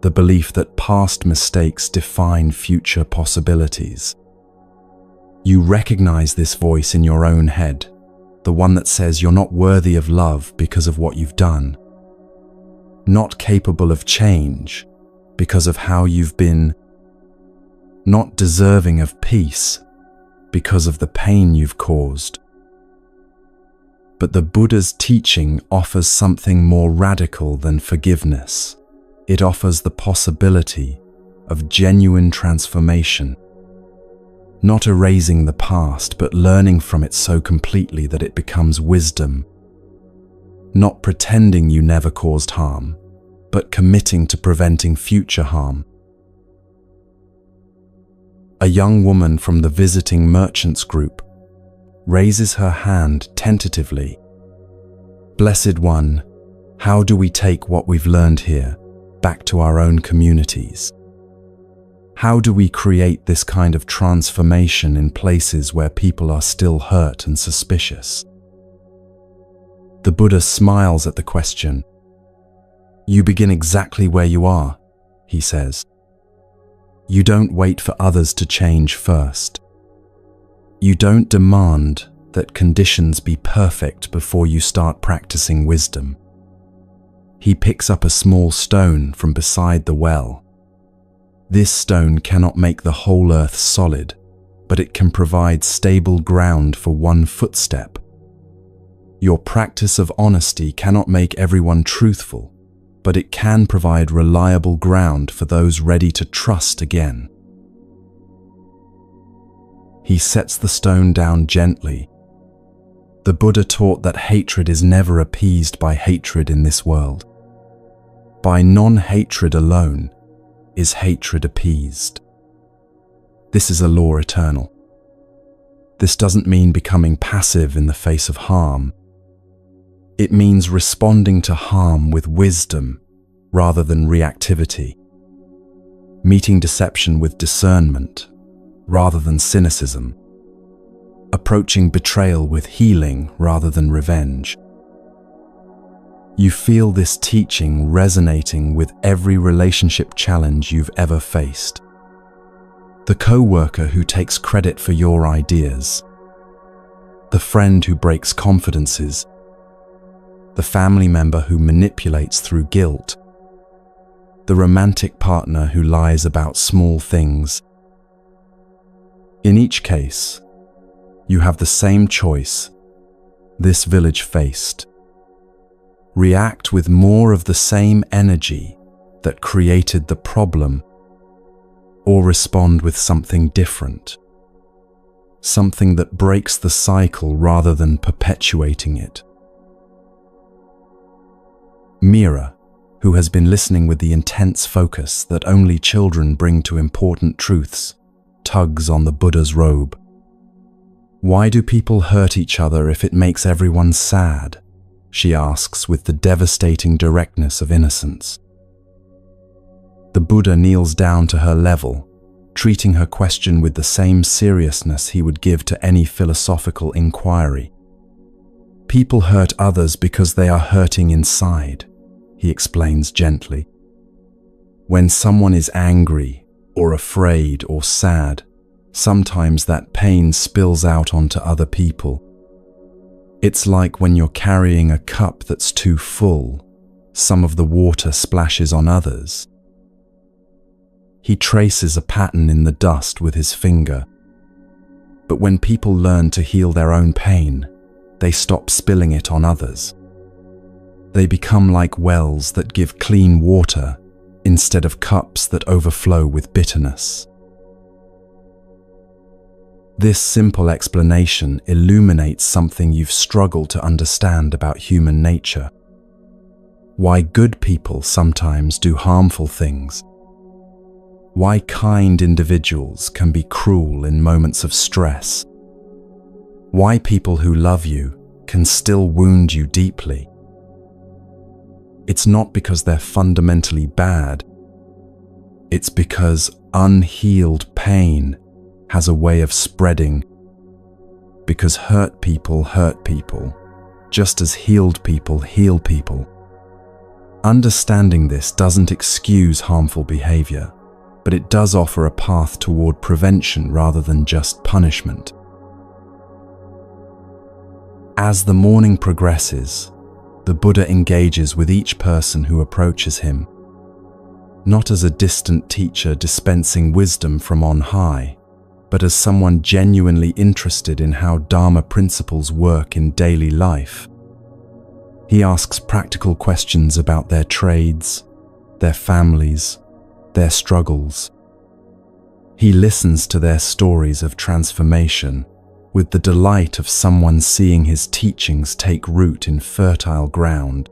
the belief that past mistakes define future possibilities. You recognize this voice in your own head, the one that says you're not worthy of love because of what you've done, not capable of change because of how you've been, not deserving of peace because of the pain you've caused. But the Buddha's teaching offers something more radical than forgiveness. It offers the possibility of genuine transformation, not erasing the past, but learning from it so completely that it becomes wisdom, not pretending you never caused harm, but committing to preventing future harm. A young woman from the visiting merchants group raises her hand tentatively. "Blessed One, how do we take what we've learned here back to our own communities? How do we create this kind of transformation in places where people are still hurt and suspicious?" The Buddha smiles at the question. "You begin exactly where you are," he says. "You don't wait for others to change first. You don't demand that conditions be perfect before you start practicing wisdom." He picks up a small stone from beside the well. This stone cannot make the whole earth solid, but it can provide stable ground for one footstep. Your practice of honesty cannot make everyone truthful, but it can provide reliable ground for those ready to trust again. He sets the stone down gently. The Buddha taught that hatred is never appeased by hatred in this world. By non-hatred alone is hatred appeased. This is a law eternal. This doesn't mean becoming passive in the face of harm. It means responding to harm with wisdom rather than reactivity, meeting deception with discernment rather than cynicism, approaching betrayal with healing rather than revenge. You feel this teaching resonating with every relationship challenge you've ever faced. The co-worker who takes credit for your ideas, the friend who breaks confidences, the family member who manipulates through guilt, the romantic partner who lies about small things. In each case, you have the same choice this village faced. React with more of the same energy that created the problem, or respond with something different, something that breaks the cycle rather than perpetuating it. Mira, who has been listening with the intense focus that only children bring to important truths, tugs on the Buddha's robe. Why do people hurt each other if it makes everyone sad? She asks with the devastating directness of innocence. The Buddha kneels down to her level, treating her question with the same seriousness he would give to any philosophical inquiry. People hurt others because they are hurting inside, he explains gently. When someone is angry or afraid or sad, sometimes that pain spills out onto other people. It's like when you're carrying a cup that's too full, some of the water splashes on others. He traces a pattern in the dust with his finger. But when people learn to heal their own pain, they stop spilling it on others. They become like wells that give clean water instead of cups that overflow with bitterness. This simple explanation illuminates something you've struggled to understand about human nature. Why good people sometimes do harmful things. Why kind individuals can be cruel in moments of stress. Why people who love you can still wound you deeply. It's not because they're fundamentally bad. It's because unhealed pain has a way of spreading, because hurt people, just as healed people heal people. Understanding this doesn't excuse harmful behavior, but it does offer a path toward prevention rather than just punishment. As the morning progresses, the Buddha engages with each person who approaches him, not as a distant teacher dispensing wisdom from on high, but as someone genuinely interested in how Dharma principles work in daily life. He asks practical questions about their trades, their families, their struggles. He listens to their stories of transformation with the delight of someone seeing his teachings take root in fertile ground.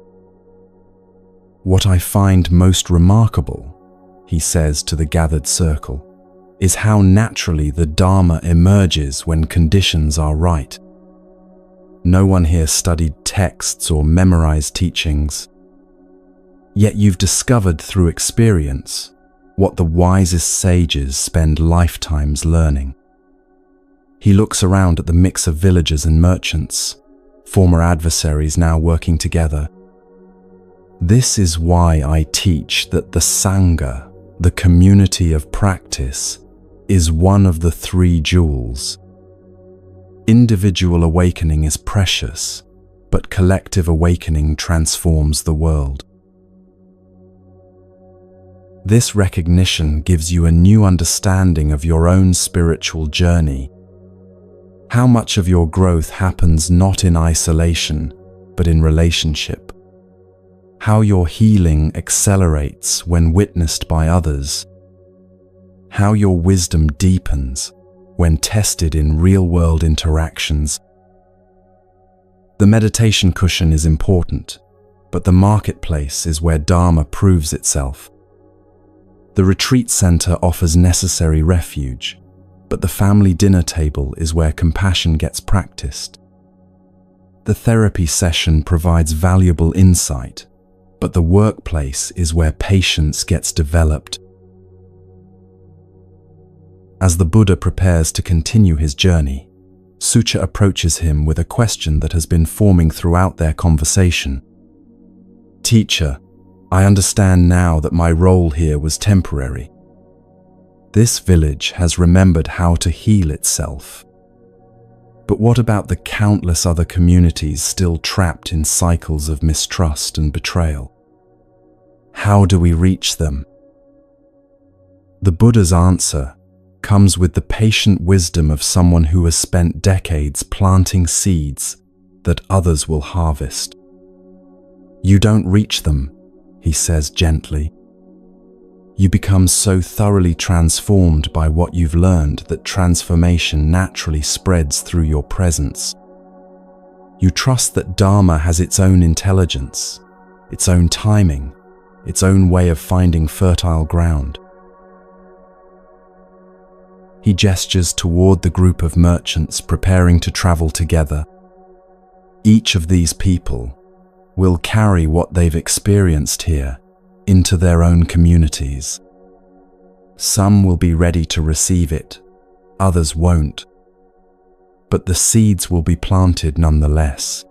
What I find most remarkable, he says to the gathered circle, is how naturally the Dharma emerges when conditions are right. No one here studied texts or memorized teachings. Yet you've discovered through experience what the wisest sages spend lifetimes learning. He looks around at the mix of villagers and merchants, former adversaries now working together. This is why I teach that the Sangha, the community of practice, is one of the three jewels. Individual awakening is precious, but collective awakening transforms the world. This recognition gives you a new understanding of your own spiritual journey. How much of your growth happens not in isolation, but in relationship. How your healing accelerates when witnessed by others. How your wisdom deepens when tested in real-world interactions. The meditation cushion is important, but the marketplace is where Dharma proves itself. The retreat center offers necessary refuge, but the family dinner table is where compassion gets practiced. The therapy session provides valuable insight, but the workplace is where patience gets developed. As the Buddha prepares to continue his journey, Sucha approaches him with a question that has been forming throughout their conversation. Teacher, I understand now that my role here was temporary. This village has remembered how to heal itself. But what about the countless other communities still trapped in cycles of mistrust and betrayal? How do we reach them? The Buddha's answer comes with the patient wisdom of someone who has spent decades planting seeds that others will harvest. You don't reach them, he says gently. You become so thoroughly transformed by what you've learned that transformation naturally spreads through your presence. You trust that Dharma has its own intelligence, its own timing, its own way of finding fertile ground. He gestures toward the group of merchants preparing to travel together. Each of these people will carry what they've experienced here into their own communities. Some will be ready to receive it, others won't. But the seeds will be planted nonetheless.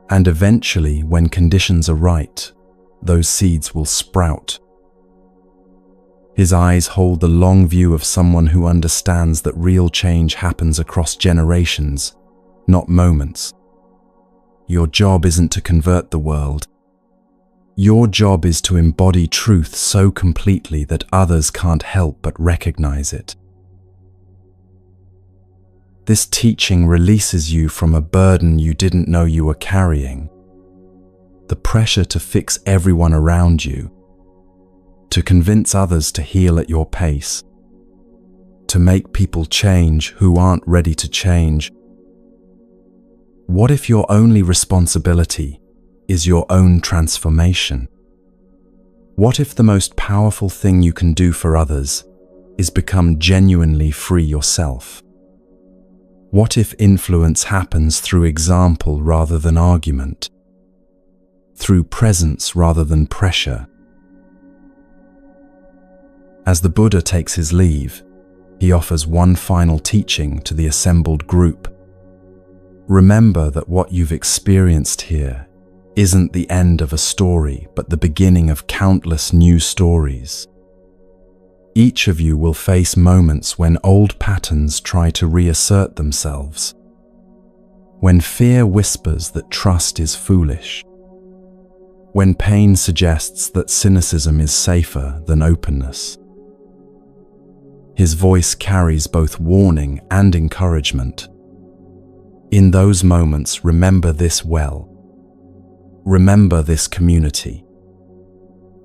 And eventually, when conditions are right, those seeds will sprout. His eyes hold the long view of someone who understands that real change happens across generations, not moments. Your job isn't to convert the world. Your job is to embody truth so completely that others can't help but recognize it. This teaching releases you from a burden you didn't know you were carrying. The pressure to fix everyone around you, to convince others to heal at your pace, to make people change who aren't ready to change. What if your only responsibility is your own transformation? What if the most powerful thing you can do for others is become genuinely free yourself? What if influence happens through example rather than argument, through presence rather than pressure? As the Buddha takes his leave, he offers one final teaching to the assembled group. Remember that what you've experienced here isn't the end of a story, but the beginning of countless new stories. Each of you will face moments when old patterns try to reassert themselves, when fear whispers that trust is foolish, when pain suggests that cynicism is safer than openness. His voice carries both warning and encouragement. In those moments, remember this well. Remember this community.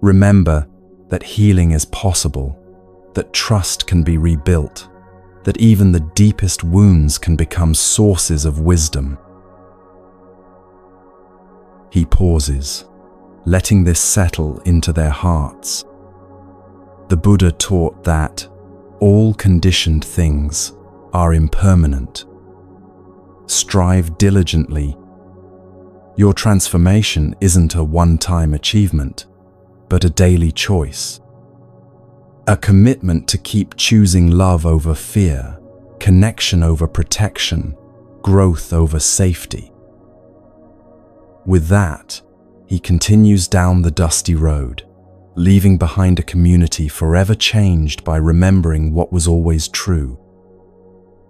Remember that healing is possible, that trust can be rebuilt, that even the deepest wounds can become sources of wisdom. He pauses, letting this settle into their hearts. The Buddha taught that all conditioned things are impermanent. Strive diligently. Your transformation isn't a one-time achievement, but a daily choice. A commitment to keep choosing love over fear, connection over protection, growth over safety. With that, he continues down the dusty road, leaving behind a community forever changed by remembering what was always true.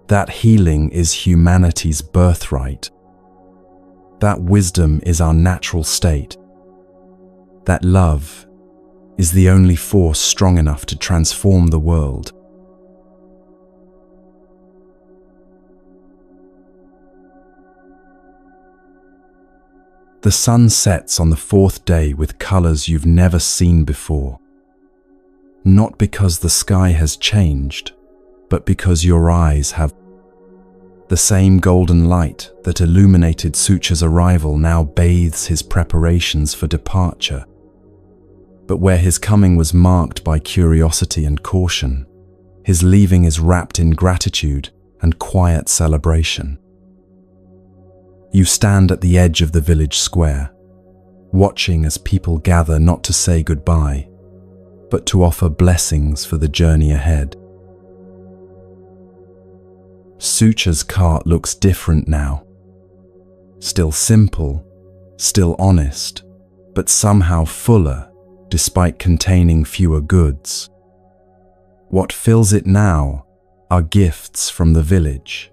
That healing is humanity's birthright. That wisdom is our natural state. That love is the only force strong enough to transform the world. The sun sets on the fourth day with colors you've never seen before. Not because the sky has changed, but because your eyes have. The same golden light that illuminated Sucha's arrival now bathes his preparations for departure. But where his coming was marked by curiosity and caution, his leaving is wrapped in gratitude and quiet celebration. You stand at the edge of the village square, watching as people gather not to say goodbye, but to offer blessings for the journey ahead. Sucha's cart looks different now. Still simple, still honest, but somehow fuller, despite containing fewer goods. What fills it now are gifts from the village,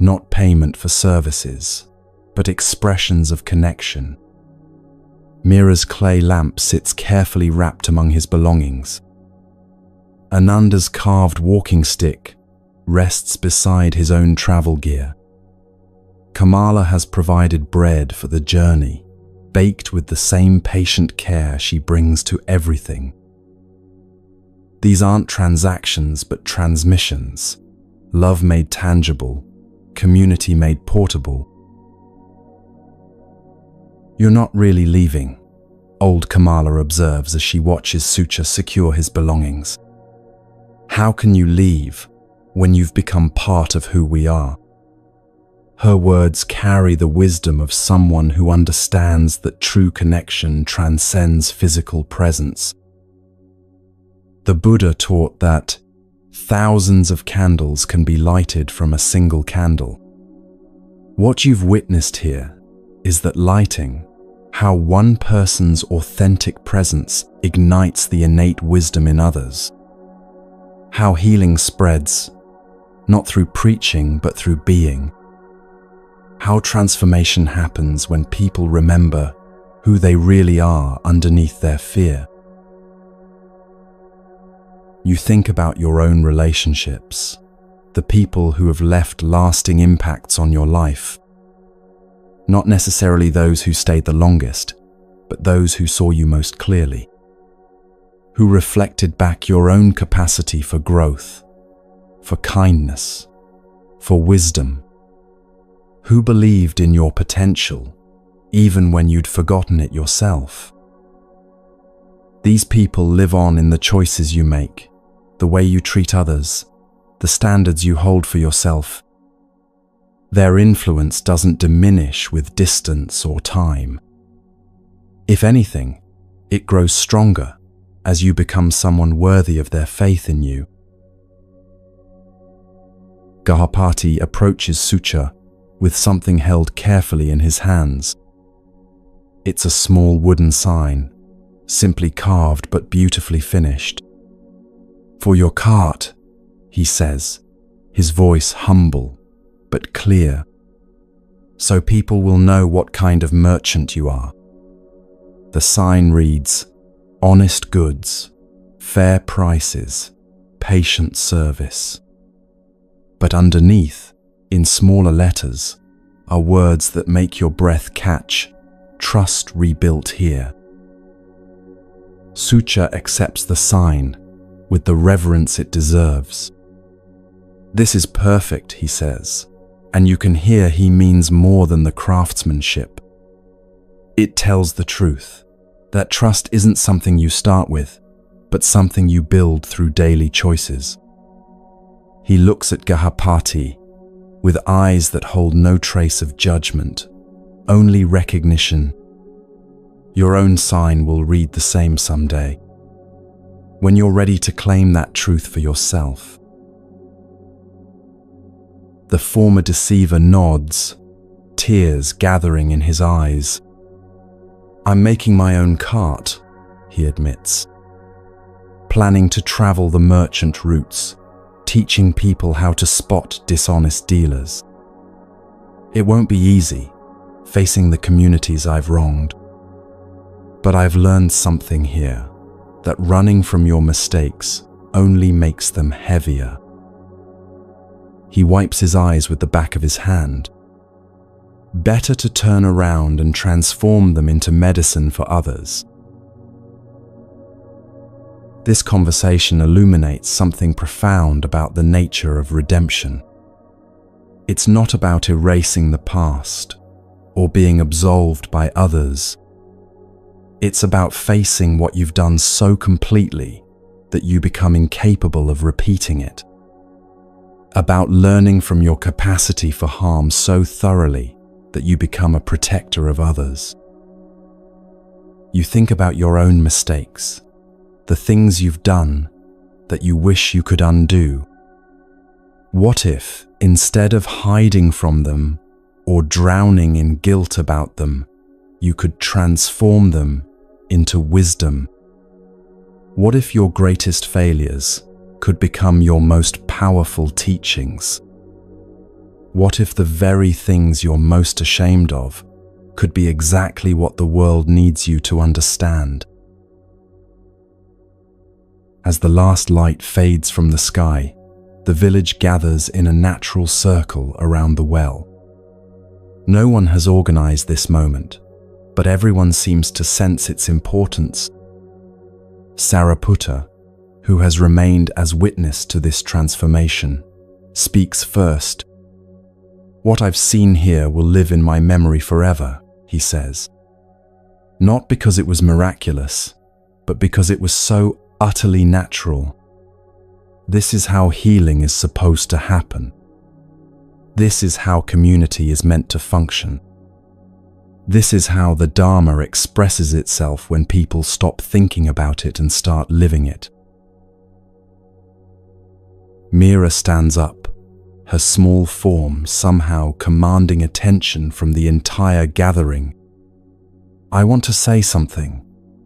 not payment for services, but expressions of connection. Mira's clay lamp sits carefully wrapped among his belongings. Ananda's carved walking stick rests beside his own travel gear. Kamala has provided bread for the journey, baked with the same patient care she brings to everything. These aren't transactions but transmissions, love made tangible, community made portable. "You're not really leaving," old Kamala observes as she watches Sucha secure his belongings. "How can you leave when you've become part of who we are?" Her words carry the wisdom of someone who understands that true connection transcends physical presence. The Buddha taught that thousands of candles can be lighted from a single candle. What you've witnessed here is that lighting, how one person's authentic presence ignites the innate wisdom in others. How healing spreads, not through preaching but through being. How transformation happens when people remember who they really are underneath their fear. You think about your own relationships, the people who have left lasting impacts on your life. Not necessarily those who stayed the longest, but those who saw you most clearly. Who reflected back your own capacity for growth, for kindness, for wisdom. Who believed in your potential, even when you'd forgotten it yourself. These people live on in the choices you make, the way you treat others, the standards you hold for yourself. Their influence doesn't diminish with distance or time. If anything, it grows stronger as you become someone worthy of their faith in you. Gahapati approaches Sucha with something held carefully in his hands. It's a small wooden sign, simply carved but beautifully finished. "For your cart," he says, his voice humble but clear, "so people will know what kind of merchant you are." The sign reads, "Honest goods, fair prices, patient service." But underneath, in smaller letters, are words that make your breath catch, "Trust rebuilt here." Sucha accepts the sign with the reverence it deserves. "This is perfect," he says, and you can hear he means more than the craftsmanship. It tells the truth, that trust isn't something you start with, but something you build through daily choices. He looks at Gahapati with eyes that hold no trace of judgment, only recognition. Your own sign will read the same someday, when you're ready to claim that truth for yourself. The former deceiver nods, tears gathering in his eyes. "I'm making my own cart," he admits. "Planning to travel the merchant routes, teaching people how to spot dishonest dealers. It won't be easy, facing the communities I've wronged. But I've learned something here, that running from your mistakes only makes them heavier." He wipes his eyes with the back of his hand. Better to turn around and transform them into medicine for others. This conversation illuminates something profound about the nature of redemption. It's not about erasing the past or being absolved by others. It's about facing what you've done so completely that you become incapable of repeating it. About learning from your capacity for harm so thoroughly that you become a protector of others. You think about your own mistakes, the things you've done that you wish you could undo. What if, instead of hiding from them or drowning in guilt about them, you could transform them into wisdom? What if your greatest failures could become your most powerful teachings? What if the very things you're most ashamed of could be exactly what the world needs you to understand? As the last light fades from the sky, the village gathers in a natural circle around the well. No one has organized this moment, but everyone seems to sense its importance. Sariputta, who has remained as witness to this transformation, speaks first. "What I've seen here will live in my memory forever," he says. Not because it was miraculous, but because it was so utterly natural. This is how healing is supposed to happen. This is how community is meant to function. This is how the Dharma expresses itself when people stop thinking about it and start living it. Meera stands up, her small form somehow commanding attention from the entire gathering. "I want to say something,"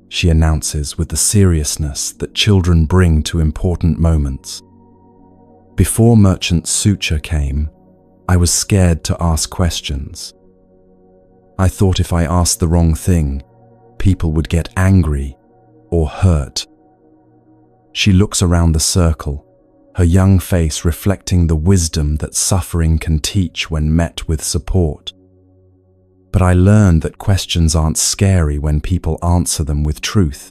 she announces with the seriousness that children bring to important moments. "Before Merchant Sucha came, I was scared to ask questions. I thought if I asked the wrong thing, people would get angry or hurt." She looks around the circle, her young face reflecting the wisdom that suffering can teach when met with support. "But I learned that questions aren't scary when people answer them with truth.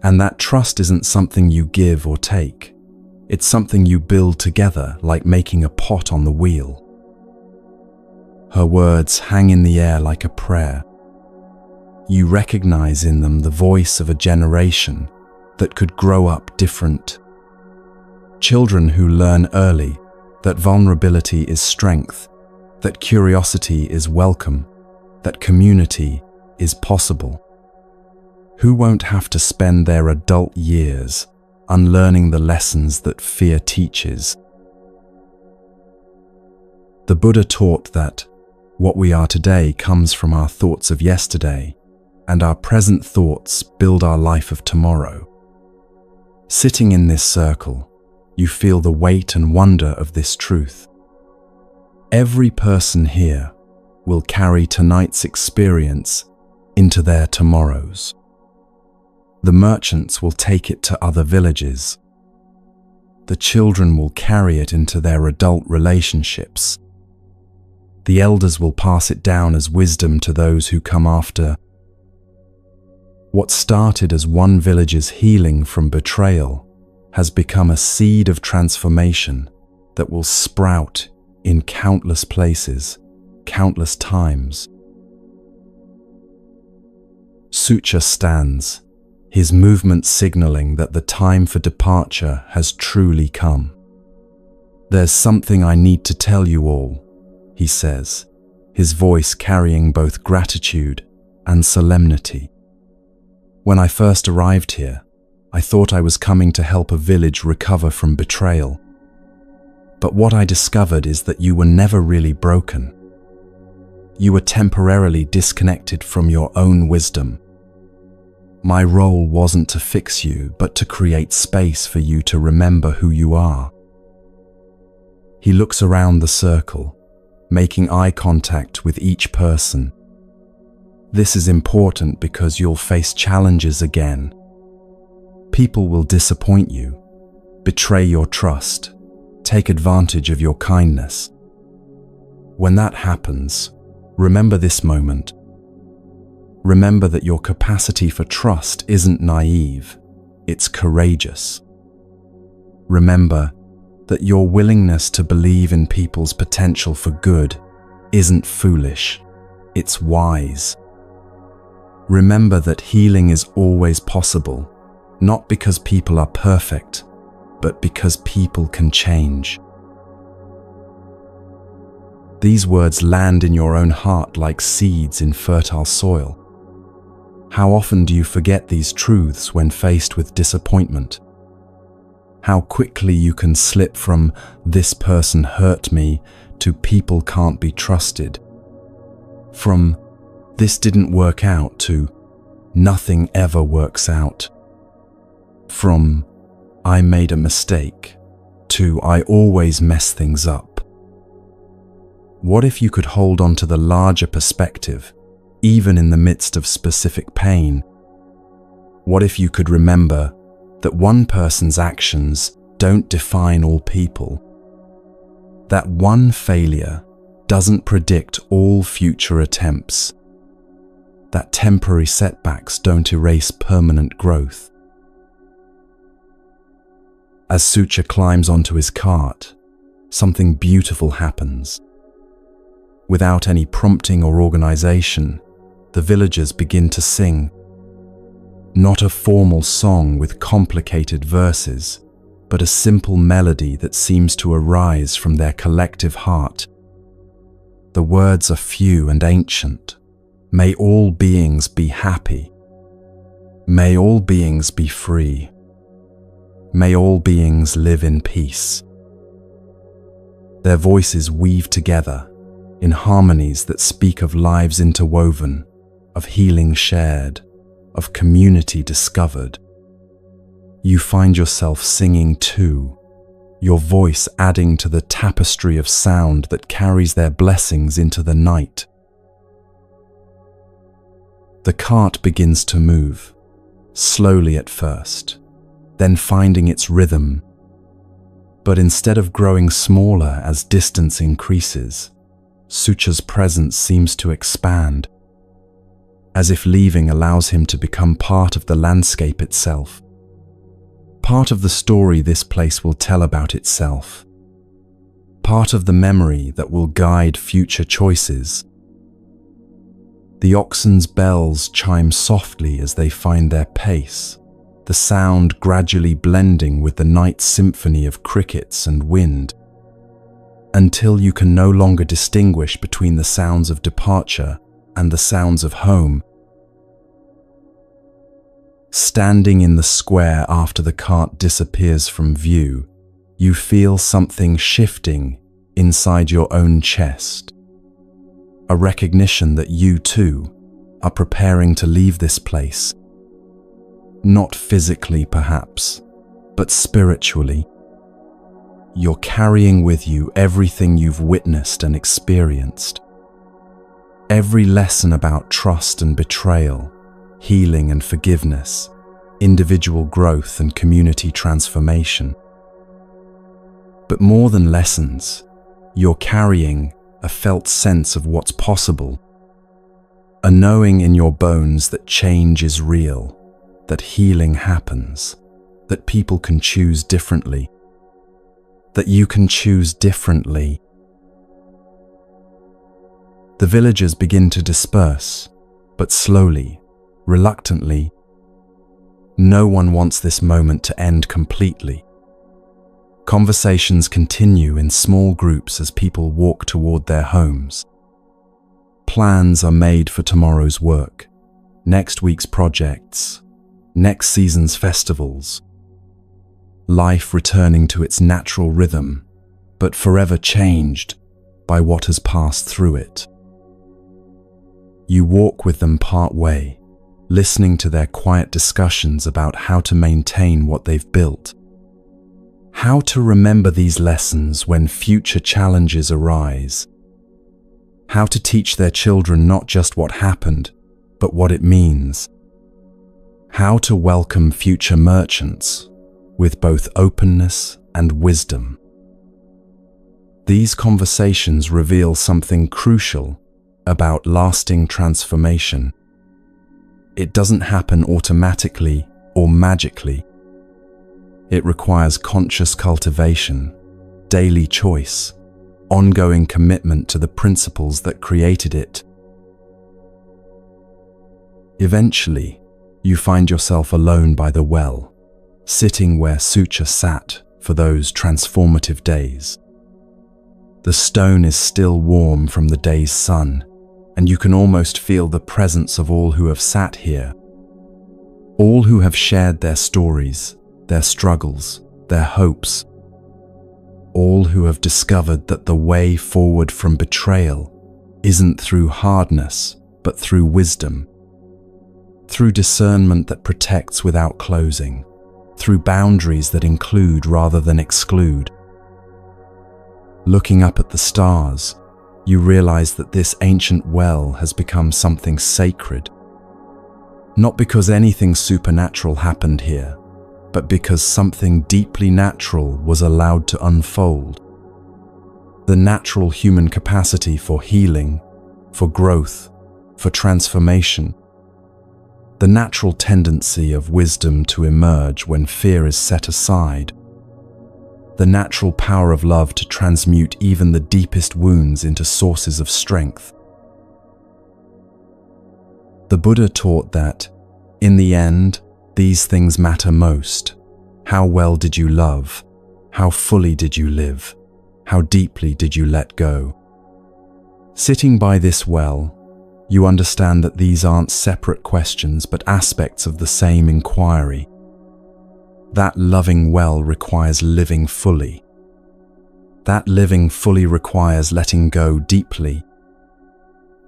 And that trust isn't something you give or take. It's something you build together, like making a pot on the wheel." Her words hang in the air like a prayer. You recognize in them the voice of a generation that could grow up different. Children who learn early that vulnerability is strength, that curiosity is welcome, that community is possible. Who won't have to spend their adult years unlearning the lessons that fear teaches? The Buddha taught that what we are today comes from our thoughts of yesterday, and our present thoughts build our life of tomorrow. Sitting in this circle, you feel the weight and wonder of this truth. Every person here will carry tonight's experience into their tomorrows. The merchants will take it to other villages. The children will carry it into their adult relationships. The elders will pass it down as wisdom to those who come after. What started as one village's healing from betrayal has become a seed of transformation that will sprout in countless places, countless times. Sucha stands, his movement signaling that the time for departure has truly come. "There's something I need to tell you all," he says, his voice carrying both gratitude and solemnity. "When I first arrived here, I thought I was coming to help a village recover from betrayal. But what I discovered is that you were never really broken. You were temporarily disconnected from your own wisdom. My role wasn't to fix you, but to create space for you to remember who you are." He looks around the circle, making eye contact with each person. This is important because you'll face challenges again. People will disappoint you, betray your trust, take advantage of your kindness. When that happens, remember this moment. Remember that your capacity for trust isn't naive, it's courageous. Remember that your willingness to believe in people's potential for good isn't foolish, it's wise. Remember that healing is always possible, not because people are perfect, but because people can change. These words land in your own heart like seeds in fertile soil. How often do you forget these truths when faced with disappointment? How quickly you can slip from "this person hurt me" to "people can't be trusted." From "this didn't work out" to "nothing ever works out." From "I made a mistake" to "I always mess things up." What if you could hold on to the larger perspective, even in the midst of specific pain? What if you could remember that one person's actions don't define all people? That one failure doesn't predict all future attempts? That temporary setbacks don't erase permanent growth? As Sucha climbs onto his cart, something beautiful happens. Without any prompting or organization, the villagers begin to sing. Not a formal song with complicated verses, but a simple melody that seems to arise from their collective heart. The words are few and ancient. May all beings be happy. May all beings be free. May all beings live in peace. Their voices weave together in harmonies that speak of lives interwoven, of healing shared, of community discovered. You find yourself singing too, your voice adding to the tapestry of sound that carries their blessings into the night. The cart begins to move, slowly at first, then finding its rhythm. But instead of growing smaller as distance increases, Sucha's presence seems to expand, as if leaving allows him to become part of the landscape itself. Part of the story this place will tell about itself. Part of the memory that will guide future choices. The oxen's bells chime softly as they find their pace, the sound gradually blending with the night symphony of crickets and wind, until you can no longer distinguish between the sounds of departure and the sounds of home. Standing in the square after the cart disappears from view, you feel something shifting inside your own chest. A recognition that you too are preparing to leave this place. Not physically perhaps, but spiritually. You're carrying with you everything you've witnessed and experienced. Every lesson about trust and betrayal, healing and forgiveness, individual growth and community transformation. But more than lessons, you're carrying a felt sense of what's possible. A knowing in your bones that change is real, that healing happens, that people can choose differently, that you can choose differently. The villagers begin to disperse, but slowly, reluctantly. No one wants this moment to end completely. Conversations continue in small groups as people walk toward their homes. Plans are made for tomorrow's work, next week's projects, next season's festivals. Life returning to its natural rhythm, but forever changed by what has passed through it. You walk with them part way, listening to their quiet discussions about how to maintain what they've built. How to remember these lessons when future challenges arise. How to teach their children not just what happened, but what it means. How to welcome future merchants with both openness and wisdom. These conversations reveal something crucial about lasting transformation. It doesn't happen automatically or magically. It requires conscious cultivation, daily choice, ongoing commitment to the principles that created it. Eventually, you find yourself alone by the well, sitting where Sucha sat for those transformative days. The stone is still warm from the day's sun, and you can almost feel the presence of all who have sat here. All who have shared their stories, their struggles, their hopes. All who have discovered that the way forward from betrayal isn't through hardness, but through wisdom. Through discernment that protects without closing. Through boundaries that include rather than exclude. Looking up at the stars, you realize that this ancient well has become something sacred. Not because anything supernatural happened here, but because something deeply natural was allowed to unfold. The natural human capacity for healing, for growth, for transformation. The natural tendency of wisdom to emerge when fear is set aside. The natural power of love to transmute even the deepest wounds into sources of strength. The Buddha taught that, in the end, these things matter most. How well did you love? How fully did you live? How deeply did you let go? Sitting by this well, you understand that these aren't separate questions but aspects of the same inquiry. That loving well requires living fully. That living fully requires letting go deeply.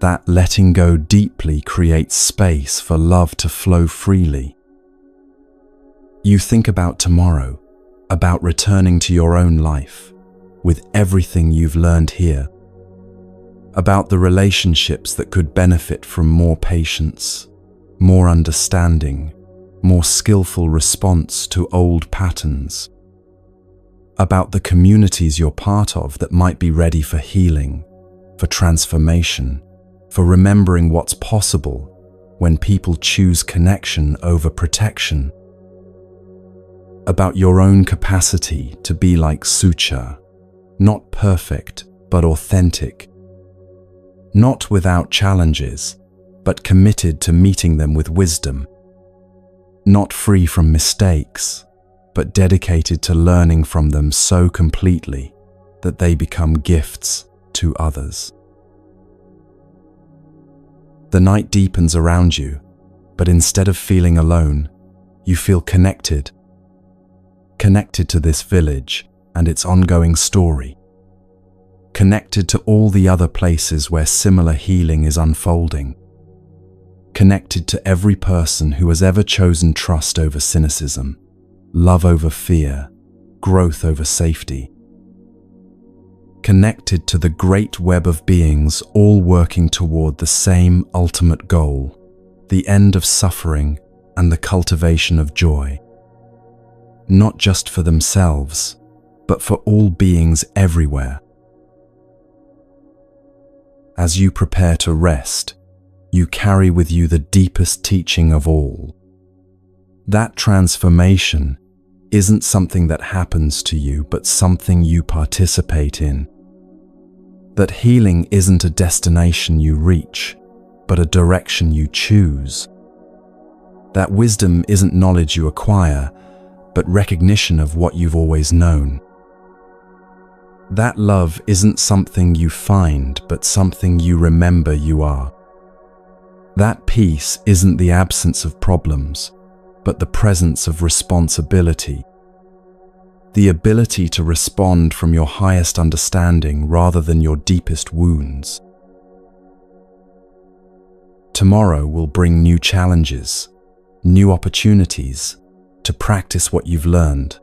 That letting go deeply creates space for love to flow freely. You think about tomorrow, about returning to your own life, with everything you've learned here, about the relationships that could benefit from more patience, more understanding, more skillful response to old patterns, about the communities you're part of that might be ready for healing, for transformation, for remembering what's possible when people choose connection over protection, about your own capacity to be like Sucha, not perfect, but authentic, not without challenges, but committed to meeting them with wisdom, not free from mistakes, but dedicated to learning from them so completely that they become gifts to others. The night deepens around you, but instead of feeling alone, you feel connected to this village and its ongoing story, connected to all the other places where similar healing is unfolding, connected to every person who has ever chosen trust over cynicism, love over fear, growth over safety, connected to the great web of beings all working toward the same ultimate goal, the end of suffering and the cultivation of joy. Not just for themselves, but for all beings everywhere. As you prepare to rest, you carry with you the deepest teaching of all. That transformation isn't something that happens to you, but something you participate in. That healing isn't a destination you reach, but a direction you choose. That wisdom isn't knowledge you acquire, but recognition of what you've always known. That love isn't something you find, but something you remember you are. That peace isn't the absence of problems, but the presence of responsibility. The ability to respond from your highest understanding rather than your deepest wounds. Tomorrow will bring new challenges, new opportunities to practice what you've learned.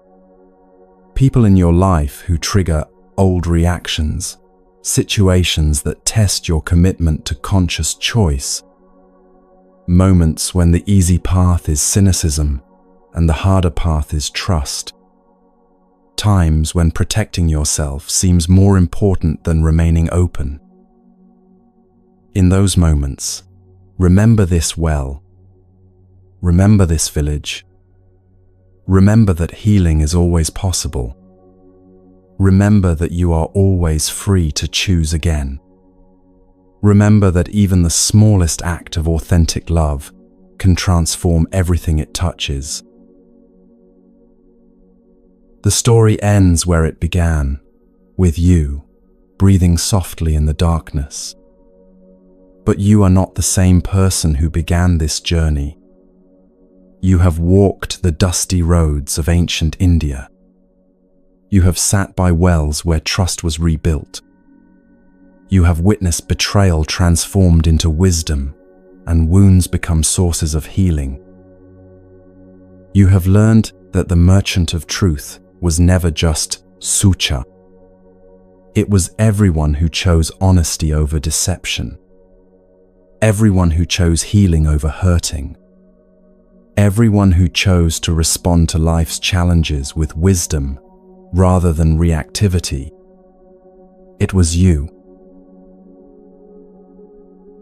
People in your life who trigger old reactions, situations that test your commitment to conscious choice, moments when the easy path is cynicism and the harder path is trust, times when protecting yourself seems more important than remaining open. In those moments, remember this well. Remember this village. Remember that healing is always possible. Remember that you are always free to choose again. Remember that even the smallest act of authentic love can transform everything it touches. The story ends where it began, with you, breathing softly in the darkness. But you are not the same person who began this journey. You have walked the dusty roads of ancient India. You have sat by wells where trust was rebuilt. You have witnessed betrayal transformed into wisdom and wounds become sources of healing. You have learned that the merchant of truth was never just Sucha. It was everyone who chose honesty over deception. Everyone who chose healing over hurting. Everyone who chose to respond to life's challenges with wisdom rather than reactivity. It was you.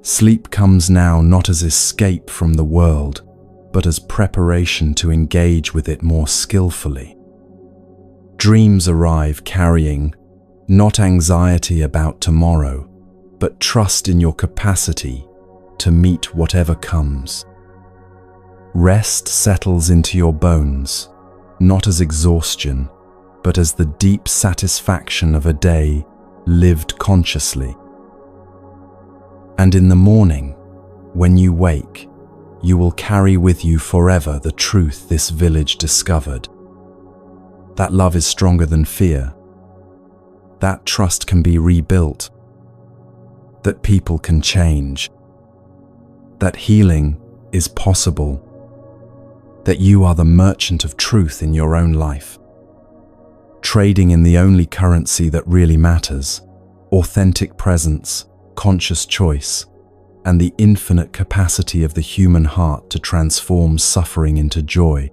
Sleep comes now not as escape from the world, but as preparation to engage with it more skillfully. Dreams arrive carrying not anxiety about tomorrow, but trust in your capacity to meet whatever comes. Rest settles into your bones, not as exhaustion, but as the deep satisfaction of a day lived consciously. And in the morning, when you wake, you will carry with you forever the truth this village discovered. That love is stronger than fear. That trust can be rebuilt. That people can change. That healing is possible. That you are the merchant of truth in your own life. Trading in the only currency that really matters, authentic presence, conscious choice, and the infinite capacity of the human heart to transform suffering into joy.